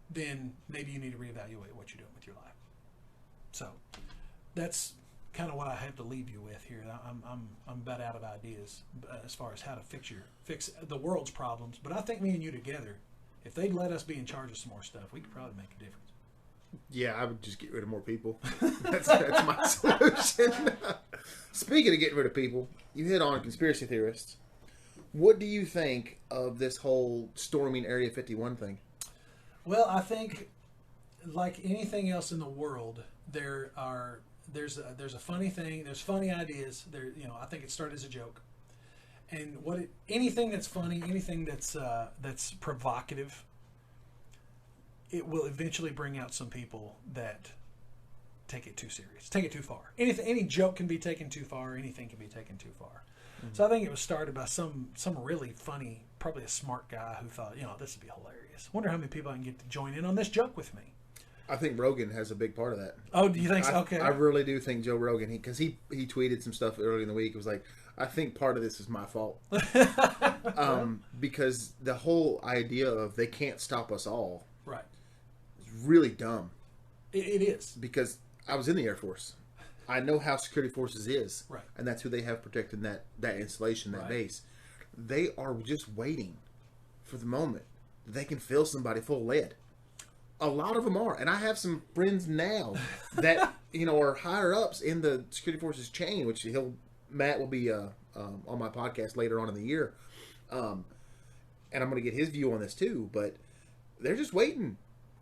then maybe you need to reevaluate what you're doing with your life. So that's kind of what I have to leave you with here. I'm about out of ideas as far as how to fix the world's problems, but I think me and you together, if they'd let us be in charge of some more stuff, we could probably make a difference. Yeah, I would just get rid of more people. That's my solution. Speaking of getting rid of people, you hit on conspiracy theorists. What do you think of this whole storming Area 51 thing? Well, I think, like anything else in the world, there's a funny thing. There's funny ideas. I think it started as a joke. And anything that's funny, anything that's provocative, it will eventually bring out some people that take it too serious, take it too far. Any joke can be taken too far. Anything can be taken too far. Mm-hmm. So I think it was started by some really funny, probably a smart guy who thought, this would be hilarious. Wonder how many people I can get to join in on this joke with me. I think Rogan has a big part of that. Oh, do you think so? Okay. I really do think Joe Rogan, because he tweeted some stuff early in the week. It was like, I think part of this is my fault. Because the whole idea of they can't stop us all, right, is really dumb. It is. Because I was in the Air Force. I know how security forces is. Right. And that's who they have protecting that installation, that base. They are just waiting for the moment that they can fill somebody full of lead. A lot of them are. And I have some friends now that, are higher ups in the security forces chain, which Matt will be on my podcast later on in the year. And I'm going to get his view on this too. But they're just waiting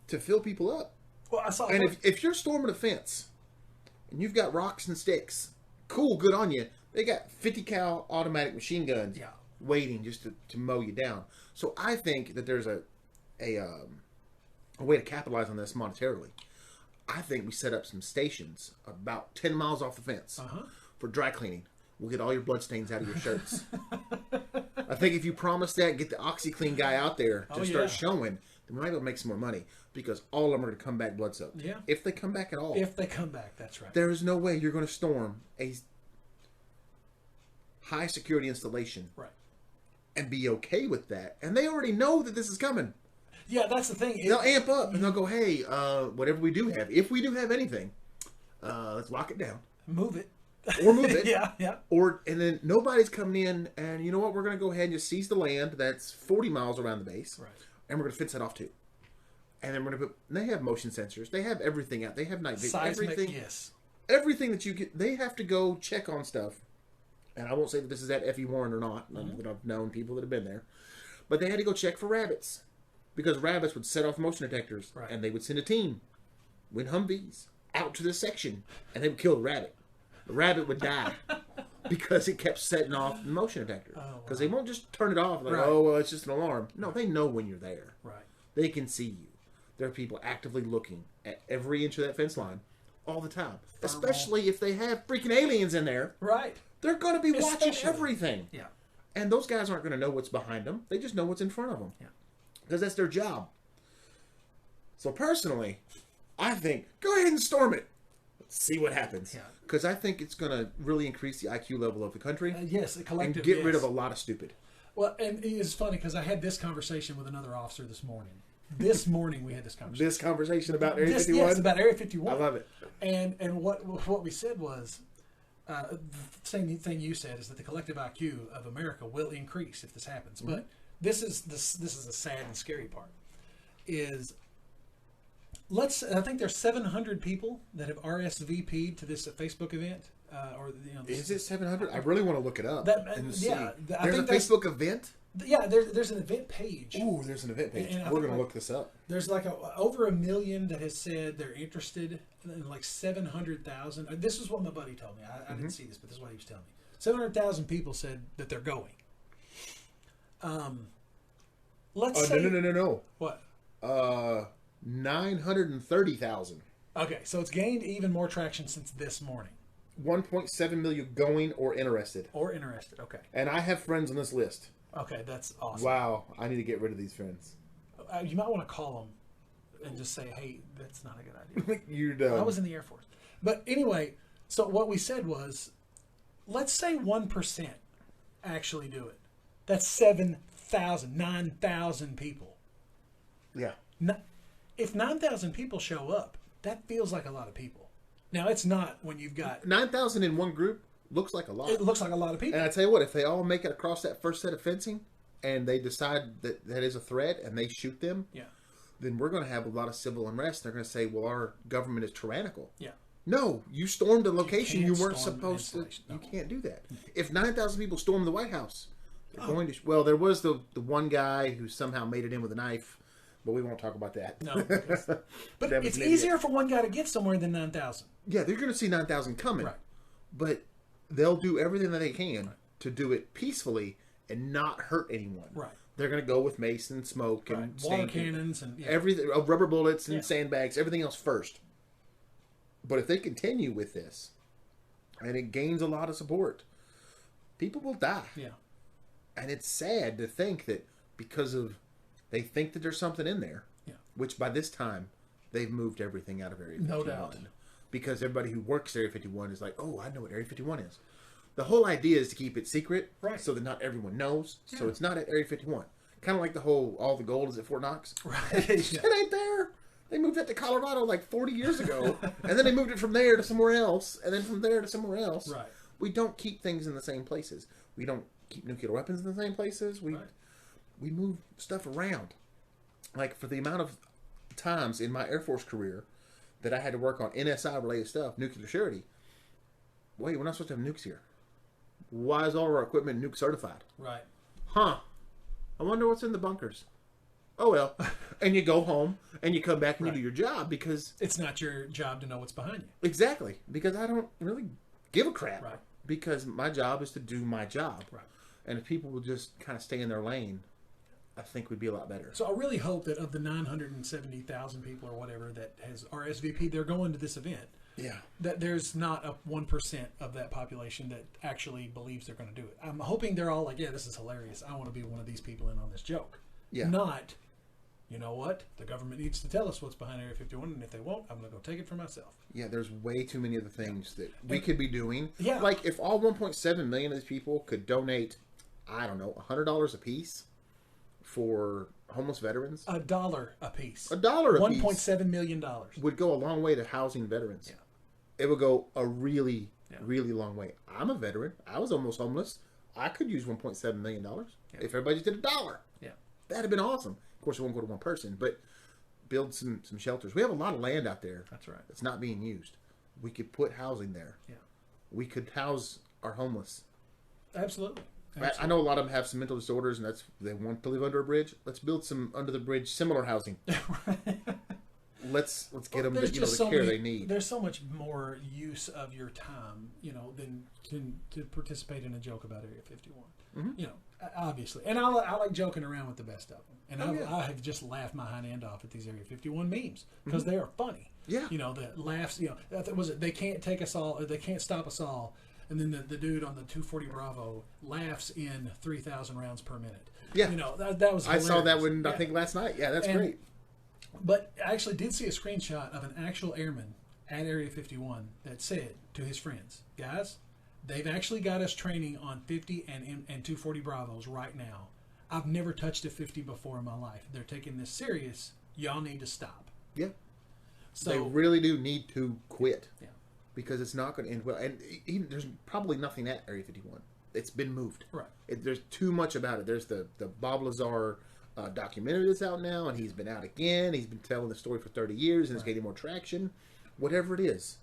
to fill people up. Well, I saw. And if you're storming a fence and you've got rocks and sticks, cool, good on you. They got 50 cal automatic machine guns waiting just to mow you down. So I think that there's a way to capitalize on this monetarily. I think we set up some stations about 10 miles off the fence for dry cleaning. We'll get all your blood stains out of your shirts. I think if you promise that, get the OxyClean guy out there to start showing, then we might be able to make some more money, because all of them are going to come back blood soaked. Yeah. If they come back at all. If they come back, that's right. There is no way you're going to storm a high security installation and be okay with that. And they already know that this is coming. Yeah, that's the thing. They'll amp up and they'll go, hey, whatever we do have, if we do have anything, let's lock it down. Move it. Or move it. Yeah. And then nobody's coming in, and you know what? We're going to go ahead and just seize the land that's 40 miles around the base. Right. And we're going to fence that off too. And then we're going to put, they have motion sensors. They have everything out. They have night vision. Everything. Yes. Everything that you get, they have to go check on stuff. And I won't say that this is at F.E. Warren or not. That I've known people that have been there. But they had to go check for rabbits. Because rabbits would set off motion detectors. Right. And they would send a team with Humvees out to this section. And they would kill the rabbit. The rabbit would die. Because it kept setting off the motion detector. Because they won't just turn it off like, Right. oh, well, it's just an alarm. No, they know when you're there. Right. They can see you. There are people actively looking at every inch of that fence line all the time. Especially if they have freaking aliens in there. Right. They're going to be watching everything. Yeah. And those guys aren't going to know what's behind them. They just know what's in front of them. Yeah. Because that's their job. So personally, I think, go ahead and storm it. Let's see what happens. Yeah. Because I think it's going to really increase the IQ level of the country. Yes, a collective. And get rid of a lot of stupid. Well, and it's funny because I had this conversation with another officer this morning. This morning we had this conversation. This conversation about Area 51? Yes, about Area 51. I love it. And what we said was, the same thing you said is that the collective IQ of America will increase if this happens. Mm-hmm. But this is the sad and scary part. Is I think there's 700 people that have RSVP'd to this Facebook event. Is it 700? I really want to look it up. There's a Facebook event? Yeah, there's an event page. Ooh, there's an event page. And we're going to look this up. There's like over 1 million that has said they're interested, and like 700,000. This is what my buddy told me. I didn't see this, but this is what he was telling me. 700,000 people said that they're going. Let's say... No. What? 930,000. Okay, so it's gained even more traction since this morning. 1.7 million going or interested. Okay. And I have friends on this list. Okay, that's awesome. Wow, I need to get rid of these friends. You might want to call them and just say, hey, that's not a good idea. You're dumb. I was in the Air Force. But anyway, so what we said was, let's say 1% actually do it. That's 9,000 people. Yeah. If 9,000 people show up, that feels like a lot of people. Now, it's not when you've got... 9,000 in one group looks like a lot. It looks like a lot of people. And I tell you what, if they all make it across that first set of fencing and they decide that that is a threat and they shoot them, then we're going to have a lot of civil unrest. They're going to say, well, our government is tyrannical. Yeah. No, you stormed a location you weren't supposed to. You can't do that. If 9,000 people storm the White House, they're going to... Well, there was the one guy who somehow made it in with a knife, but we won't talk about that. No. But it's easier for one guy to get somewhere than 9,000. Yeah, they're going to see 9,000 coming. Right. But they'll do everything that they can to do it peacefully and not hurt anyone. Right. They're going to go with mace and smoke and water cannons and everything, rubber bullets and sandbags, everything else first. But if they continue with this and it gains a lot of support, people will die. Yeah. And it's sad to think that because of they think that there's something in there, which by this time they've moved everything out of Area 51. No doubt. Because everybody who works Area 51 is like, oh, I know what Area 51 is. The whole idea is to keep it secret, so that not everyone knows. Yeah. So it's not at Area 51. Kind of like the whole, all the gold is at Fort Knox. Right. It ain't there. They moved that to Colorado like 40 years ago. And then they moved it from there to somewhere else. And then from there to somewhere else. Right. We don't keep things in the same places. We don't keep nuclear weapons in the same places. We move stuff around. Like for the amount of times in my Air Force career that I had to work on NSI-related stuff, nuclear surety. Wait, we're not supposed to have nukes here. Why is all of our equipment nuke certified? Right. Huh. I wonder what's in the bunkers. Oh, well. And you go home, and you come back and you do your job because... It's not your job to know what's behind you. Exactly. Because I don't really give a crap. Right. Because my job is to do my job. Right. And if people would just kind of stay in their lane, I think we'd be a lot better. So I really hope that of the 970,000 people or whatever that has RSVP, they're going to this event. Yeah. That there's not a 1% of that population that actually believes they're going to do it. I'm hoping they're all like, yeah, this is hilarious. I want to be one of these people in on this joke. Yeah. Not, you know what? The government needs to tell us what's behind Area 51, and if they won't, I'm going to go take it for myself. Yeah, there's way too many other things that we could be doing. Yeah. Like if all 1.7 million of these people could donate, I don't know, $100 a piece for homeless veterans. $1 a piece. $1 a piece. $1.7 million. Would go a long way to housing veterans. Yeah. It would go a really, really long way. I'm a veteran. I was almost homeless. I could use $1.7 million if everybody just did $1. Yeah. That'd have been awesome. Of course, it won't go to one person, but build some shelters. We have a lot of land out there. That's right. That's not being used. We could put housing there. Yeah. We could house our homeless. Absolutely. I know a lot of them have some mental disorders, and they want to live under a bridge. Let's build some under the bridge similar housing. Let's get them the care they need. There's so much more use of your time, than to participate in a joke about Area 51. Mm-hmm. Obviously, and I like joking around with the best of them. And I have just laughed my hind end off at these Area 51 memes because they are funny. Yeah, the laughs. Was it? They can't take us all. Or they can't stop us all. And then the dude on the 240 Bravo laughs in 3,000 rounds per minute. Yeah, that was. Hilarious. I saw that one. I think last night. Yeah, that's great. But I actually did see a screenshot of an actual airman at Area 51 that said to his friends, guys, they've actually got us training on 50 and 240 Bravos right now. I've never touched a 50 before in my life. They're taking this serious. Y'all need to stop. Yeah. So they really do need to quit. Yeah. Because it's not going to end well. And there's probably nothing at Area 51. It's been moved. Right. There's too much about it. There's the Bob Lazar documentary that's out now, and he's been out again. He's been telling the story for 30 years, and it's getting more traction. Whatever it is,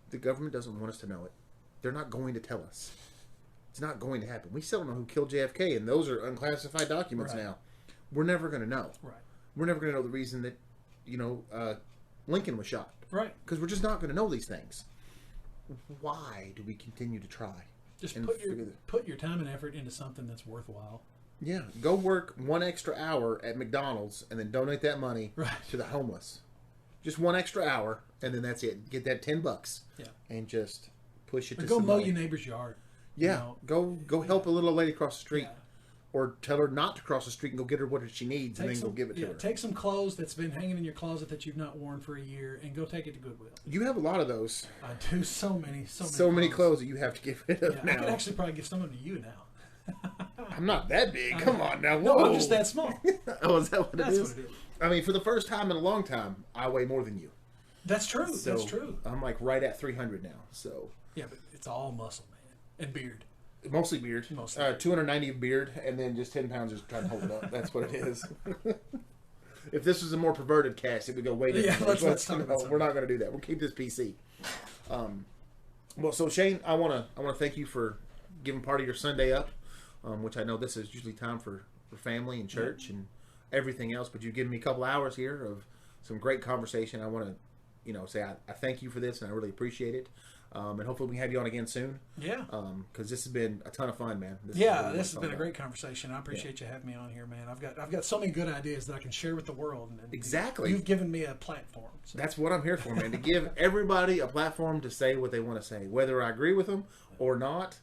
the government doesn't want us to know it. They're not going to tell us. It's not going to happen. We still don't know who killed JFK, and those are unclassified documents now. We're never going to know. Right. We're never going to know the reason that, Lincoln was shot. Right. Because we're just not going to know these things. Why do we continue to try? Just put your time and effort into something that's worthwhile. Yeah, go work 1 extra hour at McDonald's and then donate that money to the homeless. Just 1 extra hour, and then that's it. Get that $10, and just push it to go mow somebody. your neighbor's yard. Yeah, go help a little lady across the street, or tell her not to cross the street and go get her what she needs, and then go give it to her. Take some clothes that's been hanging in your closet that you've not worn for a year, and go take it to Goodwill. You have a lot of those. I do. So many clothes that you have to get rid of now. I could actually probably give some of them to you now. I'm not that big. Come on now. Whoa. No, I'm just that small. Oh, is that what That's it is? what it is. I mean, for the first time in a long time, I weigh more than you. That's true. So that's true. I'm like right at 300 now. So yeah, but it's all muscle, man, and beard. Mostly beard. 290 of beard, and then just 10 pounds just trying to hold it up. That's what it is. If this was a more perverted cast, it would go way different. Yeah, let's talk about we're not going to do that. We'll keep this PC. Well, so Shane, I want to thank you for giving part of your Sunday up, which I know this is usually time for family and church and everything else. But you've given me a couple hours here of some great conversation. I want to, say I thank you for this, and I really appreciate it. And hopefully we can have you on again soon. Yeah. Because this has been a ton of fun, man. This has been a great conversation. I appreciate you having me on here, man. I've got so many good ideas that I can share with the world. And exactly. You've given me a platform. So. That's what I'm here for, man. To give everybody a platform to say what they want to say. Whether I agree with them or not,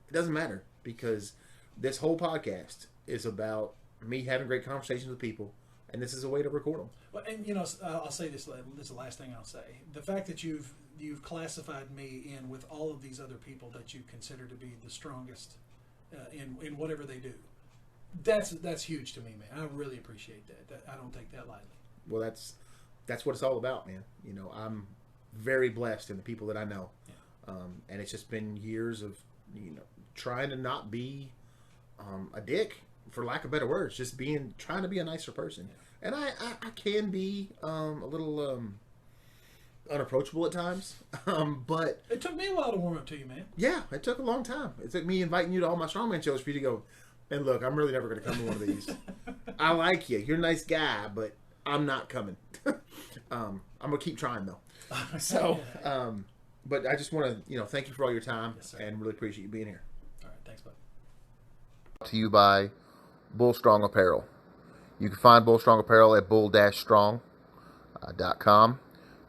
it doesn't matter. Because this whole podcast is about me having great conversations with people. And this is a way to record them. Well, and I'll say this. This is the last thing I'll say. The fact that you've classified me in with all of these other people that you consider to be the strongest in whatever they do. That's huge to me, man. I really appreciate that. I don't take that lightly. Well, that's what it's all about, man. I'm very blessed in the people that I know, and it's just been years of trying to not be a dick, for lack of better words, just trying to be a nicer person. And I can be a little unapproachable at times, but it took me a while to warm up to you, man. Yeah, it took a long time. It took me inviting you to all my strongman shows for you to go, and look, I'm really never going to come to one of these. I like you. You're a nice guy, but I'm not coming. I'm going to keep trying, though. So, but I just want to, thank you for all your time, and really appreciate you being here. All right, thanks, bud. To you by Bull Strong Apparel. You can find Bull Strong Apparel at bull-strong.com.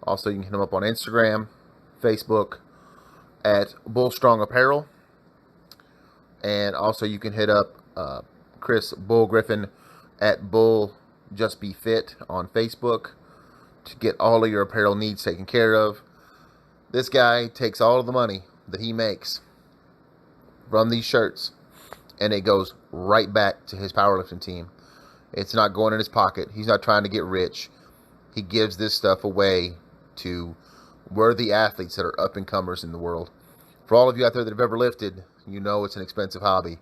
Also, you can hit them up on Instagram, Facebook at Bull Strong Apparel. And also, you can hit up Chris Bull Griffin at Bull Just Be Fit on Facebook to get all of your apparel needs taken care of. This guy takes all of the money that he makes from these shirts, and it goes right back to his powerlifting team. It's not going in his pocket. He's not trying to get rich. He gives this stuff away to worthy athletes that are up-and-comers in the world. For all of you out there that have ever lifted, you know it's an expensive hobby.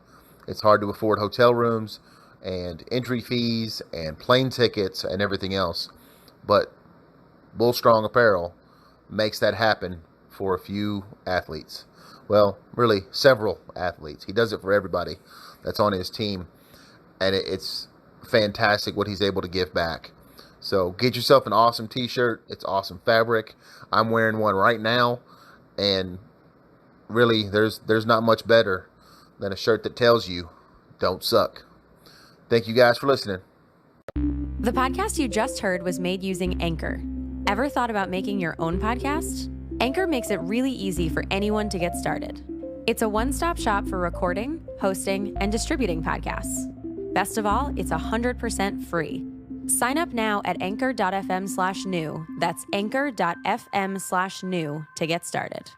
It's hard to afford hotel rooms and entry fees and plane tickets and everything else. But Bull Strong Apparel makes that happen for a few athletes. Well, really, several athletes. He does it for everybody that's on his team. And it's fantastic what he's able to give back. So get yourself an awesome t-shirt. It's awesome fabric. I'm wearing one right now. And really, there's not much better than a shirt that tells you, don't suck. Thank you guys for listening. The podcast you just heard was made using Anchor. Ever thought about making your own podcast? Anchor makes it really easy for anyone to get started. It's a one-stop shop for recording, hosting, and distributing podcasts. Best of all, it's 100% free. Sign up now at anchor.fm/new. That's anchor.fm/new to get started.